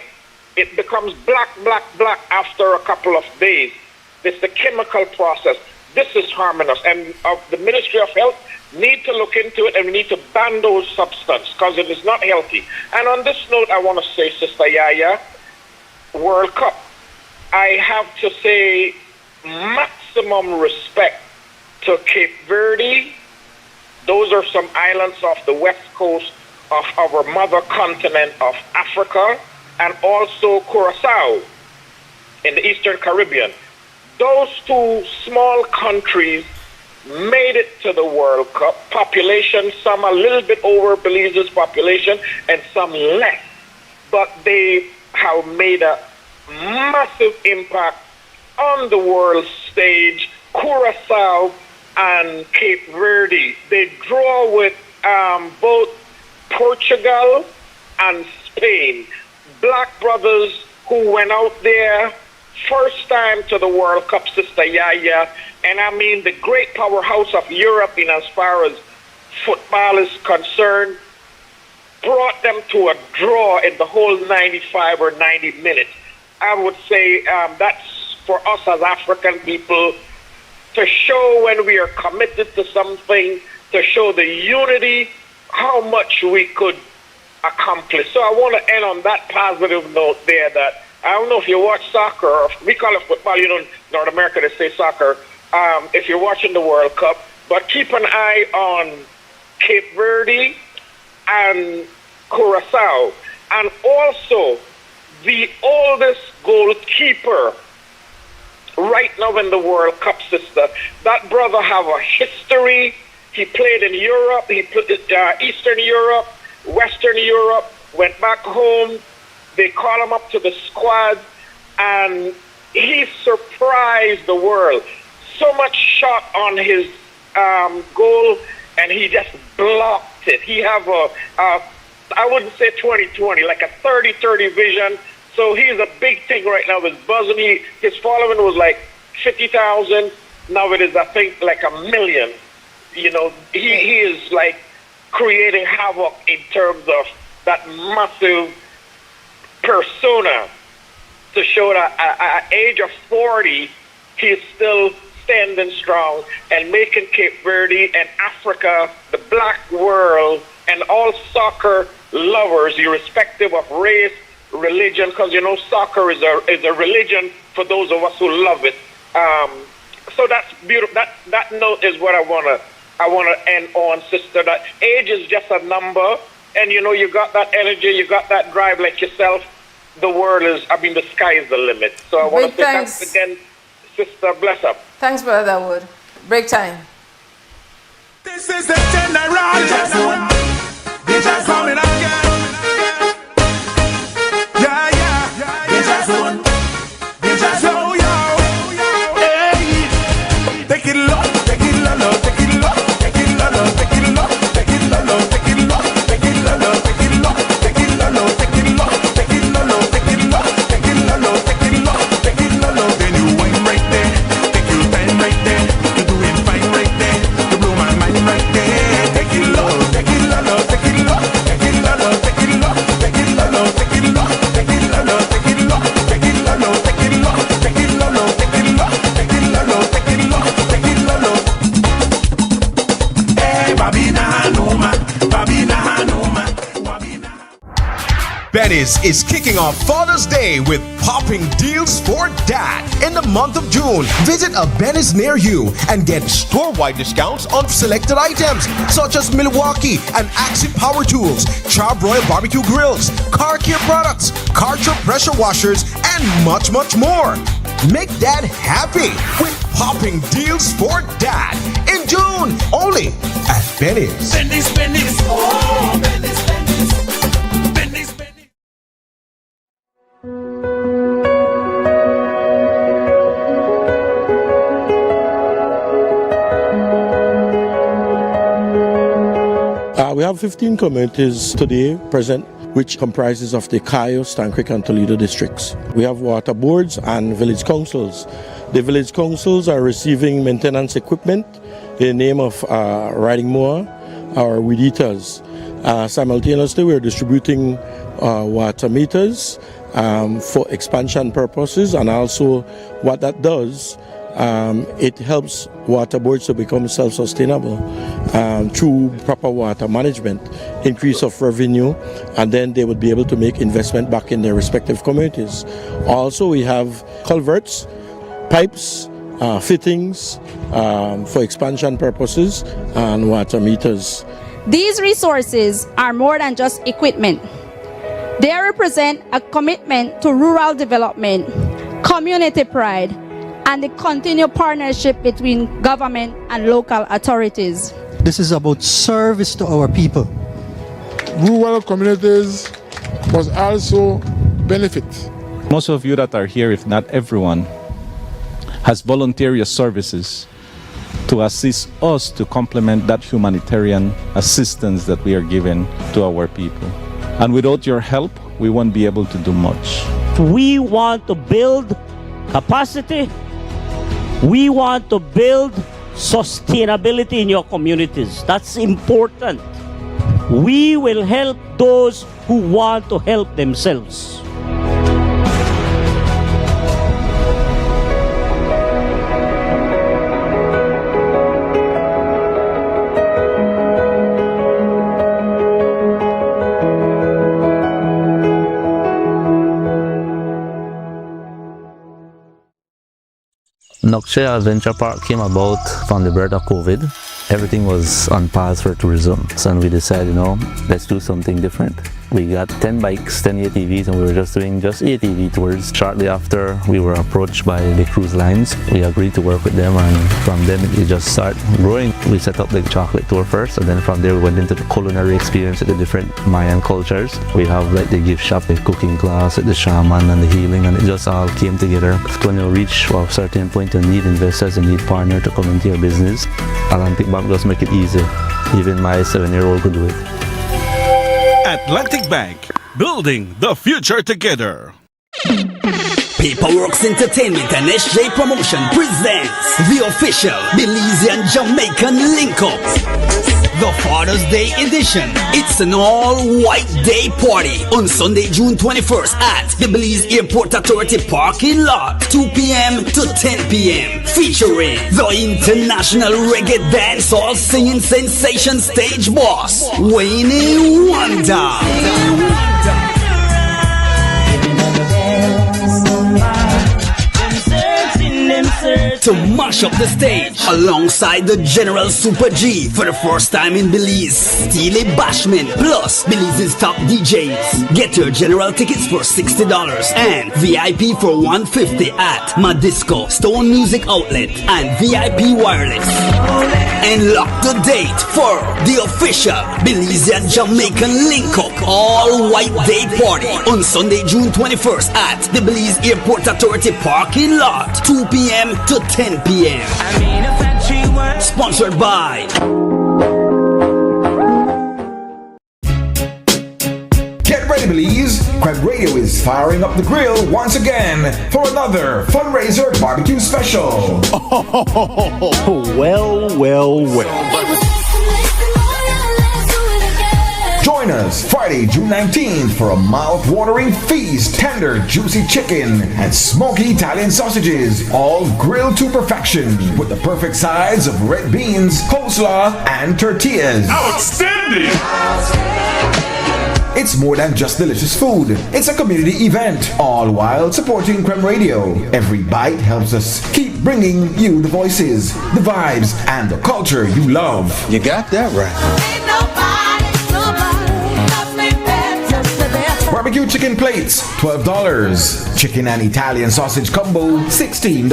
[SPEAKER 5] it becomes black, black, black after a couple of days. It's the chemical process. This is harming us. And the Ministry of Health need to look into it, and we need to ban those substances because it is not healthy. And on this note, I want to say, Sister YaYa, World Cup, I have to say maximum respect to Cape Verde. Those are some islands off the west coast of our mother continent of Africa, and also Curacao in the Eastern Caribbean. Those two small countries made it to the World Cup. Population, some a little bit over Belize's population and some less. But they have made a massive impact on the world stage. Curacao and Cape Verde, they draw with both Portugal and Spain. Black brothers who went out there first time to the World Cup, Sister YaYa, and I mean the great powerhouse of Europe in as far as football is concerned, brought them to a draw in the whole 95 or 90 minutes. I would say that's for us as African people to show when we are committed to something, to show the unity, how much we could accomplish. So I want to end on that positive note there that I don't know if you watch soccer, or we call it football, you know, in North America they say soccer, if you're watching the World Cup, but keep an eye on Cape Verde and Curacao, and also the oldest goalkeeper right now in the World Cup, sister. That brother have a history. He played in Europe, he played Eastern Europe, Western Europe, went back home. They call him up to the squad, and he surprised the world. So much shot on his goal, and he just blocked it. He have I wouldn't say 20/20, like a 30/30 vision. So he's a big thing right now. His buzzing, his following was like 50,000. Now it is, I think, like 1 million. You know, he is like creating havoc in terms of that massive persona to show that at age of 40, he is still standing strong and making Cape Verde and Africa, the black world, and all soccer lovers, irrespective of race, religion, because you know soccer is a religion for those of us who love it. So that's beautiful. That note is what I wanna end on, sister. That age is just a number, and you know you got that energy, you got that drive like yourself. The world is, the sky is the limit. So I want to say thanks again, sister. Bless up.
[SPEAKER 2] Thanks, Brother Wood. Break time.
[SPEAKER 10] This is the general. They just coming again. Yeah, yeah. They just won. They just yo, yo. Hey, take it low, take it low, take it low, take it low, take it low, take it low, take it low, take it low, take it low, take it low, take it low, take it low, take it low, take it low, take it low, take it low. Then you wine right there, take your time right there. You doing fine right there. You blow my mind right there. Take it low, take it low, take it low, take it low.
[SPEAKER 8] Benny's is kicking off Father's Day with popping deals for dad. In the month of June, visit a Benny's near you and get store-wide discounts on selected items such as Milwaukee and Axie Power Tools, Charbroil Barbecue Grills, car care products, Karcher pressure washers, and much, much more. Make dad happy with popping deals for dad in June, only at Benny's.
[SPEAKER 10] Benny's, Benny's, oh, Benny's, Benny's, Benny's, Benny's.
[SPEAKER 3] We have 15 communities today present, which comprises of the Cayo, Stan Creek and Toledo districts. We have water boards and village councils. The village councils are receiving maintenance equipment in the name of riding mower or weed eaters. Simultaneously, we are distributing water meters for expansion purposes, and also what that does, it helps water boards to become self-sustainable through proper water management, increase of revenue, and then they would be able to make investment back in their respective communities. Also, we have culverts, pipes, fittings for expansion purposes, and water meters.
[SPEAKER 4] These resources are more than just equipment. They represent a commitment to rural development, community pride, and the continued partnership between government and local authorities.
[SPEAKER 6] This is about service to our people.
[SPEAKER 7] Rural communities must also benefit.
[SPEAKER 25] Most of you that are here, if not everyone, has volunteer services to assist us to complement that humanitarian assistance that we are giving to our people. And without your help, we won't be able to do much.
[SPEAKER 26] We want to build capacity. We want to build sustainability in your communities. That's important. We will help those who want to help themselves.
[SPEAKER 23] Nokshe Adventure Park came about from the birth of COVID. Everything was on pause for tourism, and we decided, let's do something different. We got 10 bikes, 10 ATVs, and we were just doing ATV tours. Shortly after, we were approached by the cruise lines. We agreed to work with them, and from then it just started growing. We set up the chocolate tour first, and then from there we went into the culinary experience at the different Mayan cultures. We have like the gift shop, the cooking class, the shaman, and the healing, and it just all came together. When you reach a certain point, you need investors, you need partners to come into your business. Atlantic Bank just make it easy. Even my 7-year-old could do it.
[SPEAKER 19] Atlantic Bank, building the future together.
[SPEAKER 9] Paperworks Entertainment and SJ Promotion presents the official Belizean Jamaican link-up, the Father's Day edition. It's an all-white day party on Sunday, June 21st at the Belize Airport Authority parking lot, 2 p.m. to 10 p.m. Featuring the international reggae dancehall singing sensation stage boss, Wayne Wonder. To mash up the stage alongside the General Super G for the first time in Belize, Steely Bashman plus Belize's top DJs. Get your general tickets for $60 and VIP for $150 at Madisco, Stone Music Outlet, and VIP Wireless. And lock the date for the official Belizean Jamaican link-up all-white day party on Sunday, June 21st at the Belize Airport Authority parking lot, 2 p.m. to 10 p.m. Sponsored by
[SPEAKER 12] Get ready, Belize! Crab Radio is firing up the grill once again for another fundraiser barbecue special.
[SPEAKER 19] Well.
[SPEAKER 12] Join us Friday, June 19th for a mouth-watering feast. Tender, juicy chicken and smoky Italian sausages, all grilled to perfection with the perfect sides of red beans, coleslaw, and tortillas.
[SPEAKER 10] Outstanding!
[SPEAKER 12] It's more than just delicious food. It's a community event, all while supporting Creme Radio. Every bite helps us keep bringing you the voices, the vibes, and the culture you love.
[SPEAKER 13] You got that right.
[SPEAKER 12] Barbecue chicken plates, $12. Chicken and Italian sausage combo, $16.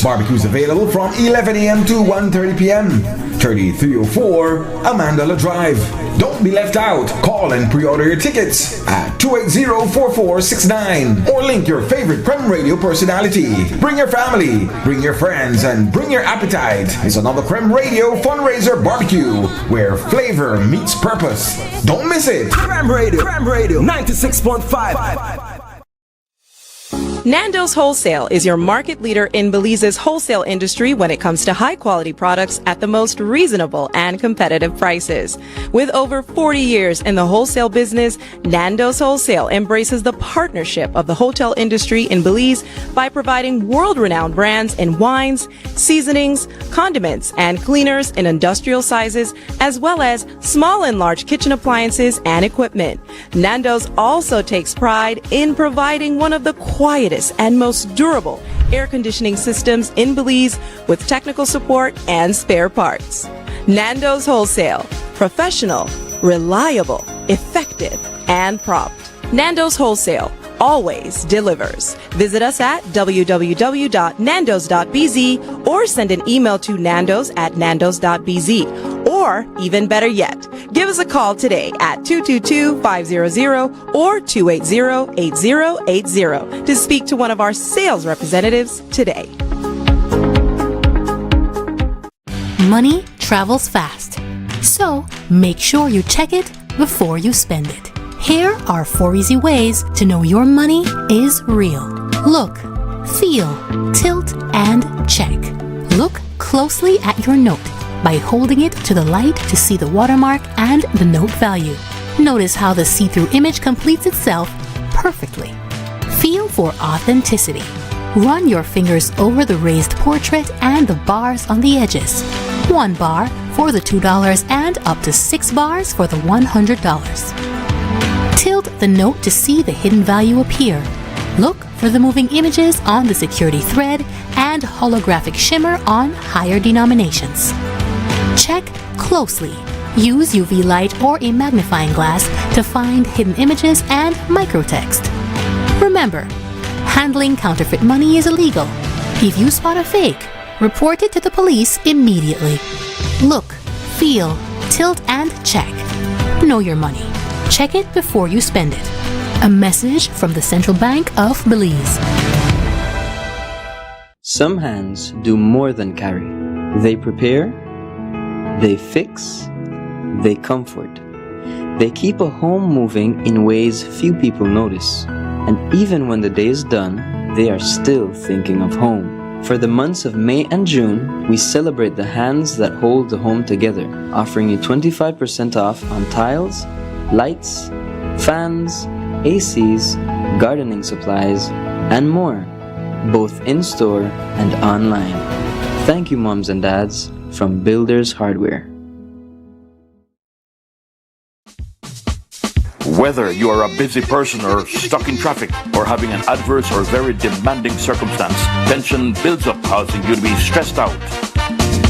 [SPEAKER 12] Barbecues available from 11 a.m. to 1:30 p.m. 3304 Amandala Drive. Don't be left out. Call and pre-order your tickets at 280-4469 or link your favorite Creme Radio personality. Bring your family, bring your friends, and bring your appetite. It's another Creme Radio fundraiser barbecue where flavor meets purpose. Don't miss it.
[SPEAKER 8] Creme Radio 96.5.
[SPEAKER 16] Nando's Wholesale is your market leader in Belize's wholesale industry when it comes to high quality products at the most reasonable and competitive prices. With over 40 years in the wholesale business, Nando's Wholesale embraces the partnership of the hotel industry in Belize by providing world-renowned brands in wines, seasonings, condiments, and cleaners in industrial sizes, as well as small and large kitchen appliances and equipment. Nando's also takes pride in providing one of the quietest and most durable air conditioning systems in Belize with technical support and spare parts. Nando's Wholesale. Professional, reliable, effective, and prompt. Nando's Wholesale always delivers. Visit us at www.nandos.bz or send an email to nandos@nandos.bz. Or, even better yet, give us a call today at 222-500 or 280-8080 to speak to one of our sales representatives today.
[SPEAKER 14] Money travels fast, so make sure you check it before you spend it. Here are 4 easy ways to know your money is real. Look, feel, tilt, and check. Look closely at your note by holding it to the light to see the watermark and the note value. Notice how the see-through image completes itself perfectly. Feel for authenticity. Run your fingers over the raised portrait and the bars on the edges. 1 bar for the $2 and up to 6 bars for the $100. Tilt the note to see the hidden value appear. Look for the moving images on the security thread and holographic shimmer on higher denominations. Check closely. Use UV light or a magnifying glass to find hidden images and microtext. Remember, handling counterfeit money is illegal. If you spot a fake, report it to the police immediately. Look, feel, tilt, and check. Know your money. Check it before you spend it. A message from the Central Bank of Belize.
[SPEAKER 15] Some hands do more than carry. They prepare, they fix, they comfort. They keep a home moving in ways few people notice. And even when the day is done, they are still thinking of home. For the months of May and June, we celebrate the hands that hold the home together, offering you 25% off on tiles, lights, fans, ACs, gardening supplies, and more, both in-store and online. Thank you, moms and dads, from Builders Hardware.
[SPEAKER 20] Whether you are a busy person or stuck in traffic or having an adverse or very demanding circumstance, tension builds up, causing you to be stressed out.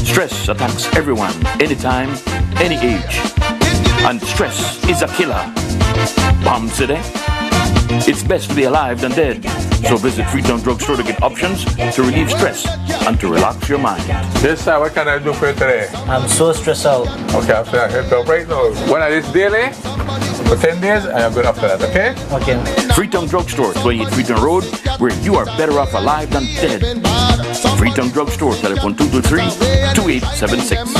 [SPEAKER 20] Stress attacks everyone, anytime, any age. And stress is a killer. Palm City? It's best to be alive than dead. So visit Freetown Drugstore to get options to relieve stress and to relax your mind.
[SPEAKER 21] Yes, sir. What can I do for you today?
[SPEAKER 15] I'm so stressed out.
[SPEAKER 21] Okay, after that, help you out right now. When I this daily, for 10 days, I am good after that, okay?
[SPEAKER 15] Okay.
[SPEAKER 20] Freetown Drugstore, 28 Freetown Road, where you are better off alive than dead. Freetown Drugstore, telephone 223-2876.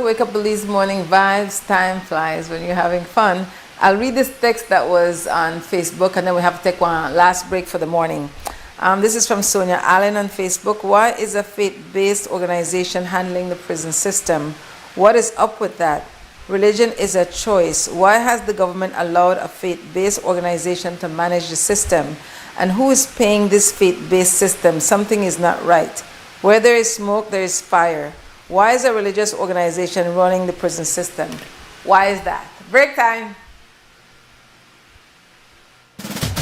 [SPEAKER 2] to Wake Up Belize Morning Vibes. Time flies when you're having fun. I'll read this text that was on Facebook, and then we have to take one last break for the morning. This is from Sonia Allen on Facebook. Why is a faith-based organization handling the prison system? What is up with that? Religion is a choice. Why has the government allowed a faith-based organization to manage the system? And who is paying this faith-based system? Something is not right. Where there is smoke, there is fire. Why is a religious organization running the prison system? Why is that? Break time.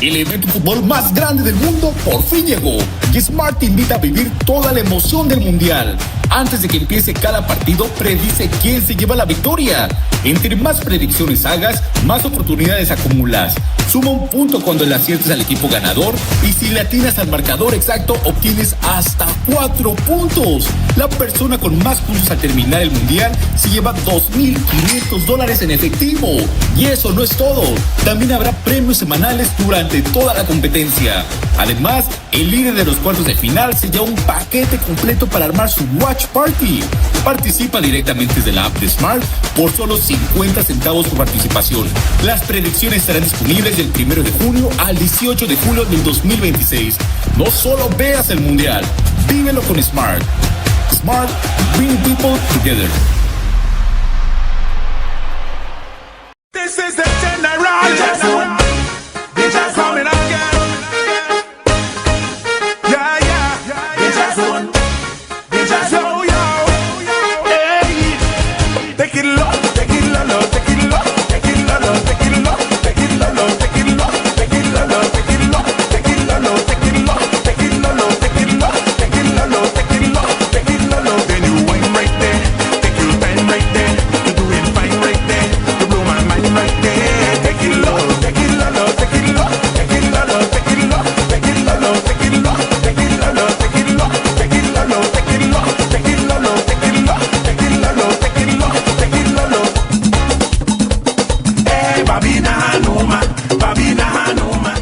[SPEAKER 1] El evento de fútbol más grande del mundo por fin llegó y Smart te invita a vivir toda la emoción del mundial. Antes de que empiece cada partido, predice quién se lleva la victoria. Entre más predicciones hagas, más oportunidades acumulas. Suma un punto cuando le aciertes al equipo ganador y si le atinas al marcador exacto, obtienes hasta 4 puntos. La persona con más puntos al terminar el mundial se lleva $2,500 en efectivo. Y eso no es todo. También habrá premios semanales durante toda la competencia. Además, el líder de los cuartos de final se lleva un paquete completo para armar su Watch Party. Participa directamente desde la app de Smart por solo 50 centavos por participación. Las predicciones estarán disponibles del 1 de junio al 18 de julio del 2026. No solo veas el mundial, vívelo con Smart. Smart, bring people together.
[SPEAKER 10] This is the general. They just coming again. Yeah, yeah. They just one. They just yo, yo. Hey. Take it low, take it low, take it low, take it low, take it low, take it low, take it low, take it low, take it low, take it low, take it low, take it low, take it low, take it low, take it low, take it low. Then you wine right there, take your time right there, you do it fine right there, you blow my mind right there. Take it low, take it low, take it low, take it low, take it low, take it low, take it low, take it low, take it low, take it low, take it low, take it low, take it low, take it low, take it low, take it low. Hey, Babina Hanuma, Babina Hanuma.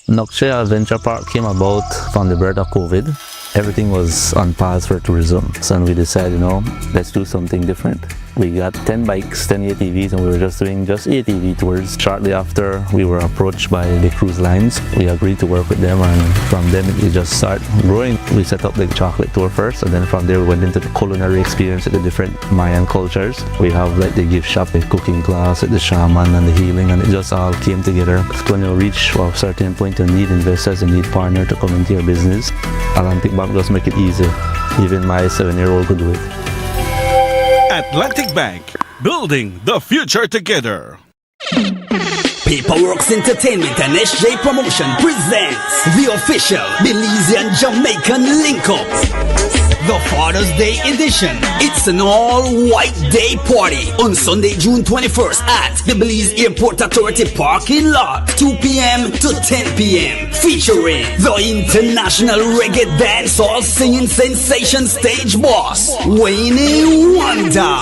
[SPEAKER 23] Nokshe Adventure Park came about from the birth of COVID. Everything was on pause for tourism. So we decided, let's do something different. We got 10 bikes, 10 ATVs, and we were just doing ATV tours. Shortly after, we were approached by the cruise lines. We agreed to work with them, and from them it just started growing. We set up the chocolate tour first, and then from there we went into the culinary experience at the different Mayan cultures. We have like the gift shop, the cooking class, the shaman, and the healing, and it just all came together. When you reach a certain point, you need investors, you need partners to come into your business. Atlantic Bank just make it easy. Even my 7-year-old could do it.
[SPEAKER 19] Atlantic Bank, building the future together.
[SPEAKER 9] Paperworks Entertainment and SJ Promotion presents the official Belizean Jamaican link-up. The Father's Day edition. It's an all-white day party on Sunday, June 21st at the Belize Airport Authority parking lot, 2 p.m. to 10 p.m. Featuring the international reggae dancehall singing sensation stage boss, Wayne Wonder.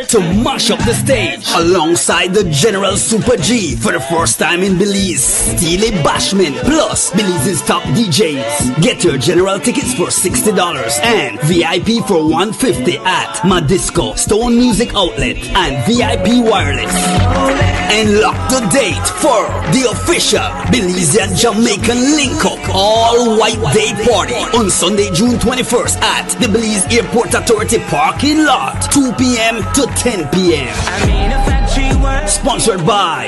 [SPEAKER 9] To mash up the stage alongside the General Super G for the first time in Belize, Steely Bashman plus Belize's top DJs. Get your general tickets for $60 and VIP for $150 at Madisco, Stone Music Outlet and VIP Wireless. And lock the date for the official Belizean Jamaican link-up all-white day party on Sunday, June 21st at the Belize Airport Authority parking lot, 2 p.m. to 10 p.m. Sponsored by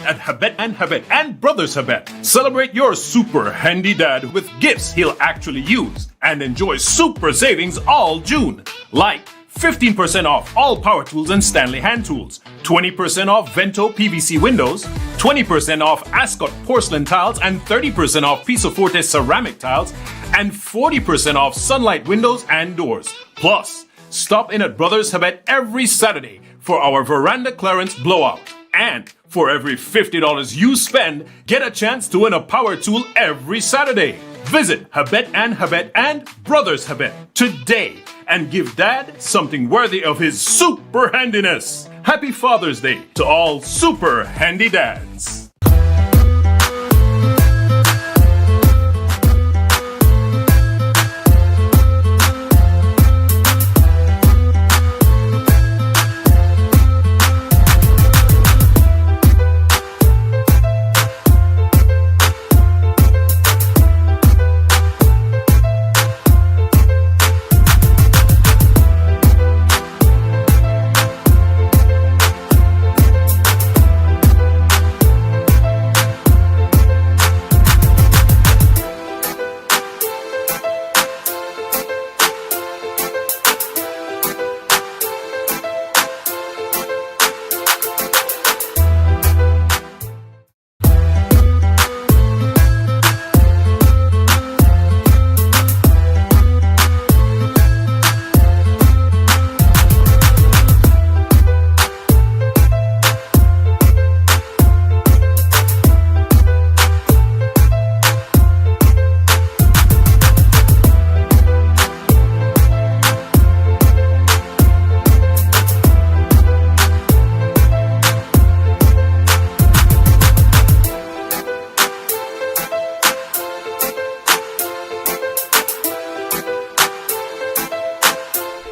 [SPEAKER 11] at Habet and Brothers Habet. Celebrate your super handy dad with gifts he'll actually use and enjoy super savings all June. Like 15% off all power tools and Stanley hand tools, 20% off Vento PVC windows, 20% off Ascot porcelain tiles and 30% off Piso Forte ceramic tiles, and 40% off Sunlight windows and doors. Plus, stop in at Brothers Habet every Saturday for our veranda clearance blowout. And for every $50 you spend, get a chance to win a power tool every Saturday. Visit Habet and Brothers Habet today and give Dad something worthy of his super handiness. Happy Father's Day to all super handy dads.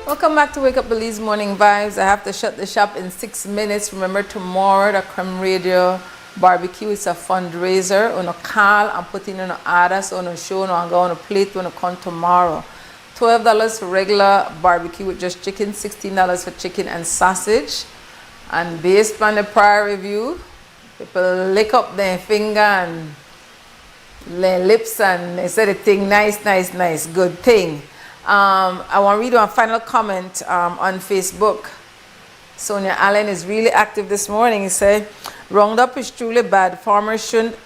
[SPEAKER 2] Welcome back to Wake Up Belize Morning Vibes. I have to shut the shop in 6 minutes. Remember, tomorrow the Creme Radio barbecue is a fundraiser. On a call and put in an order, so on a show, and go on a plate when I come tomorrow. $12 for regular barbecue with just chicken, $16 for chicken and sausage. And based on the prior review, people lick up their finger and their lips and they say the thing nice, nice, nice, good thing. I want to read one final comment on Facebook. Sonia Allen is really active this morning. He said, Roundup is truly bad. Farmers shouldn't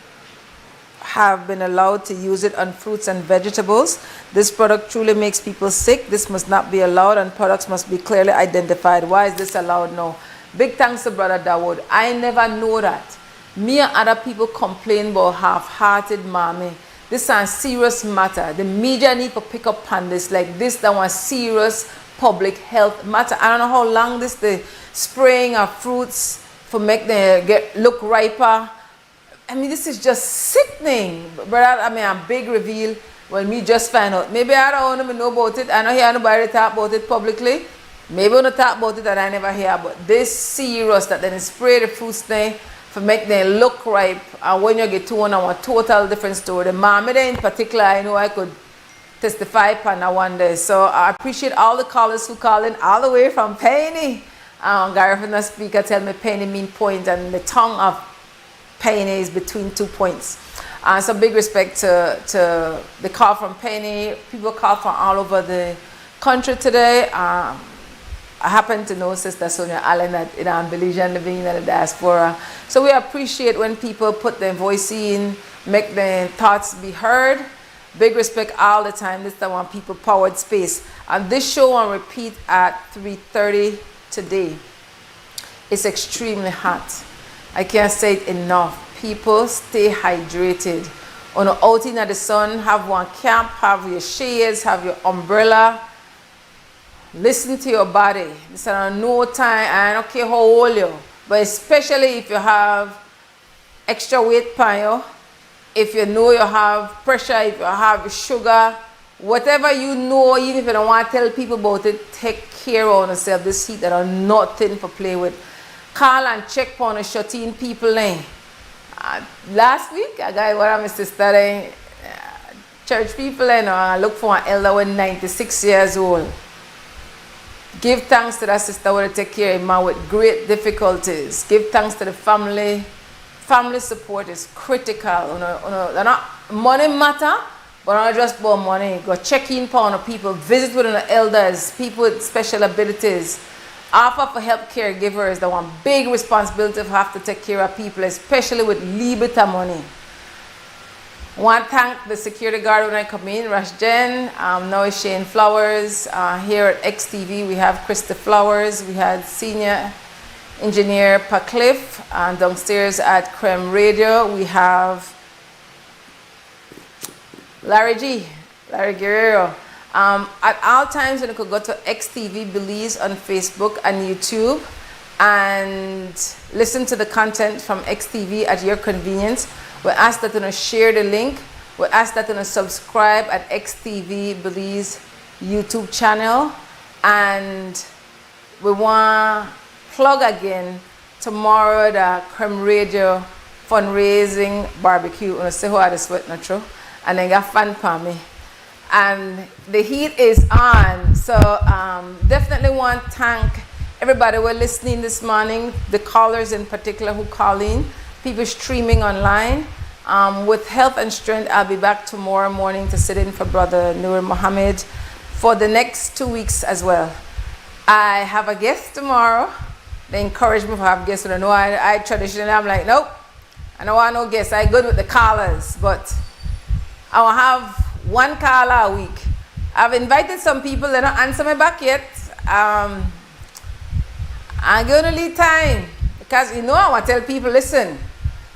[SPEAKER 2] have been allowed to use it on fruits and vegetables. This product truly makes people sick. This must not be allowed and products must be clearly identified. Why is this allowed now? Big thanks to Brother Dawood. I never know that. Me and other people complain about half-hearted mommy. This is a serious matter. The media need to pick up on this. Like this, that one serious public health matter. I don't know how long this the spraying of fruits for make them look riper. I mean, this is just sickening. But I mean, a big reveal. Well, me just find out. Maybe I don't want to know about it. I don't hear nobody talk about it publicly. Maybe I don't talk about it that I never hear. But this serious that then spray the fruits there for make them look ripe, and when you get to one, a total different story. The mommy in particular, I know I could testify upon that one day. So I appreciate all the callers who call in all the way from Penny. Gary from the speaker tell me Penny mean point, and the tongue of Penny is between 2 points. So big respect to the call from Penny. People call from all over the country today. I happen to know Sister Sonia Allen that in Belizean living in the diaspora. So we appreciate when people put their voice in, make their thoughts be heard. Big respect all the time. This is the one people powered space. And this show on repeat at 3:30 today. It's extremely hot. I can't say it enough. People stay hydrated. On an outing at the sun, have one camp, have your shades, have your umbrella. Listen to your body. This is no time. I don't care how old you are, but especially if you have extra weight pan you, if you know you have pressure, if you have sugar, whatever you know, even if you don't want to tell people about it, take care of yourself. This heat that are nothing for play with. Call and check on the shut-in people. Last week, I got one of my sister, church people, I look for an elder when 96 years old. Give thanks to that sister who take care of man with great difficulties. Give thanks to the family. Family support is critical. Money matter, but not just about money. Go check in on people, visit with the elders, people with special abilities. Offer for help caregivers. That one big responsibility of have to take care of people, especially with Libita money. I want to thank the security guard when I come in, Rush Jen. Now it's Shane Flowers. Here at XTV, we have Krista Flowers. We had senior engineer Pacliff. And downstairs at Creme Radio, we have Larry Guerrero. At all times, you could go to XTV Belize on Facebook and YouTube and listen to the content from XTV at your convenience. We ask that you share the link. We ask that you subscribe at XTV Belize YouTube channel. And we want to plug again tomorrow the Creme Radio fundraising barbecue. I say how I sweat not true. And then got fun for me. And the heat is on. So definitely want to thank everybody who are listening this morning, the callers in particular who call in, people streaming online. With health and strength, I'll be back tomorrow morning to sit in for Brother Nur Mohammed for the next 2 weeks as well. I have a guest tomorrow. They encourage me to have guests. I know I traditionally, I'm like, nope, I don't want no guests. I'm good with the callers, but I will have one caller a week. I've invited some people, they don't answer me back yet. I'm going to leave time because I want to tell people, listen,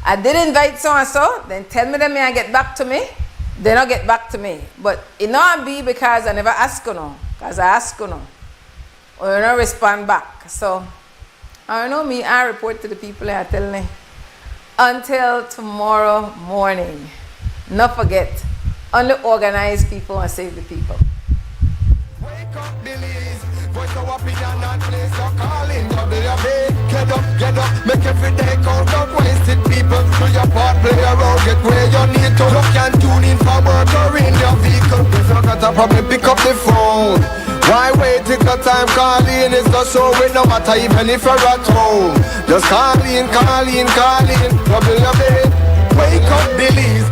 [SPEAKER 2] I did invite so and so, then tell me that may get back to me. They don't get back to me. But it not be because I never ask you no, because I ask you no, or you don't respond back. So I don't know me, I report to the people and I tell them. Until tomorrow morning, not forget, only organize people and save the people.
[SPEAKER 10] Wake up, Belize. Voice of opinion and place your calling. WB, get up, make every day count up. Wasted people, do your part, play around, get where you need to. You can tune in for work or in your vehicle. If you got a problem, pick up the phone. Why wait till the time calling is not so it no matter even if you're at home. Just call in. WB, wake up, Belize.